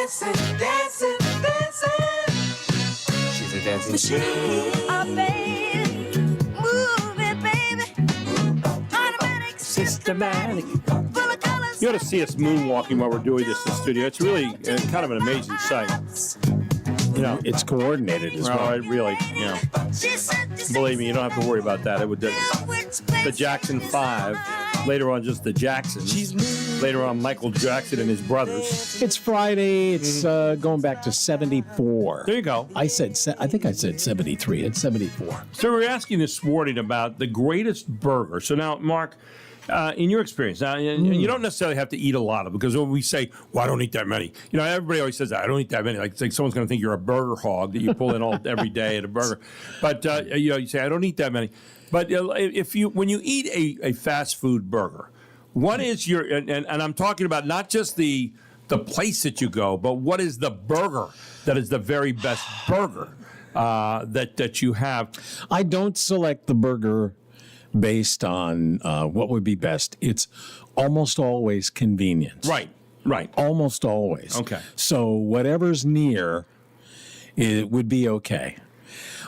dancing, dancing, dancing. She's a dancing machine. Oh, baby, move it, baby. Automatic, systematic. You ought to see us moonwalking while we're doing this in the studio. It's really kind of an amazing sight. You know, it's coordinated as well. Really, you know. Believe me, you don't have to worry about that. It would the Jackson 5. Later on, just the Jacksons. Later on, Michael Jackson and his brothers. It's Friday. It's going back to 74. There you go. I think I said 73. It's 74. So we're asking this morning about the greatest burger. So now, Mark, in your experience, now you don't necessarily have to eat a lot of it, because when we say, well, I don't eat that many. You know, everybody always says that. I don't eat that many. Like someone's going to think you're a burger hog that you pull in every day at a burger. But, you say, I don't eat that many. But when you eat a fast food burger, what is your, and I'm talking about not just the place that you go, but what is the burger that is the very best burger that you have? I don't select the burger based on what would be best. It's almost always convenience. Right. Almost always. Okay. So whatever's near, it would be okay.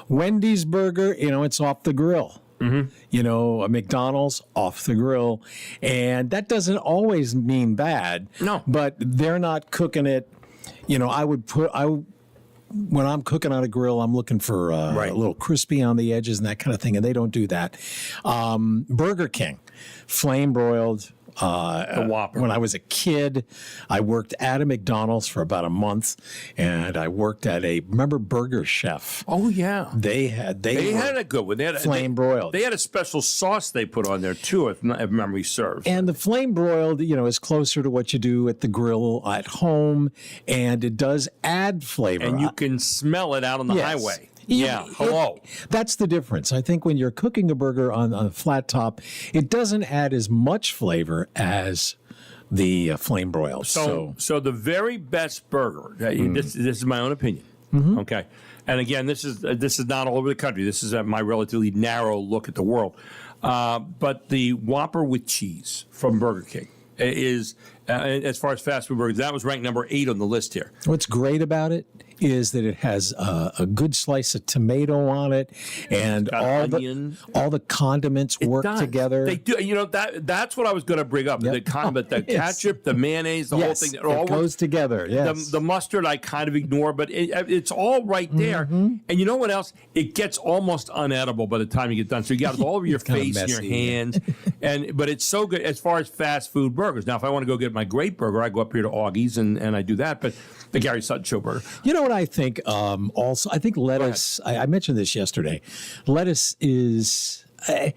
Wendy's burger, it's off the grill. Mm-hmm. A McDonald's off the grill. And that doesn't always mean bad. No. But they're not cooking it. When I'm cooking on a grill, I'm looking for a little crispy on the edges and that kind of thing, and they don't do that. Burger King, flame broiled. The Whopper. When I was a kid, I worked at a McDonald's for about a month, and I worked at remember Burger Chef? Oh yeah, they had a good one. They had flame broiled. They had a special sauce they put on there too, if memory serves. And the flame broiled, is closer to what you do at the grill at home, and it does add flavor. And you can smell it out on the highway. Yeah, hello. That's the difference. I think when you're cooking a burger on a flat top, it doesn't add as much flavor as the flame broiled. So the very best burger. This is my own opinion. Mm-hmm. Okay, and again, this is not all over the country. This is my relatively narrow look at the world. But the Whopper with cheese from Burger King is, as far as fast food burgers, that was ranked number 8 on the list here. What's great about it is that it has a good slice of tomato on it, and all the condiments work together. They do. That's what I was going to bring up. Yep. The condiment, the ketchup, the mayonnaise, the whole thing. It all goes together. Yes. The mustard I kind of ignore, but it's all right there. Mm-hmm. And you know what else? It gets almost unedible by the time you get done. So you got it all over your face and your hands. But it's so good as far as fast food burgers. Now, if I want to go get my great burger, I go up here to Augie's and I do that. But the Gary Sutton Show burger. You know what I think? Also, I think lettuce. I mentioned this yesterday. Lettuce is. I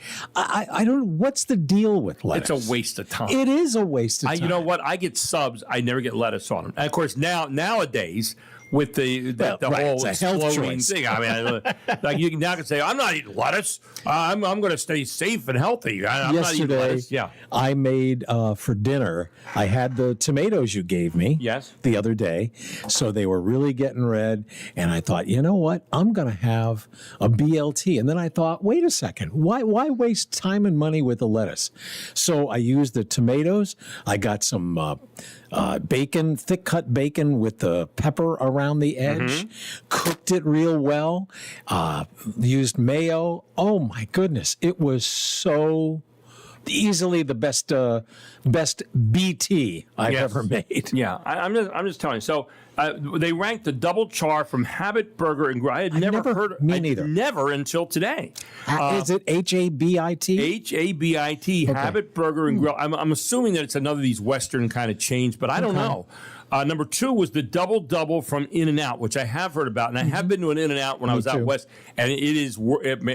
don't know. What's the deal with lettuce? It's a waste of time. It is a waste of time. You know what? I get subs. I never get lettuce on them. And of course, nowadays, with the whole exploding thing. I mean, like you now can say, I'm not eating lettuce. I'm going to stay safe and healthy. I'm not eating lettuce. Yeah. I made for dinner, I had the tomatoes you gave me the other day. So they were really getting red. And I thought, you know what? I'm going to have a BLT. And then I thought, wait a second. Why waste time and money with the lettuce? So I used the tomatoes. I got some bacon, thick cut bacon with the pepper around the edge, cooked it real well, used mayo. Oh my goodness. It was so easily the best BT I've ever made. Yeah, I'm just telling you. So they ranked the double char from Habit Burger and Grill. I had never heard of me neither. Never until today. Is it HABIT? HABIT, Habit Burger and Grill. I'm assuming that it's another of these Western kind of chains, but I don't know. Number 2 was the double from In-N-Out, which I have heard about, and I have been to an In-N-Out when I was out west, and it is.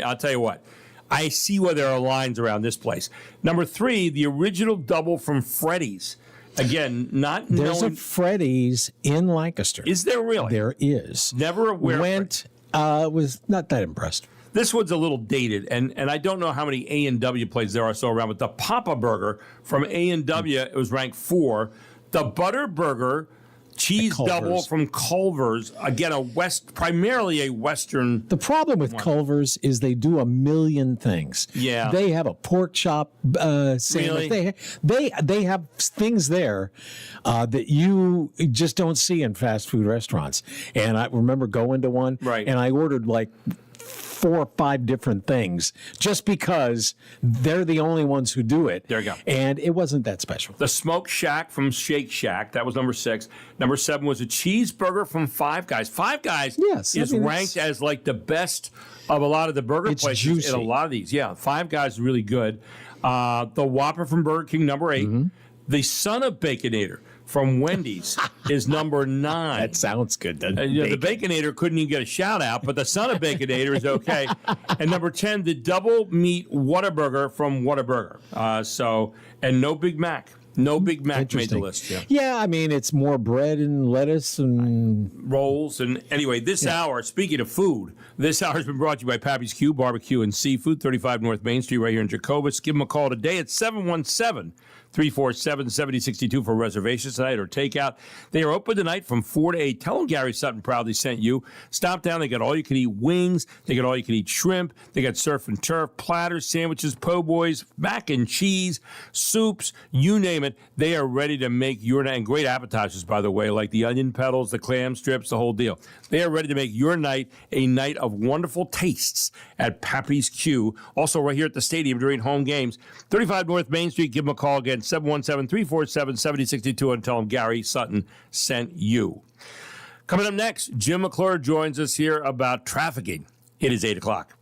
I'll tell you what. I see where there are lines around this place. Number 3, the original double from Freddy's. Again, not There's a Freddy's in Lancaster. Is there really? There is. Never aware. Was not that impressed. This one's a little dated, and I don't know how many A&W places there are still around, but the Papa Burger from A&W was ranked 4. The Butter Burger, Cheese double from Culver's. Again, primarily a Western. The problem with Culver's is they do a million things. Yeah. They have a pork chop sandwich. Really? They have things there that you just don't see in fast food restaurants. And I remember going to one, and I ordered like 4 or 5 different things just because they're the only ones who do it. There you go. And it wasn't that special. The Smoke Shack from Shake Shack, that was number 6. Number 7 was a cheeseburger from Five Guys. Five Guys is ranked as like the best of a lot of the burger places juicy. in a lot of these. Yeah, Five Guys is really good. The Whopper from Burger King, number 8. The Son of Baconator from Wendy's is number 9. That sounds good, doesn't it? The Baconator couldn't even get a shout out, but the Son of Baconator is okay. And number 10, the Double Meat Whataburger from Whataburger. And no Big Mac. No Big Mac made the list. Yeah, I mean, it's more bread and lettuce and rolls. And anyway, this hour, speaking of food, this hour has been brought to you by Pappy's Q Barbecue and Seafood, 35 North Main Street, right here in Jacobus. Give them a call today at 717-347-7062 for reservations tonight or takeout. They are open tonight from 4 to 8. Tell them Gary Sutton proudly sent you. Stop down. They got all-you-can-eat wings. They got all-you-can-eat shrimp. They got surf and turf, platters, sandwiches, po' boys, mac and cheese, soups, you name it. They are ready to make your night. And great appetizers, by the way, like the onion petals, the clam strips, the whole deal. They are ready to make your night a night of wonderful tastes at Pappy's Q. Also right here at the stadium during home games. 35 North Main Street. Give them a call again. 717-347-7062 and tell them Gary Sutton sent you. Coming up next, Jim McClure joins us here about trafficking. It is 8 o'clock.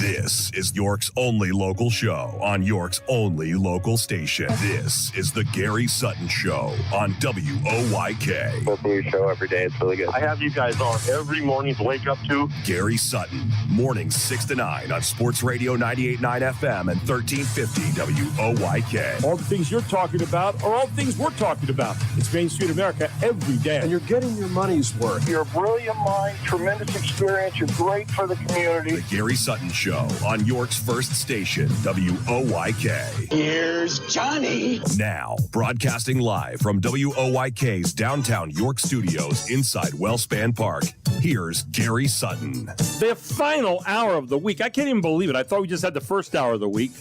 This is York's only local show on York's only local station. This is the Gary Sutton Show on WOYK. Listen to your show every day. It's really good. I have you guys on every morning to wake up to. Gary Sutton, mornings 6 to 9 on Sports Radio 98.9 FM and 1350 WOYK. All the things you're talking about are all the things we're talking about. It's Main Street America every day. And you're getting your money's worth. You're a brilliant mind, tremendous experience. You're great for the community. The Gary Sutton Show on York's first station, WOYK. Here's Johnny. Now, broadcasting live from WOYK's downtown York studios inside Wellspan Park, here's Gary Sutton. The final hour of the week. I can't even believe it. I thought we just had the first hour of the week.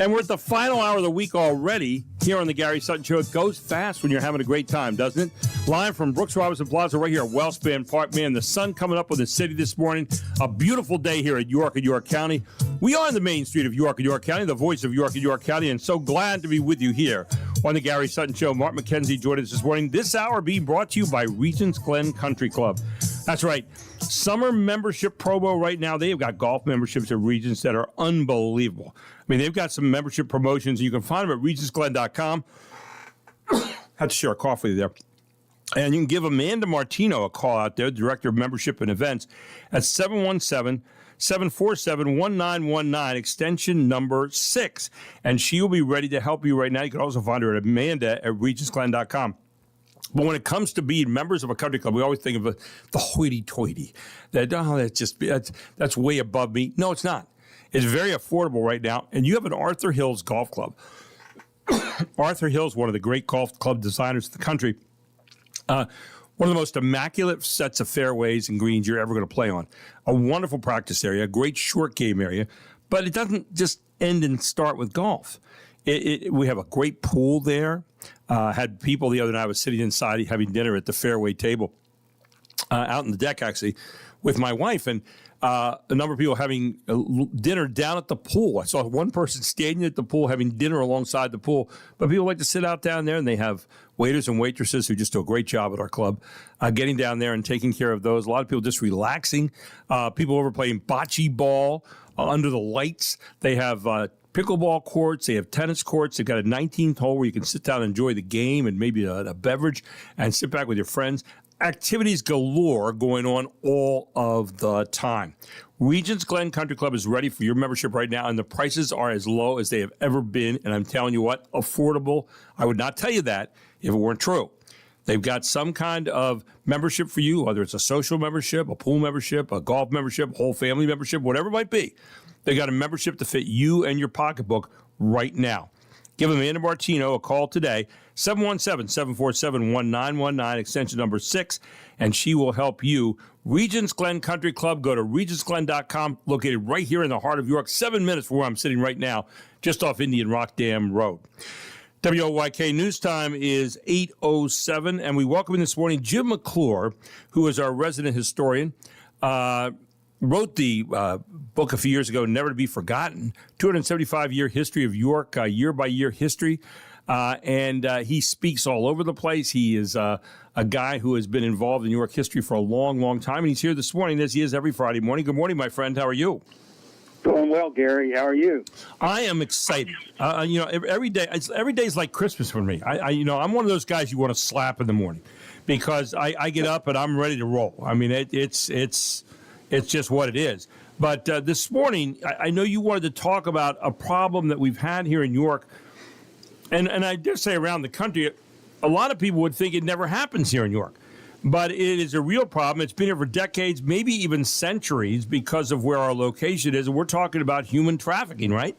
And we're at the final hour of the week already here on the Gary Sutton Show. It goes fast when you're having a great time, doesn't it? Live from Brooks Robinson Plaza right here at Wellspan Park. Man, the sun coming up with the city this morning. A beautiful day here at York and York County. We are on the main street of York and York County, the voice of York and York County, and so glad to be with you here on the Gary Sutton Show. Mark McKenzie joined us this morning. This hour being brought to you by Regents Glen Country Club. That's right. Summer membership promo right now. They've got golf memberships at Regents that are unbelievable. I mean, they've got some membership promotions. You can find them at regentsglen.com. Had to share a cough with you there. And you can give Amanda Martino a call out there, Director of Membership and Events, at 717-747-1919, extension number 6. And she will be ready to help you right now. You can also find her at Amanda at regentsglen.com. But when it comes to being members of a country club, we always think of the hoity-toity. That's way above me. No, it's not. It's very affordable right now. And you have an Arthur Hills Golf Club. Arthur Hills, one of the great golf club designers in the country. One of the most immaculate sets of fairways and greens you're ever going to play on. A wonderful practice area, a great short game area. But it doesn't just end and start with golf. We have a great pool there. Had people the other night, I was sitting inside having dinner at the fairway table out on the deck, actually, with my wife. And a number of people having dinner down at the pool. I saw one person standing at the pool having dinner alongside the pool. But people like to sit out down there, and they have waiters and waitresses who just do a great job at our club, getting down there and taking care of those. A lot of people just relaxing. People over playing bocce ball under the lights. They have pickleball courts. They have tennis courts. They've got a 19th hole where you can sit down and enjoy the game and maybe a beverage and sit back with your friends. Activities galore going on all of the time. Regents Glen Country Club is ready for your membership right now, and the prices are as low as they have ever been. And I'm telling you what, affordable. I would not tell you that if it weren't true. They've got some kind of membership for you, whether it's a social membership, a pool membership, a golf membership, whole family membership, whatever it might be. They got a membership to fit you and your pocketbook right now. Give Amanda Martino a call today, 717-747-1919, extension number 6, and she will help you. Regents Glen Country Club. Go to regentsglen.com, located right here in the heart of York, 7 minutes from where I'm sitting right now, just off Indian Rock Dam Road. WOYK News Time is 8:07, and we welcome in this morning Jim McClure, who is our resident historian. Wrote the book a few years ago, Never to Be Forgotten, 275-year history of York, year-by-year history. And he speaks all over the place. He is a guy who has been involved in York history for a long, long time. And he's here this morning, as he is every Friday morning. Good morning, my friend. How are you? Doing well, Gary. How are you? I am excited. Every day is like Christmas for me. I'm one of those guys you want to slap in the morning because I get up and I'm ready to roll. I mean, it's just what it is. But this morning, I know you wanted to talk about a problem that we've had here in York, and I dare say around the country. A lot of people would think it never happens here in York, but it is a real problem. It's been here for decades, maybe even centuries, because of where our location is. And we're talking about human trafficking, right?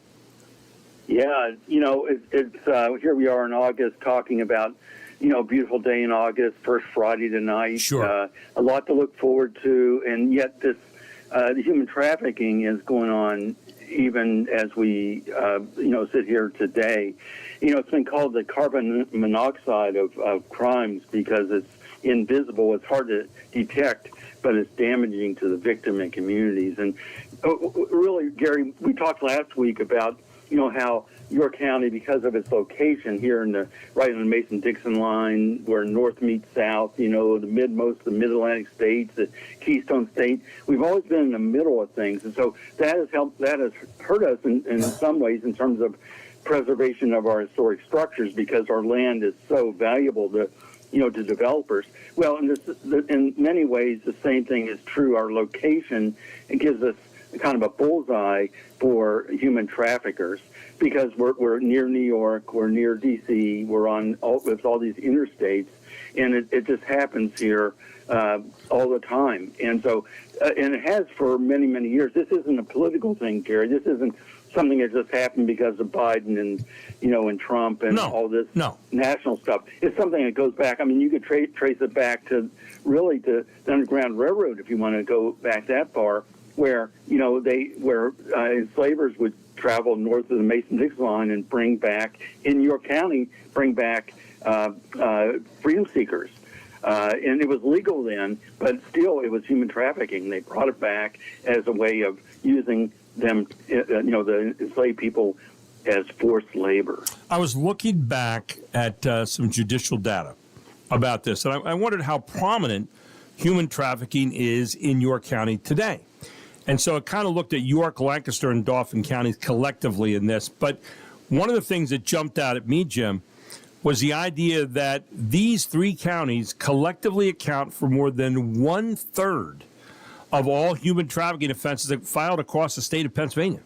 Yeah, it's here we are in August talking about, beautiful day in August, first Friday tonight. Sure. A lot to look forward to, and yet this the human trafficking is going on even as we, sit here today. It's been called the carbon monoxide of crimes because it's invisible. It's hard to detect, but it's damaging to the victim and communities. And really, Gary, we talked last week about, how York County, because of its location here right on the Mason-Dixon line, where north meets south, the mid-Atlantic states, the Keystone State, we've always been in the middle of things. And so that has hurt us in some ways in terms of preservation of our historic structures, because our land is so valuable to developers. Well, in many ways, the same thing is true. Our location, it gives us kind of a bullseye for human traffickers, because we're near New York, we're near D.C., we're on all these interstates, and it just happens here all the time. And so, and it has for many, many years. This isn't a political thing, Gary. This isn't something that just happened because of Biden and, and Trump and all this national stuff. It's something that goes back. I mean, you could trace it back to the Underground Railroad, if you want to go back that far, where, enslavers would travel north of the Mason-Dixon line and bring back, in York County, freedom seekers. And it was legal then, but still it was human trafficking. They brought it back as a way of using them, the enslaved people, as forced labor. I was looking back at some judicial data about this, and I wondered how prominent human trafficking is in York County today. And so it kind of looked at York, Lancaster, and Dauphin counties collectively in this. But one of the things that jumped out at me, Jim, was the idea that these three counties collectively account for more than 1/3 of all human trafficking offenses that filed across the state of Pennsylvania.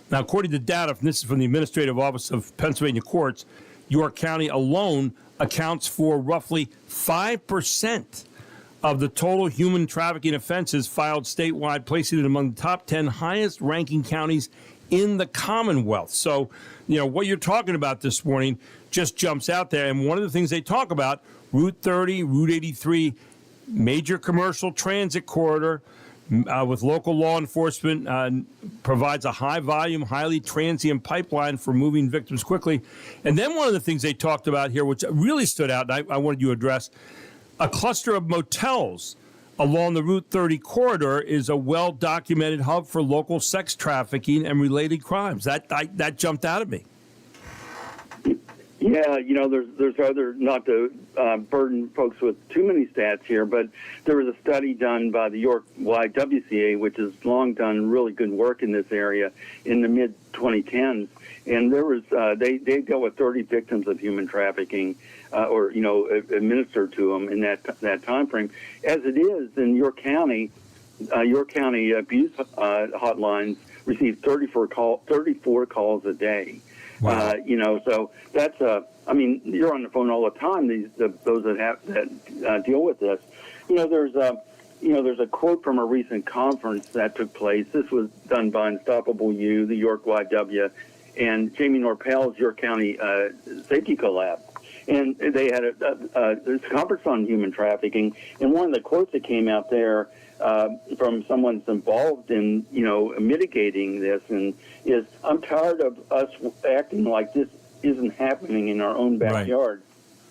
Now, according to data, this is from the Administrative Office of Pennsylvania Courts, York County alone accounts for roughly 5% of the total human trafficking offenses filed statewide, placing it among the top 10 highest-ranking counties in the Commonwealth. So, what you're talking about this morning just jumps out there. And one of the things they talk about, Route 30, Route 83, major commercial transit corridor with local law enforcement, provides a high-volume, highly transient pipeline for moving victims quickly. And then one of the things they talked about here, which really stood out, and I wanted you to address, a cluster of motels along the Route 30 corridor is a well-documented hub for local sex trafficking and related crimes. That jumped out at me. Yeah, there's other, not to burden folks with too many stats here, but there was a study done by the York YWCA, which has long done really good work in this area in the mid-2010s. And there was, they dealt with 30 victims of human trafficking, administered to them in that time frame. As it is in York County abuse hotlines receive 34 calls a day. Wow. So that's you're on the phone all the time. Those that deal with this, there's a quote from a recent conference that took place. This was done by Unstoppable You, the York YW, and Jamie Norpel's York County Safety Collab. And they had a conference on human trafficking, and one of the quotes that came out there from someone that's involved in, mitigating this, and is, I'm tired of us acting like this isn't happening in our own backyard.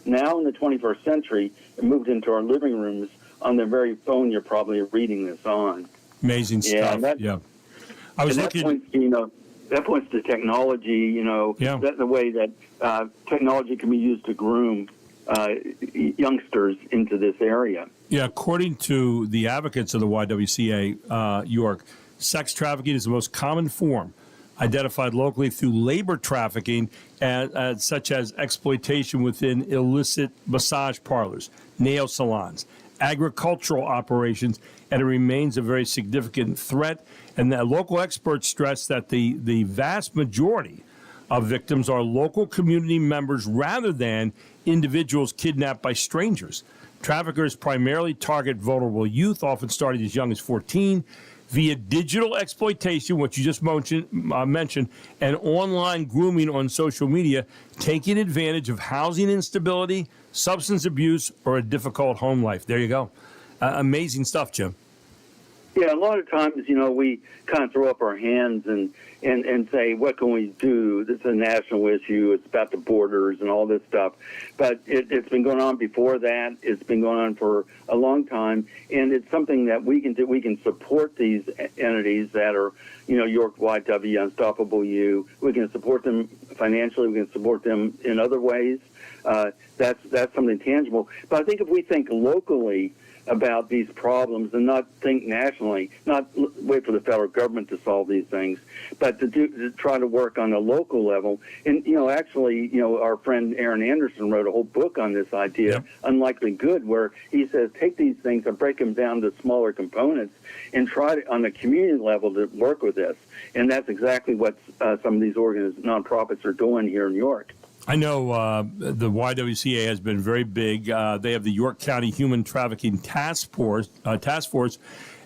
Right. Now in the 21st century, it moved into our living rooms on the very phone you're probably reading this on. Amazing stuff. I was looking. That points to technology, the way that technology can be used to groom youngsters into this area. Yeah, according to the advocates of the YWCA York, sex trafficking is the most common form identified locally through labor trafficking, such as exploitation within illicit massage parlors, nail salons, agricultural operations, and it remains a very significant threat. And the local experts stress that the vast majority of victims are local community members rather than individuals kidnapped by strangers. Traffickers primarily target vulnerable youth, often starting as young as 14, via digital exploitation, which you just mentioned, and online grooming on social media, taking advantage of housing instability, substance abuse, or a difficult home life. There you go. Amazing stuff, Jim. Yeah, a lot of times, we kind of throw up our hands and say, what can we do? This is a national issue. It's about the borders and all this stuff. But it's been going on before that. It's been going on for a long time. And it's something that we can do. We can support these entities that are, York YW, Unstoppable U. We can support them financially. We can support them in other ways. That's something tangible. But I think if we think locally about these problems and not think nationally, not wait for the federal government to solve these things, but to try to work on a local level. And, actually, our friend Aaron Anderson wrote a whole book on this idea, Unlikely Good, where he says take these things and break them down to smaller components and try to, on the community level, to work with this. And that's exactly what some of these nonprofits are doing here in New York. I know the YWCA has been very big. They have the York County Human Trafficking Task Force,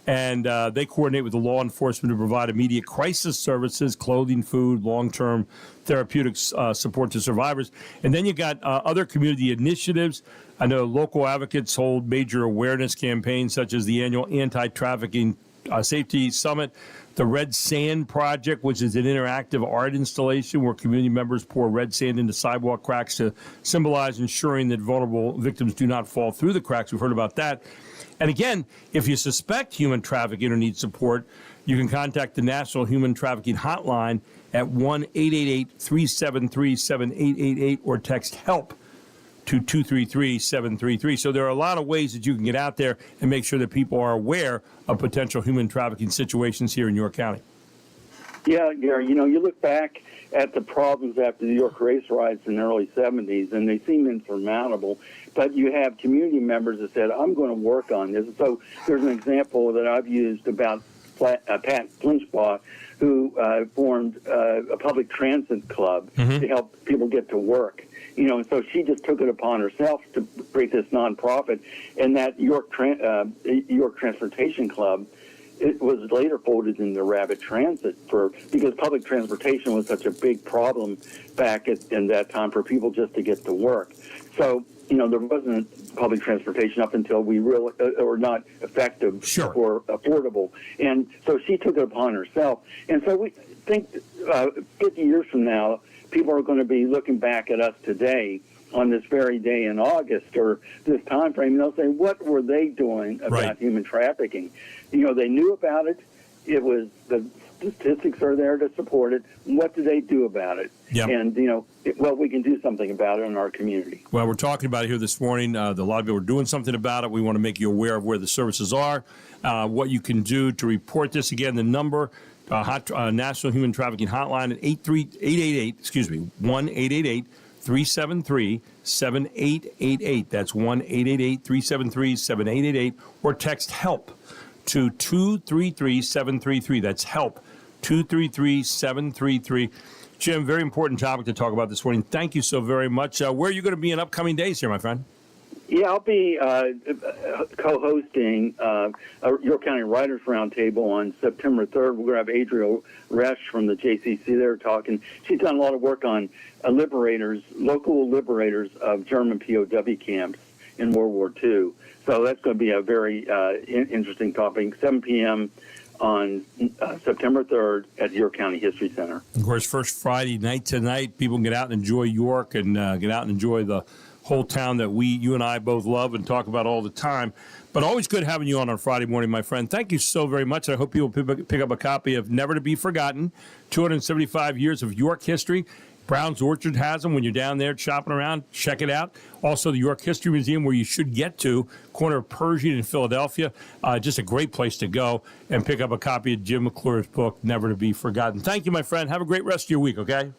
and they coordinate with the law enforcement to provide immediate crisis services, clothing, food, long-term therapeutic support to survivors. And then you got other community initiatives. I know local advocates hold major awareness campaigns, such as the annual Anti-Trafficking Safety Summit, the Red Sand Project, which is an interactive art installation where community members pour red sand into sidewalk cracks to symbolize ensuring that vulnerable victims do not fall through the cracks. We've heard about that. And again, if you suspect human trafficking or need support, you can contact the National Human Trafficking Hotline at 1-888-373-7888 or text HELP to 233-733. So there are a lot of ways that you can get out there and make sure that people are aware of potential human trafficking situations here in York County. Yeah, Gary, you look back at the problems after the York race riots in the early 70s, and they seem insurmountable. But you have community members that said, I'm going to work on this. So there's an example that I've used about Pat Flinchbaugh, who formed a public transit club to help people get to work. And so she just took it upon herself to create this nonprofit, and that York Transportation Club, it was later folded into Rapid Transit because public transportation was such a big problem back in that time for people just to get to work. So, there wasn't public transportation up until we really were not effective or affordable. And so she took it upon herself. And so we think 50 years from now, people are going to be looking back at us today on this very day in August or this time frame, and they'll say, what were they doing about human trafficking? They knew about it. It was the statistics are there to support it. What do they do about it? And, we can do something about it in our community. Well, we're talking about it here this morning. A lot of people are doing something about it. We want to make you aware of where the services are, what you can do to report this. Again, the number, National Human Trafficking Hotline at 1-888-373-7888. That's 1-888-373-7888. Or text HELP to 233-733. That's HELP, 233-733. Jim, very important topic to talk about this morning. Thank you so very much. Where are you going to be in upcoming days here, my friend? Yeah, I'll be co-hosting a York County Writers Roundtable on September 3rd. We're going to have Adriel Resch from the JCC there talking. She's done a lot of work on local liberators of German POW camps in World War II. So that's going to be a very interesting topic. 7 p.m. on September 3rd at York County History Center. Of course, first Friday night tonight, people can get out and enjoy York and get out and enjoy the whole town that you and I both love and talk about all the time. But always good having you on Friday morning, my friend. Thank you so very much. I hope you will pick up a copy of Never to Be Forgotten, 275 Years of York History. Brown's Orchard has them. When you're down there shopping around, check it out. Also, the York History Museum, where you should get to, corner of Pershing in Philadelphia. Just a great place to go and pick up a copy of Jim McClure's book, Never to Be Forgotten. Thank you, my friend. Have a great rest of your week, okay?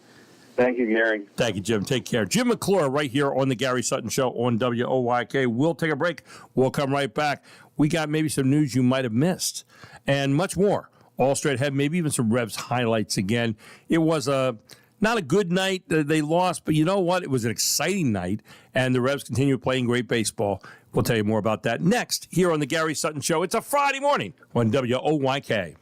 Thank you, Gary. Thank you, Jim. Take care. Jim McClure right here on the Gary Sutton Show on WOYK. We'll take a break. We'll come right back. We got maybe some news you might have missed and much more. All straight ahead, maybe even some Revs highlights again. It was not a good night. They lost, but you know what? It was an exciting night, and the Revs continue playing great baseball. We'll tell you more about that next here on the Gary Sutton Show. It's a Friday morning on WOYK.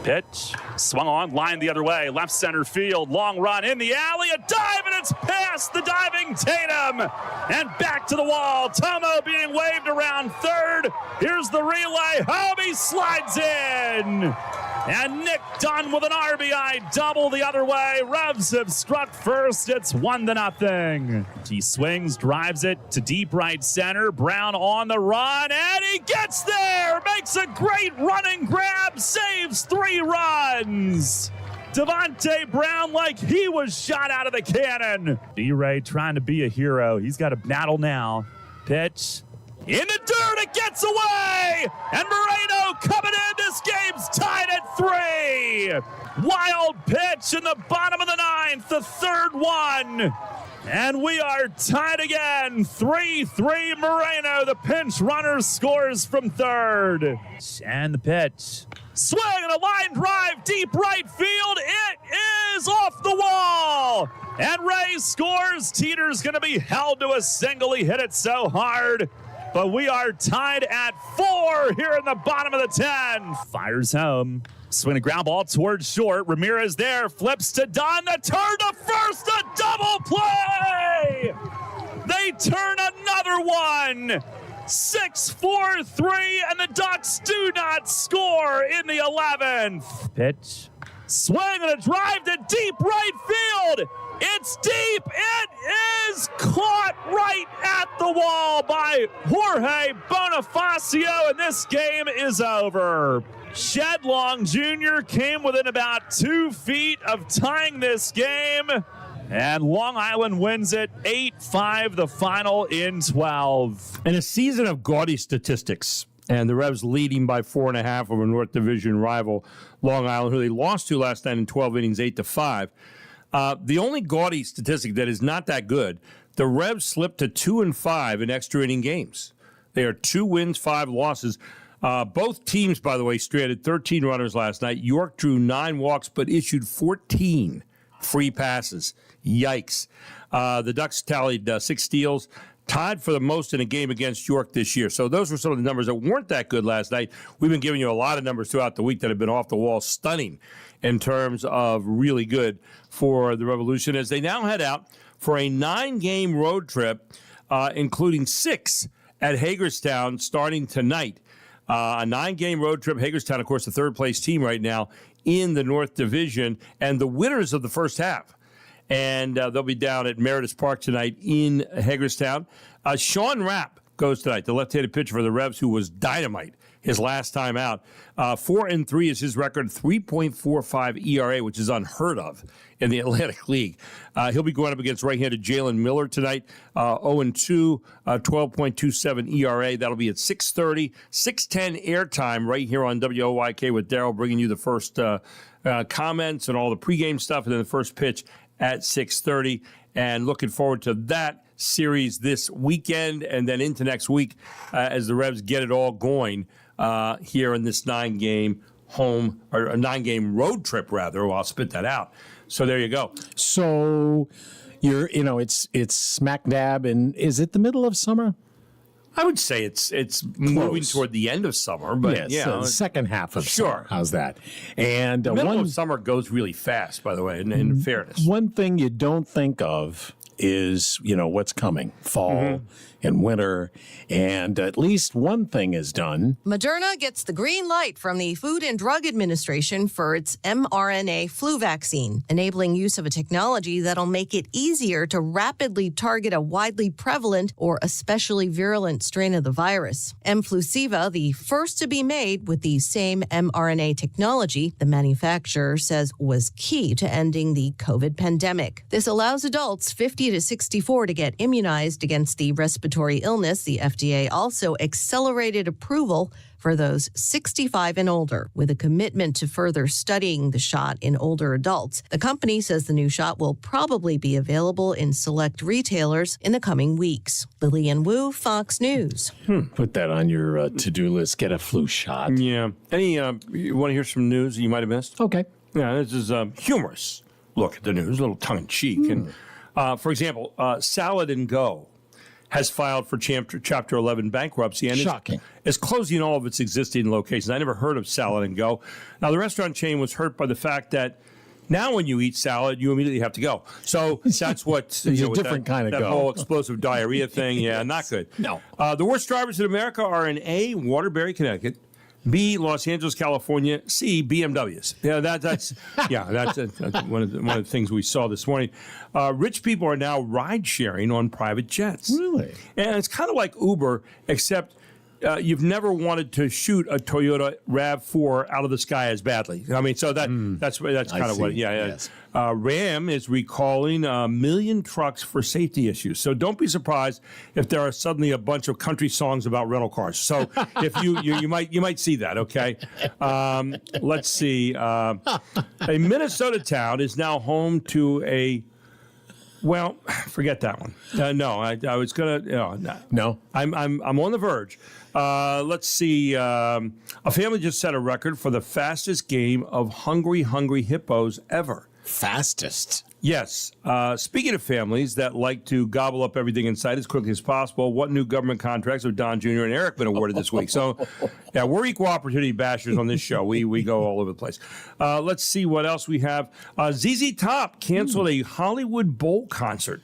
Pitch, swung on, line the other way, left center field, long run in the alley, a dive, and it's past the diving Tatum, and back to the wall. Tomo being waved around third. Here's the relay, home, he slides in. And Nick Dunn with an RBI double the other way. Revs have struck first. It's 1-0. He swings, drives it to deep right center. Brown on the run, and he gets there. Makes a great running grab, saves 3 runs. Devontae Brown like he was shot out of the cannon. D-Ray trying to be a hero. He's got a battle now. Pitch. In the dirt, it gets away! And Moreno coming in. This game's tied at 3. Wild pitch in the bottom of the 9th, the third one. And we are tied again. 3-3 Moreno. The pinch runner scores from third. And the pitch. Swing and a line drive deep right field. It is off the wall. And Ray scores. Teeter's going to be held to a single. He hit it so hard. But we are tied at 4 here in the bottom of the 10. Fires home. Swing a ground ball towards short. Ramirez there. Flips to Dunn. The turn to first. A double play. They turn another one. 6-4-3. And the Ducks do not score in the 11th. Pitch. Swing and a drive to deep right field. It's deep. It is caught right at the wall by Jorge Bonifacio, and this game is over. Shedlong Jr. came within about 2 feet of tying this game, and Long Island wins it 8-5, the final in 12. In a season of gaudy statistics, and the Revs leading by 4.5 over North Division rival Long Island, who they lost to last night in 12 innings, 8-5. The only gaudy statistic that is not that good, the Revs slipped to 2-5 in extra inning games. They are 2 wins, 5 losses. Both teams, by the way, stranded 13 runners last night. York drew 9 walks but issued 14 free passes. Yikes. The Ducks tallied 6 steals, tied for the most in a game against York this year. So those were some of the numbers that weren't that good last night. We've been giving you a lot of numbers throughout the week that have been off the wall, stunning in terms of really good for the Revolution as they now head out for a 9-game road trip, including 6 at Hagerstown starting tonight. A 9-game road trip. Hagerstown, of course, the third-place team right now in the North Division, and the winners of the first half. And they'll be down at Meredith Park tonight in Hagerstown. Sean Rapp goes tonight, the left-handed pitcher for the Revs, who was dynamite his last time out. 4-3 is his record, 3.45 ERA, which is unheard of in the Atlantic League. He'll be going up against right-handed Jalen Miller tonight, 0-2, 12.27 ERA. That'll be at 6:30, 6:10 airtime right here on WOYK with Darryl bringing you the first comments and all the pregame stuff, and then the first pitch at 6:30. And looking forward to that series this weekend and then into next week as the Revs get it all going here in this 9-game home or a 9-game road trip, rather. Well, I'll spit that out. So there you go. So it's smack dab, and is it the middle of summer? I would say it's moving toward the end of summer, but yes, the second half of summer. How's that? And middle of summer goes really fast, by the way, in fairness. One thing you don't think of is, what's coming, fall and winter, and at least one thing is done. Moderna gets the green light from the Food and Drug Administration for its mRNA flu vaccine, enabling use of a technology that'll make it easier to rapidly target a widely prevalent or especially virulent strain of the virus. Mflusiva, the first to be made with the same mRNA technology, the manufacturer says was key to ending the COVID pandemic. This allows adults 50 to 64 to get immunized against the respiratory illness. The FDA also accelerated approval for those 65 and older, with a commitment to further studying the shot in older adults. The company says the new shot will probably be available in select retailers in the coming weeks. Lillian Wu, Fox News. Put that on your to-do list. Get a flu shot. Yeah. You want to hear some news you might have missed? Okay. Yeah, this is humorous look at the news, a little tongue-in-cheek. And, for example, Salad and Go has filed for Chapter 11 bankruptcy and Shocking. is closing all of its existing locations. I never heard of Salad and Go. Now, the restaurant chain was hurt by the fact that now when you eat salad, you immediately have to go. So that's what It's a different kind of that go. whole explosive diarrhea thing. Yeah, not good. No. The worst drivers in America are in A, Waterbury, Connecticut, B, Los Angeles, California, C, BMWs. Yeah, that's one of the things we saw this morning. Rich people are now ride sharing on private jets. Really? And it's kind of like Uber, except you've never wanted to shoot a Toyota RAV4 out of the sky as badly. I mean, so that's kind of what. Yeah. Yes. Ram is recalling 1 million trucks for safety issues. So don't be surprised if there are suddenly a bunch of country songs about rental cars. So if you might see that. Okay. Let's see. A Minnesota town is now home to a. Well, forget that one. No, I was gonna. No. I'm on the verge. Let's see. A family just set a record for the fastest game of Hungry Hippos ever. Fastest. Yes. Speaking of families that like to gobble up everything in sight as quickly as possible, what new government contracts have Don Jr. and Eric been awarded this week? So, yeah, we're equal opportunity bashers on this show. We go all over the place. Let's see what else we have. ZZ Top canceled a Hollywood Bowl concert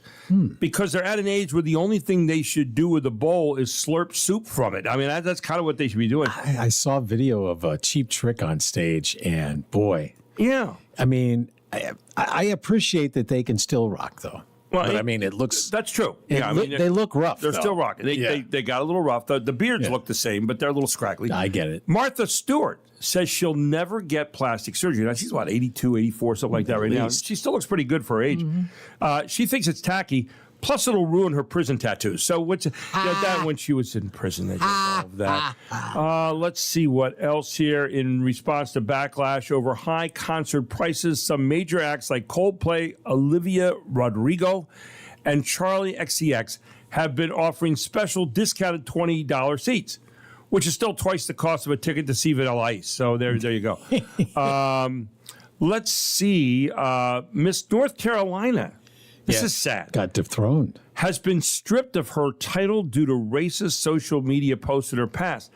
because they're at an age where the only thing they should do with the bowl is slurp soup from it. I mean, that's kind of what they should be doing. I saw a video of a Cheap Trick on stage, and boy. Yeah. I mean, I appreciate that they can still rock, though. Well, but I mean, it looks. That's true. Yeah, they look rough. They're though. still rocking. They got a little rough. The beards look the same, but they're a little scraggly. I get it. Martha Stewart says she'll never get plastic surgery. Now, she's, 82, 84, something like that right now. She still looks pretty good for her age. She thinks it's tacky. Plus, it'll ruin her prison tattoos. So, that when she was in prison, they did all of that. Let's see what else here. In response to backlash over high concert prices, some major acts like Coldplay, Olivia Rodrigo, and Charlie XCX have been offering special discounted $20 seats, which is still twice the cost of a ticket to see Vanilla Ice. So there you go. Let's see. Miss North Carolina. This is sad. Got dethroned. Has been stripped of her title due to racist social media posts in her past.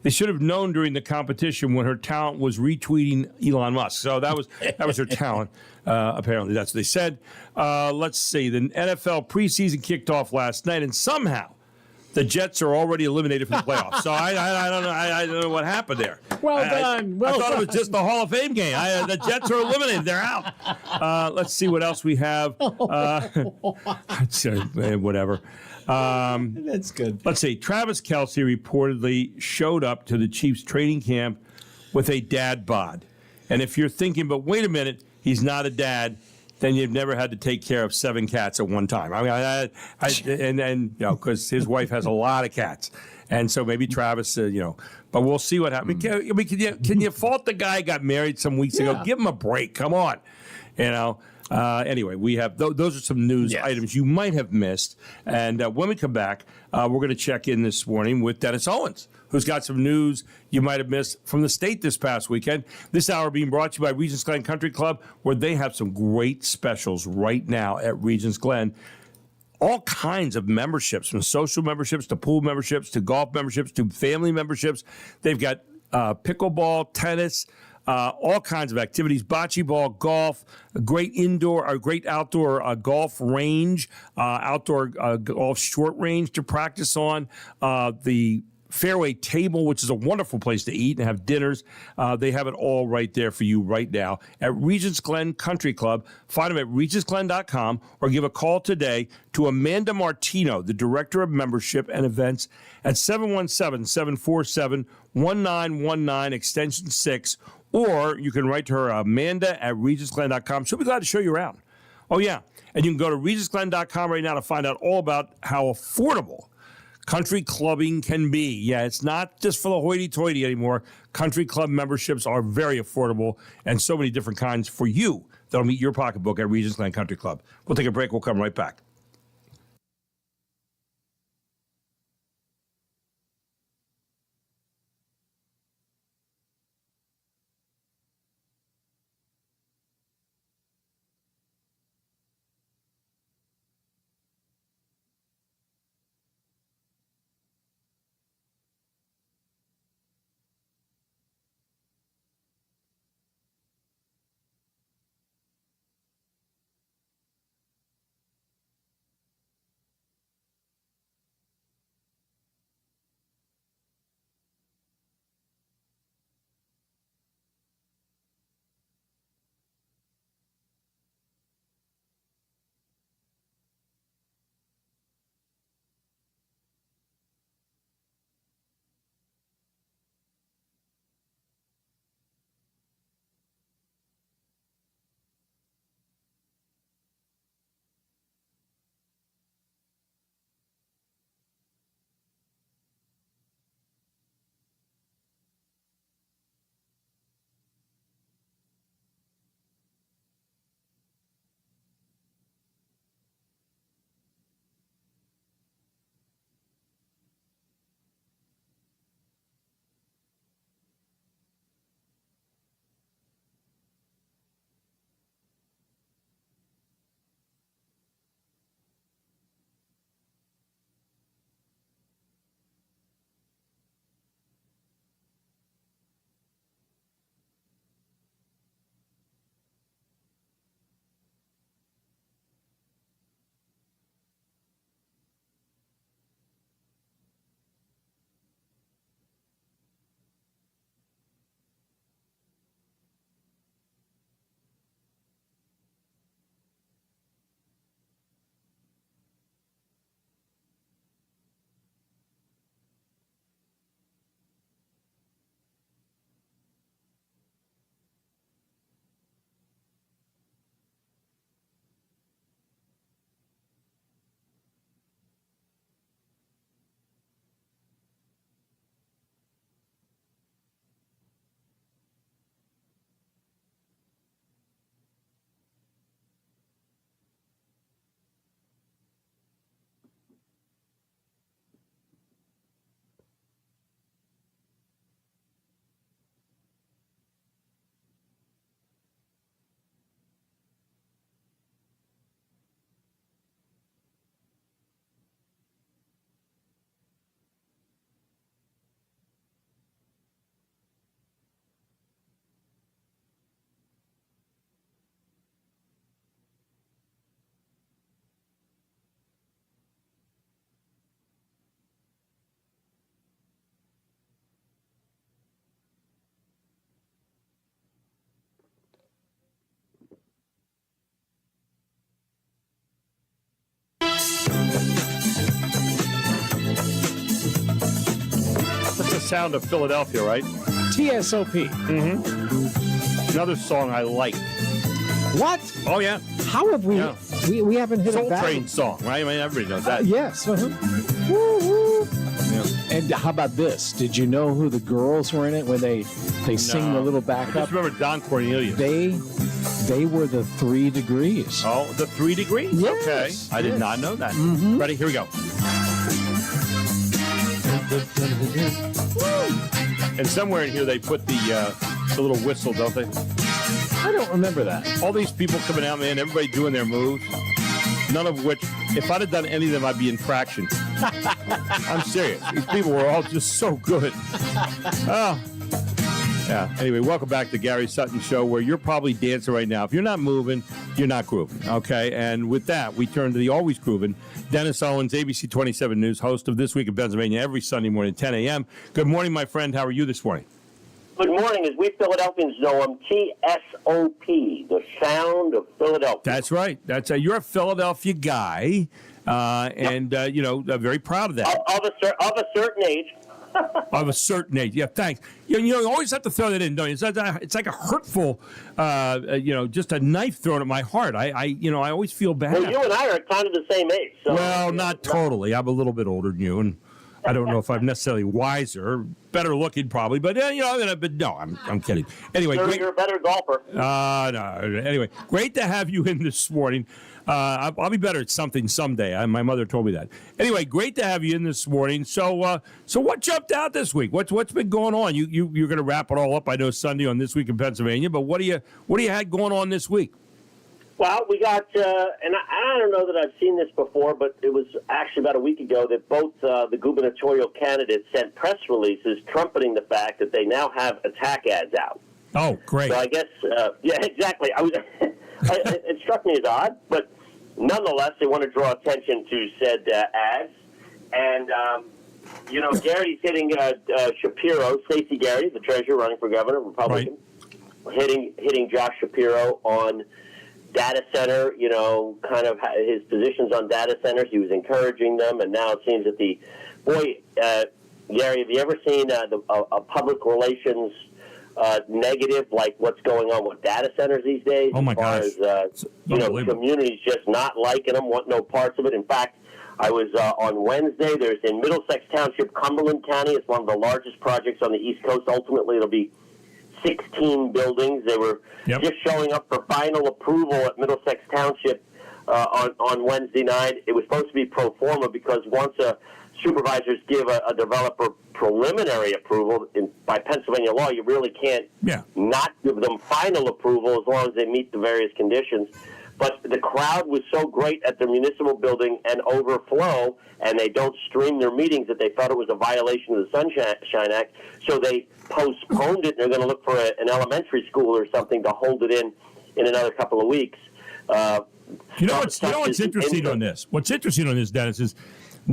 They should have known during the competition when her talent was retweeting Elon Musk. So that was her talent. Apparently, that's what they said. Let's see. The NFL preseason kicked off last night, and somehow the Jets are already eliminated from the playoffs. So I don't know. I don't know what happened there. Well done. I thought it was just the Hall of Fame game. The Jets are eliminated. They're out. Let's see what else we have. Whatever. That's good. Let's see. Travis Kelce reportedly showed up to the Chiefs training camp with a dad bod. And if you're thinking, but wait a minute, he's not a dad, then you've never had to take care of 7 cats at one time. I mean, because his wife has a lot of cats, and so maybe Travis, but we'll see what happens. Can you fault the guy who got married some weeks ago? Give him a break. Come on, Anyway, we have those are some news items you might have missed, and when we come back, we're going to check in this morning with Dennis Owens, who's got some news you might have missed from the state this past weekend. This hour being brought to you by Regents Glen Country Club, where they have some great specials right now at Regents Glen. All kinds of memberships, from social memberships to pool memberships to golf memberships to family memberships. They've got pickleball, tennis, all kinds of activities, bocce ball, golf, a great outdoor golf range, outdoor golf short range to practice on, the Fairway Table, which is a wonderful place to eat and have dinners. They have it all right there for you right now at Regents Glen Country Club. Find them at regentsglen.com or give a call today to Amanda Martino, the Director of Membership and Events, at 717-747-1919, extension 6. Or you can write to her, Amanda at regentsglen.com. She'll be glad to show you around. Oh, yeah. And you can go to regentsglen.com right now to find out all about how affordable country clubbing can be. Yeah, it's not just for the hoity-toity anymore. Country club memberships are very affordable, and so many different kinds for you that'll meet your pocketbook at Regents Glen Country Club. We'll take a break. We'll come right back. Sound of Philadelphia, right? TSOP. Mm-hmm. Another song I like. What? Oh, yeah. How have we? Yeah. We haven't hit Soul a battle. Train song, right? I mean, everybody knows that. Yes. Woo, woo. Yeah. And how about this? Did you know who the girls were in it when they sing the little I backup? just remember Don Cornelius. They were the 3 Degrees. Oh, the 3 Degrees? Yes, Okay. I did not know that. Mm-hmm. Ready? Here we go. And somewhere in here they put the little whistle, don't they? I don't remember that. All these people coming out, man, everybody doing their moves. None of which, if I'd have done any of them, I'd be in fraction. I'm serious. These people were all just so good. Oh. Yeah. Anyway, welcome back to Gary Sutton Show, where you're probably dancing right now. If you're not moving, you're not grooving. Okay. And with that, we turn to the always grooving Dennis Owens, ABC 27 News, host of This Week in Pennsylvania every Sunday morning at 10 a.m. Good morning, my friend. How are you this morning? Good morning. As we Philadelphians know him, TSOP, the sound of Philadelphia. That's right. You're a Philadelphia guy, and very proud of that. Of a certain age. Of a certain age. Yeah, thanks. You always have to throw that in, don't you? It's like a hurtful, just a knife thrown at my heart. I always feel bad. Well, you and I are kind of the same age. So, well, not totally. I'm a little bit older than you, and I don't know if I'm necessarily wiser, better looking probably, but but no, I'm kidding. Anyway, you're a better golfer. No. Anyway, great to have you in this morning. I'll be better at something someday. My mother told me that. Anyway, great to have you in this morning. So what jumped out this week? What's been going on? You're going to wrap it all up. I know Sunday on This Week in Pennsylvania, but what do you had going on this week? Well, we got, and I don't know that I've seen this before, but it was actually about a week ago that both the gubernatorial candidates sent press releases trumpeting the fact that they now have attack ads out. Oh, great. So I guess, yeah, exactly. It struck me as odd, but nonetheless, they want to draw attention to said ads. And, Gary's hitting Shapiro, Stacey Gary, the treasurer running for governor, Republican, hitting Josh Shapiro on data center, kind of his positions on data centers. He was encouraging them, and now it seems that Gary, have you ever seen a public relations negative like what's going on with data centers these days? Oh, my gosh. As the community's just not liking them, want no parts of it. In fact, I was on Wednesday. There's in Middlesex Township, Cumberland County. It's one of the largest projects on the East Coast. Ultimately, it'll be 16 buildings. They were just showing up for final approval at Middlesex Township on Wednesday night. It was supposed to be pro forma because once supervisors give a developer preliminary approval by Pennsylvania law, you really can't not give them final approval as long as they meet the various conditions. But the crowd was so great at the municipal building and overflow, and they don't stream their meetings, that they thought it was a violation of the Sunshine Act. So they postponed it, and they're going to look for an elementary school or something to hold it in another couple of weeks. What's interesting on this? What's interesting on this, Dennis, is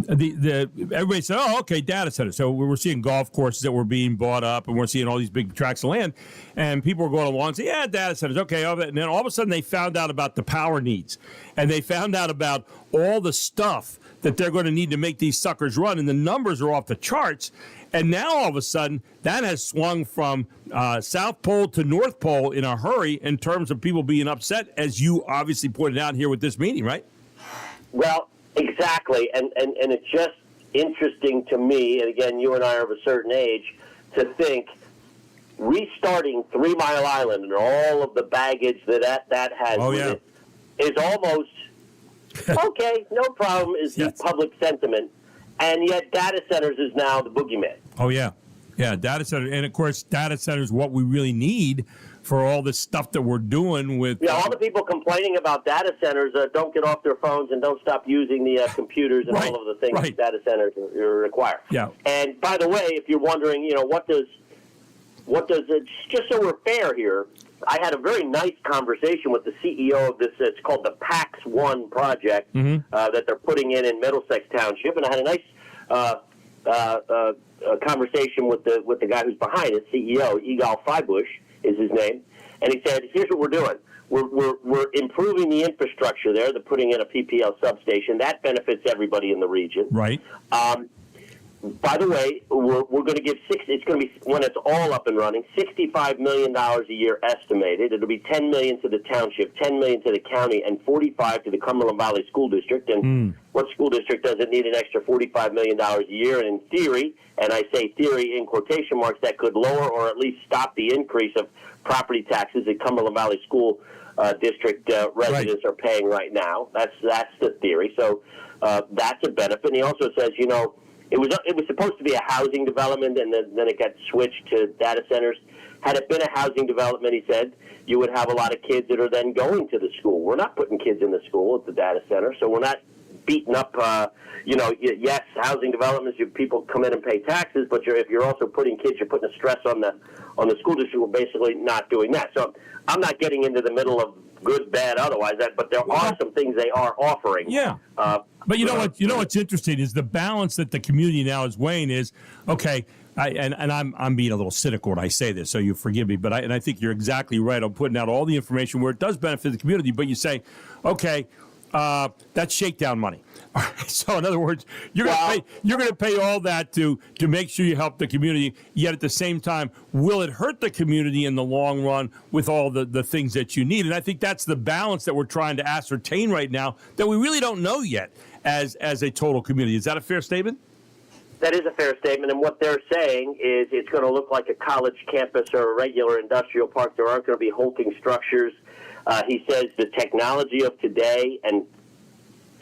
everybody said, "Oh, okay, data centers." So we're seeing golf courses that were being bought up, and we're seeing all these big tracts of land, and people were going along and saying, "Yeah, data centers, okay." And then all of a sudden, they found out about the power needs, and they found out about all the stuff that they're going to need to make these suckers run, and the numbers are off the charts. And now all of a sudden, that has swung from South Pole to North Pole in a hurry in terms of people being upset, as you obviously pointed out here with this meeting, right? Well, exactly. And it's just interesting to me, and again, you and I are of a certain age, to think restarting 3 Mile Island and all of the baggage that has with it is almost, okay, no problem, is the public sentiment. And yet data centers is now the boogeyman. Oh, yeah. Yeah, data center. And, of course, data center is what we really need for all this stuff that we're doing with... Yeah, all the people complaining about data centers don't get off their phones and don't stop using the computers and all of the things that data centers require. Yeah. And, by the way, if you're wondering, what does just so we're fair here, I had a very nice conversation with the CEO of this. It's called the PAX One project that they're putting in Middlesex Township, and I had a nice conversation with the guy who's behind it, CEO Egal Freibush is his name, and he said, "Here's what we're doing. We're improving the infrastructure there. They're putting in a PPL substation that benefits everybody in the region. Right. by the way, we're going to give it's going to be, when it's all up and running, $65 million a year estimated. It'll be $10 million to the township, $10 million to the county, and $45 to the Cumberland Valley School District. And what school district doesn't need an extra $45 million a year? And in theory, and I say theory in quotation marks, that could lower or at least stop the increase of property taxes that Cumberland Valley School District residents are paying right now. That's the theory. So that's a benefit. And he also says, you know, it was supposed to be a housing development, and then it got switched to data centers. Had it been a housing development, he said, you would have a lot of kids that are then going to the school. We're not putting kids in the school at the data center, so we're not beating up, yes, housing developments, people come in and pay taxes, but if you're also putting kids, you're putting a stress on the school district. We're basically not doing that. So I'm not getting into the middle of good, bad, otherwise, but there are some things they are offering. Yeah. But you know what? You know what's interesting is the balance that the community now is weighing is, okay, I'm being a little cynical when I say this, so you forgive me, but I think you're exactly right on putting out all the information where it does benefit the community, but you say, okay, that's shakedown money. All right, so in other words, you're going to pay all that to make sure you help the community. Yet at the same time, will it hurt the community in the long run with all the things that you need? And I think that's the balance that we're trying to ascertain right now that we really don't know yet as a total community. Is that a fair statement? That is a fair statement, and what they're saying is it's going to look like a college campus or a regular industrial park. There aren't going to be hulking structures. He says the technology of today and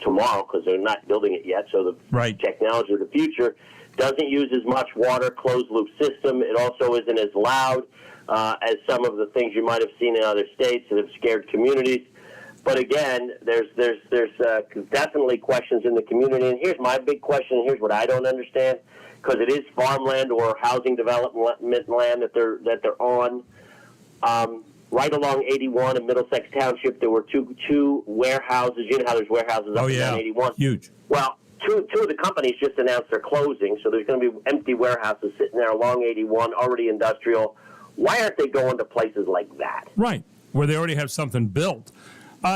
tomorrow, because they're not building it yet, so the technology of the future doesn't use as much water, closed-loop system. It also isn't as loud as some of the things you might have seen in other states that have scared communities. But again, there's definitely questions in the community. And here's my big question, and here's what I don't understand, because it is farmland or housing development land that they're on. Right along 81 in Middlesex Township, there were two warehouses. You know how there's warehouses up and down 81? Huge. Well, two of the companies just announced they're closing, so there's going to be empty warehouses sitting there along 81, already industrial. Why aren't they going to places like that? Right, where they already have something built. You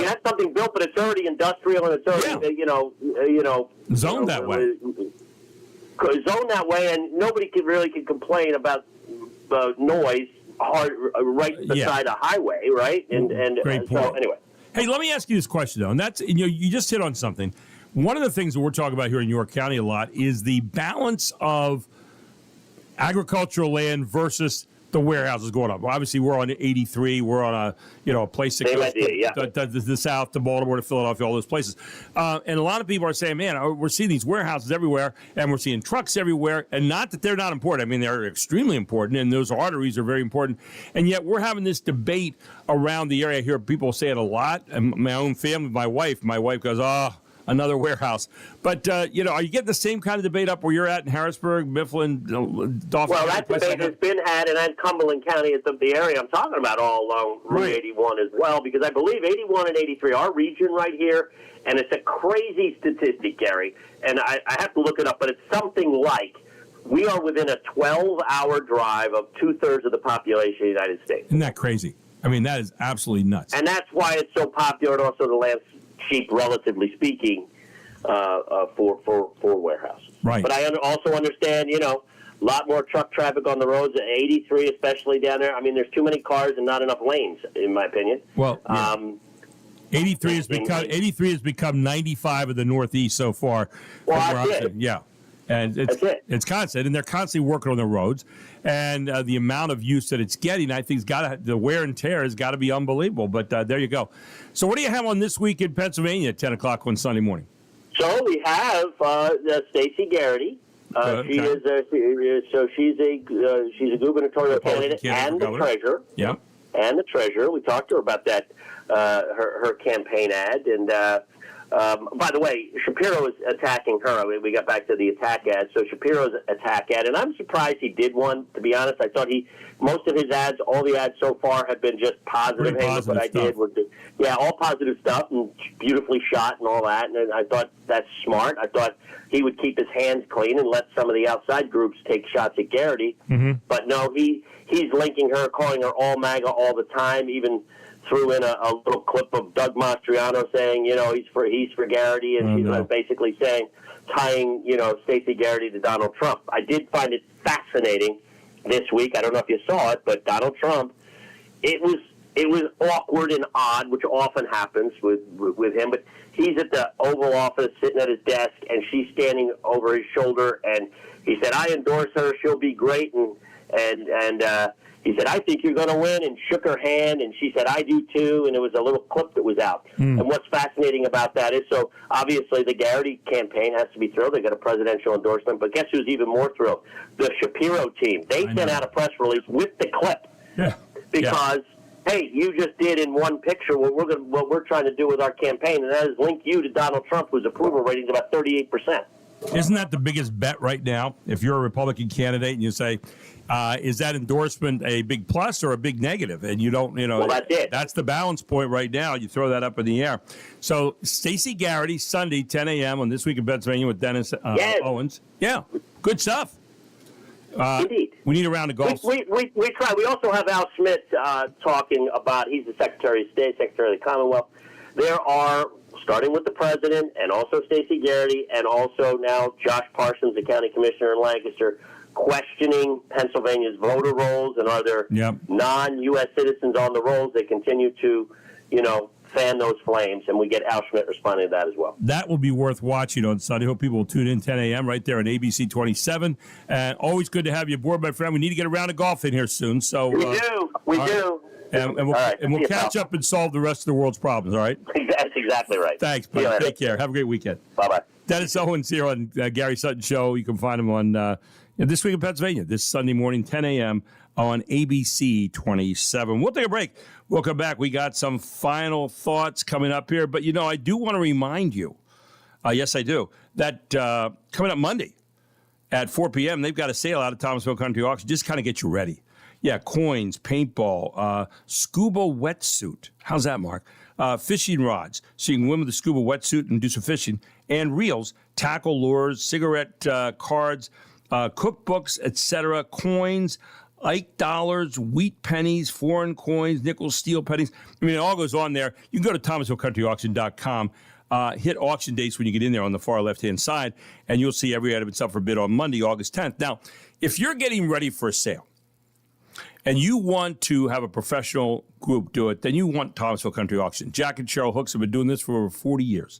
have something built, but it's already industrial and it's already, zoned that way. Zoned that way, and nobody can complain about noise right beside a highway, right? And Great point. So anyway. Hey, let me ask you this question though, and that's you just hit on something. One of the things that we're talking about here in York County a lot is the balance of agricultural land versus the warehouses going up. Well, obviously, we're on 83. We're on a place that goes to the south, to Baltimore, to Philadelphia, all those places. And a lot of people are saying, man, we're seeing these warehouses everywhere, and we're seeing trucks everywhere. And not that they're not important. I mean, they're extremely important, and those arteries are very important. And yet we're having this debate around the area. I hear people say it a lot. And my own family, my wife goes, another warehouse. But, are you getting the same kind of debate up where you're at in Harrisburg, Mifflin, Dauphin? Well, that debate has been had, and Cumberland County is the area I'm talking about all along Route 81 as well, because I believe 81 and 83, our region right here, and it's a crazy statistic, Gary, and I have to look it up, but it's something like we are within a 12-hour drive of two-thirds of the population of the United States. Isn't that crazy? I mean, that is absolutely nuts. And that's why it's so popular, and also the land's cheap, relatively speaking, for warehouses. Right. But I also understand, a lot more truck traffic on the roads at 83, especially down there. I mean, there's too many cars and not enough lanes, in my opinion. Well, 83 has become 95 of the Northeast so far. Well, that's it. Yeah. And it's constant, and they're constantly working on the roads, and the amount of use that it's getting, I think, the wear and tear has got to be unbelievable. But there you go. So, what do you have on this week in Pennsylvania at 10 o'clock on Sunday morning? So we have Stacey Garrity. She's a gubernatorial candidate and the treasurer. Yeah. And the treasurer. We talked to her about that her campaign ad, and. By the way, Shapiro is attacking her. I mean, we got back to the attack ad. So Shapiro's attack ad, and I'm surprised he did one, to be honest. I thought most of his ads, all the ads so far have been just positive. Hey, look what I did. All positive stuff and beautifully shot and all that. And I thought that's smart. I thought he would keep his hands clean and let some of the outside groups take shots at Garrity. Mm-hmm. But no, he's linking her, calling her all MAGA all the time, even threw in a little clip of Doug Mastriano saying, he's for Garrity, and she's basically saying, tying, Stacey Garrity to Donald Trump. I did find it fascinating this week. I don't know if you saw it, but Donald Trump, it was awkward and odd, which often happens with him, but he's at the Oval Office sitting at his desk, and she's standing over his shoulder, and he said, I endorse her, she'll be great, and he said, I think you're going to win, and shook her hand, and she said, I do too, and it was a little clip that was out. And what's fascinating about that is, so obviously the Garrity campaign has to be thrilled. They got a presidential endorsement, but guess who's even more thrilled? The Shapiro team. They sent out a press release with the clip. Yeah. Because, hey, you just did in one picture what we're trying to do with our campaign, and that is link you to Donald Trump, whose approval rating is about 38%. Isn't that the biggest bet right now? If you're a Republican candidate and you say, is that endorsement a big plus or a big negative? And you don't, well, that's it. That's the balance point right now. You throw that up in the air. So Stacey Garrity, Sunday, 10 a.m. on This Week in Pennsylvania with Dennis Owens. Yeah, good stuff. Indeed. We need a round of golf. We try. We also have Al Smith talking about, he's the Secretary of State, Secretary of the Commonwealth. There are, starting with the president and also Stacey Garrity and also now Josh Parsons, the county commissioner in Lancaster, questioning Pennsylvania's voter rolls, and are there non-U.S. citizens on the rolls. They continue to, fan those flames, and we get Al Schmidt responding to that as well. That will be worth watching on Sunday. Hope people will tune in 10 a.m. right there on ABC 27. And always good to have you aboard, my friend. We need to get a round of golf in here soon. So we do. We do. And we'll catch up and solve the rest of the world's problems, all right? That's exactly right. Thanks, buddy. Take care. Have a great weekend. Bye-bye. Dennis Owens here on Gary Sutton Show. You can find him on This Week in Pennsylvania, this Sunday morning, 10 a.m. on ABC 27. We'll take a break. We'll come back. We got some final thoughts coming up here. But, I do want to remind you, yes, I do, that coming up Monday at 4 p.m., they've got a sale out of Thomasville Country Auction. Just kind of get you ready. Yeah, coins, paintball, scuba wetsuit. How's that, Mark? Fishing rods, so you can win with a scuba wetsuit and do some fishing. And reels, tackle lures, cigarette cards, cookbooks, etc., coins, Ike dollars, wheat pennies, foreign coins, nickel, steel pennies. I mean, it all goes on there. You can go to ThomasvilleCountryAuction.com, hit auction dates when you get in there on the far left-hand side, and you'll see every item it's up for bid on Monday, August 10th. Now, if you're getting ready for a sale and you want to have a professional group do it, then you want Thomasville Country Auction. Jack and Cheryl Hooks have been doing this for over 40 years.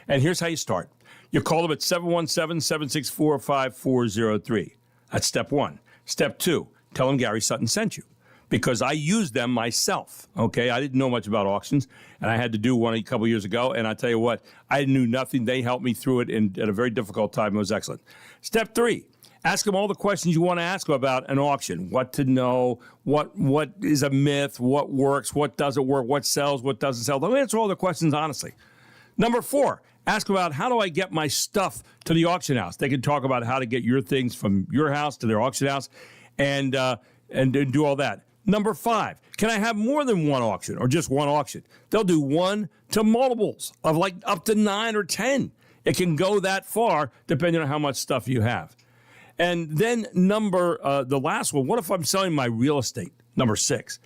And here's how you start. You call them at 717-764-5403. That's step one. Step two, tell them Gary Sutton sent you, because I used them myself, okay? I didn't know much about auctions, and I had to do one a couple years ago, and I tell you what, I knew nothing. They helped me through it at a very difficult time. It was excellent. Step three, ask them all the questions you want to ask them about an auction. What to know, what is a myth, what works, what doesn't work, what sells, what doesn't sell. They'll answer all the questions honestly. Number four, ask about how do I get my stuff to the auction house. They can talk about how to get your things from your house to their auction house and do all that. Number five, can I have more than one auction or just one auction? They'll do one to multiples of like up to 9 or 10. It can go that far depending on how much stuff you have. And then the last one, what if I'm selling my real estate? Number six.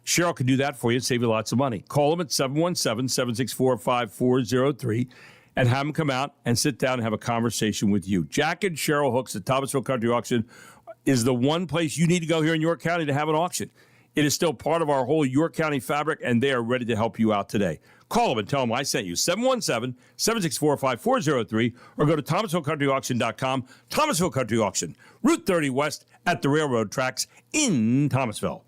Cheryl can do that for you and save you lots of money. Call them at 717-764-5403 and have them come out and sit down and have a conversation with you. Jack and Cheryl Hooks at Thomasville Country Auction is the one place you need to go here in York County to have an auction. It is still part of our whole York County fabric, and they are ready to help you out today. Call them and tell them I sent you, 717-764-5403, or go to ThomasvilleCountryAuction.com. Thomasville Country Auction, Route 30 West at the railroad tracks in Thomasville.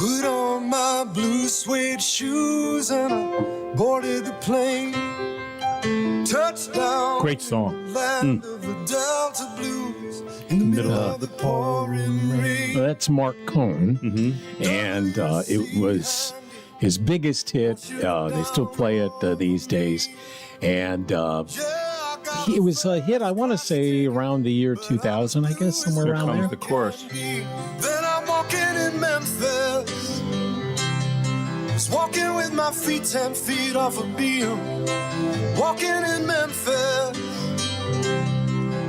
Put on my blue suede shoes and I boarded the plane. Touchdown. Great song. Land of the Delta Blues in the middle of the pouring rain. Well, that's Mark Cohn, and it was his biggest hit. They still play it these days, and it was a hit, I want to say, around the year 2000, I guess, somewhere There around comes there. the chorus. Then I'm walking in Memphis. Was walking with my feet 10 feet off a beam. Walking in Memphis.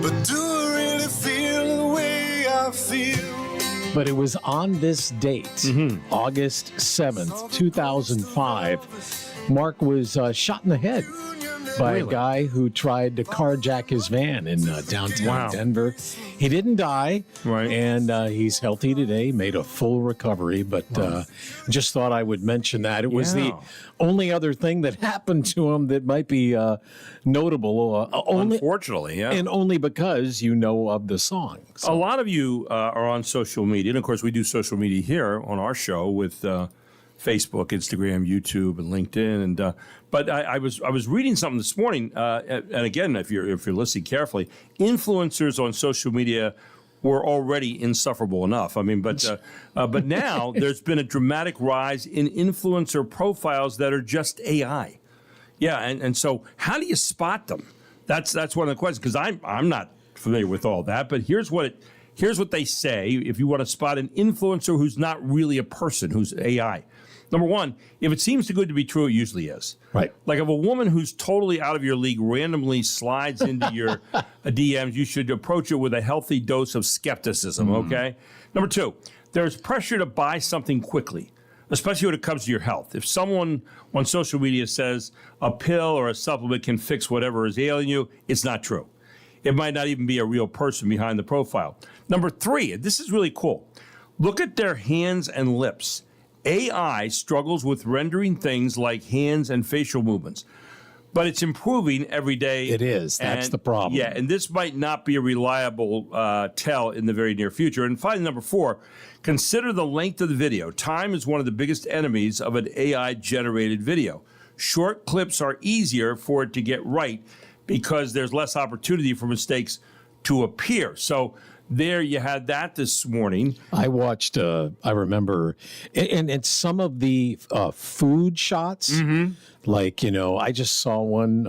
But do I really feel the way I feel? But it was on this date, August 7th, 2005. Mark was shot in the head by a guy who tried to carjack his van in downtown Denver. He didn't die, and he's healthy today, made a full recovery, but just thought I would mention that. It was the only other thing that happened to him that might be notable. Unfortunately, yeah. And only because you know of the song. A lot of you are on social media, and of course we do social media here on our show with Facebook, Instagram, YouTube, and LinkedIn. And but I was reading something this morning, and again, if you're listening carefully, influencers on social media were already insufferable enough. I mean, but now there's been a dramatic rise in influencer profiles that are just AI. Yeah, and so how do you spot them? That's one of the questions, because I'm not familiar with all that. But here's what they say if you want to spot an influencer who's not really a person, who's AI. Number one, if it seems too good to be true, it usually is. Right. Like if a woman who's totally out of your league randomly slides into your DMs, you should approach it with a healthy dose of skepticism, okay? Number two, there's pressure to buy something quickly, especially when it comes to your health. If someone on social media says a pill or a supplement can fix whatever is ailing you, it's not true. It might not even be a real person behind the profile. Number three, and this is really cool, look at their hands and lips. AI struggles with rendering things like hands and facial movements, but it's improving every day. It is. That's the problem. Yeah, and this might not be a reliable tell in the very near future. And finally, number four, consider the length of the video. Time is one of the biggest enemies of an AI-generated video. Short clips are easier for it to get right because there's less opportunity for mistakes to appear. So there you had that this morning. I watched, I remember, and some of the food shots, like, I just saw one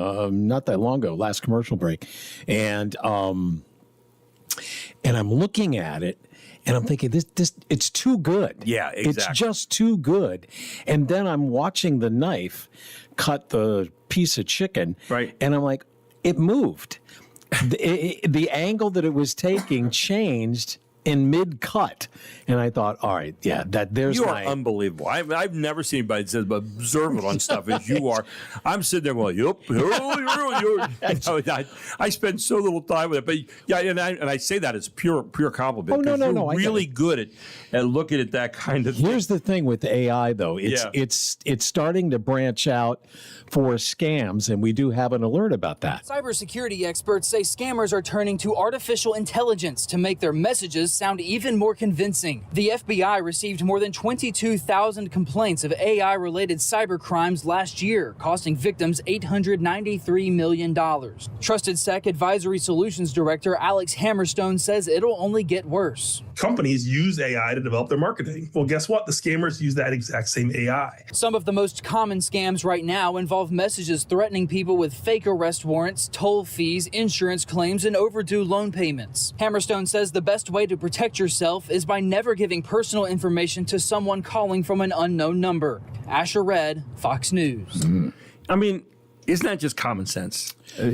not that long ago, last commercial break, and I'm looking at it, and I'm thinking, this it's too good. Yeah, exactly. It's just too good. And then I'm watching the knife cut the piece of chicken, right? And I'm like, it moved. The angle that it was taking changed in mid-cut, and I thought, all right, yeah, there's you are unbelievable. I've never seen anybody that says observant on stuff as you are. I'm sitting there going, yup. I spend so little time with it, but yeah, and I say that as pure compliment. Oh, no, you're really good at looking at that kind of thing. Here's the thing with the AI, though. It's starting to branch out for scams, and we do have an alert about that. Cybersecurity experts say scammers are turning to artificial intelligence to make their messages sound even more convincing. The FBI received more than 22,000 complaints of AI-related cybercrimes last year, costing victims $893 million. Trusted Sec Advisory Solutions Director Alex Hammerstone says it'll only get worse. Companies use AI to develop their marketing. Well, guess what? The scammers use that exact same AI. Some of the most common scams right now involve messages threatening people with fake arrest warrants, toll fees, insurance claims, and overdue loan payments. Hammerstone says the best way to protect yourself is by never giving personal information to someone calling from an unknown number. Asher Red, Fox News. I mean, isn't that just common sense? But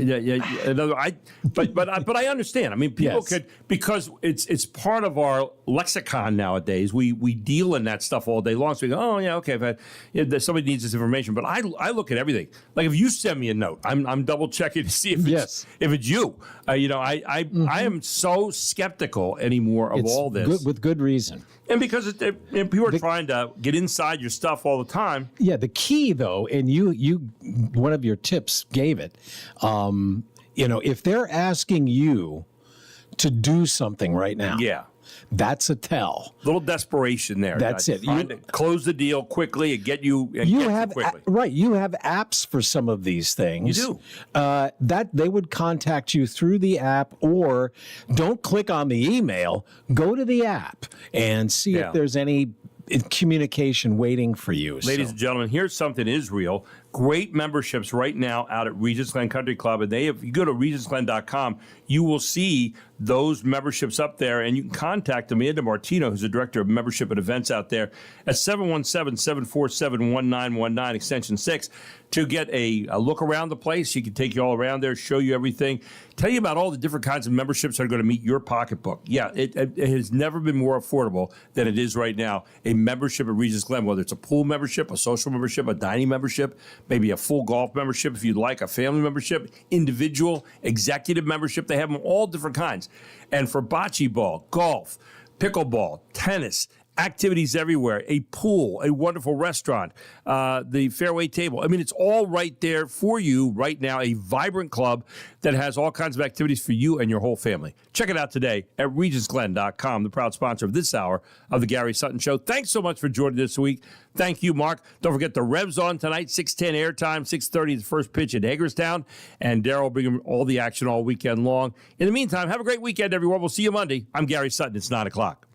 I understand. I mean, people could, because it's part of our lexicon nowadays. We deal in that stuff all day long. So we go, oh yeah, okay, if somebody needs this information. But I look at everything. Like if you send me a note, I'm double checking to see if it's you. I am so skeptical anymore of all this with good reason. And because people are trying to get inside your stuff all the time. Yeah, the key though, and you one of your tips gave it. If they're asking you to do something right now, that's a tell. Little desperation there. That's it. Trying to close the deal quickly and get you. You have apps for some of these things. You do. That they would contact you through the app, or don't click on the email. Go to the app and see if there's any communication waiting for you. Ladies and gentlemen, here's something is real. Great memberships right now out at Regents Glen Country Club. And if you go to regentsglen.com, you will see those memberships up there. And you can contact Amanda Martino, who's the director of membership and events out there, at 717-747-1919, extension 6, to get a look around the place. She can take you all around there, show you everything, tell you about all the different kinds of memberships that are going to meet your pocketbook. Yeah, it has never been more affordable than it is right now. A membership at Regents Glen, whether it's a pool membership, a social membership, a dining membership, maybe a full golf membership if you'd like, a family membership, individual, executive membership. They have them all different kinds. And for bocce ball, golf, pickleball, tennis, activities everywhere, a pool, a wonderful restaurant, the fairway table. I mean, it's all right there for you right now, a vibrant club that has all kinds of activities for you and your whole family. Check it out today at regentsglen.com, the proud sponsor of this hour of the Gary Sutton Show. Thanks so much for joining this week. Thank you, Mark. Don't forget the Revs on tonight, 6:10 airtime, 6:30 the first pitch at Hagerstown, and Darryl will bring them all the action all weekend long. In the meantime, have a great weekend, everyone. We'll see you Monday. I'm Gary Sutton. It's 9 o'clock.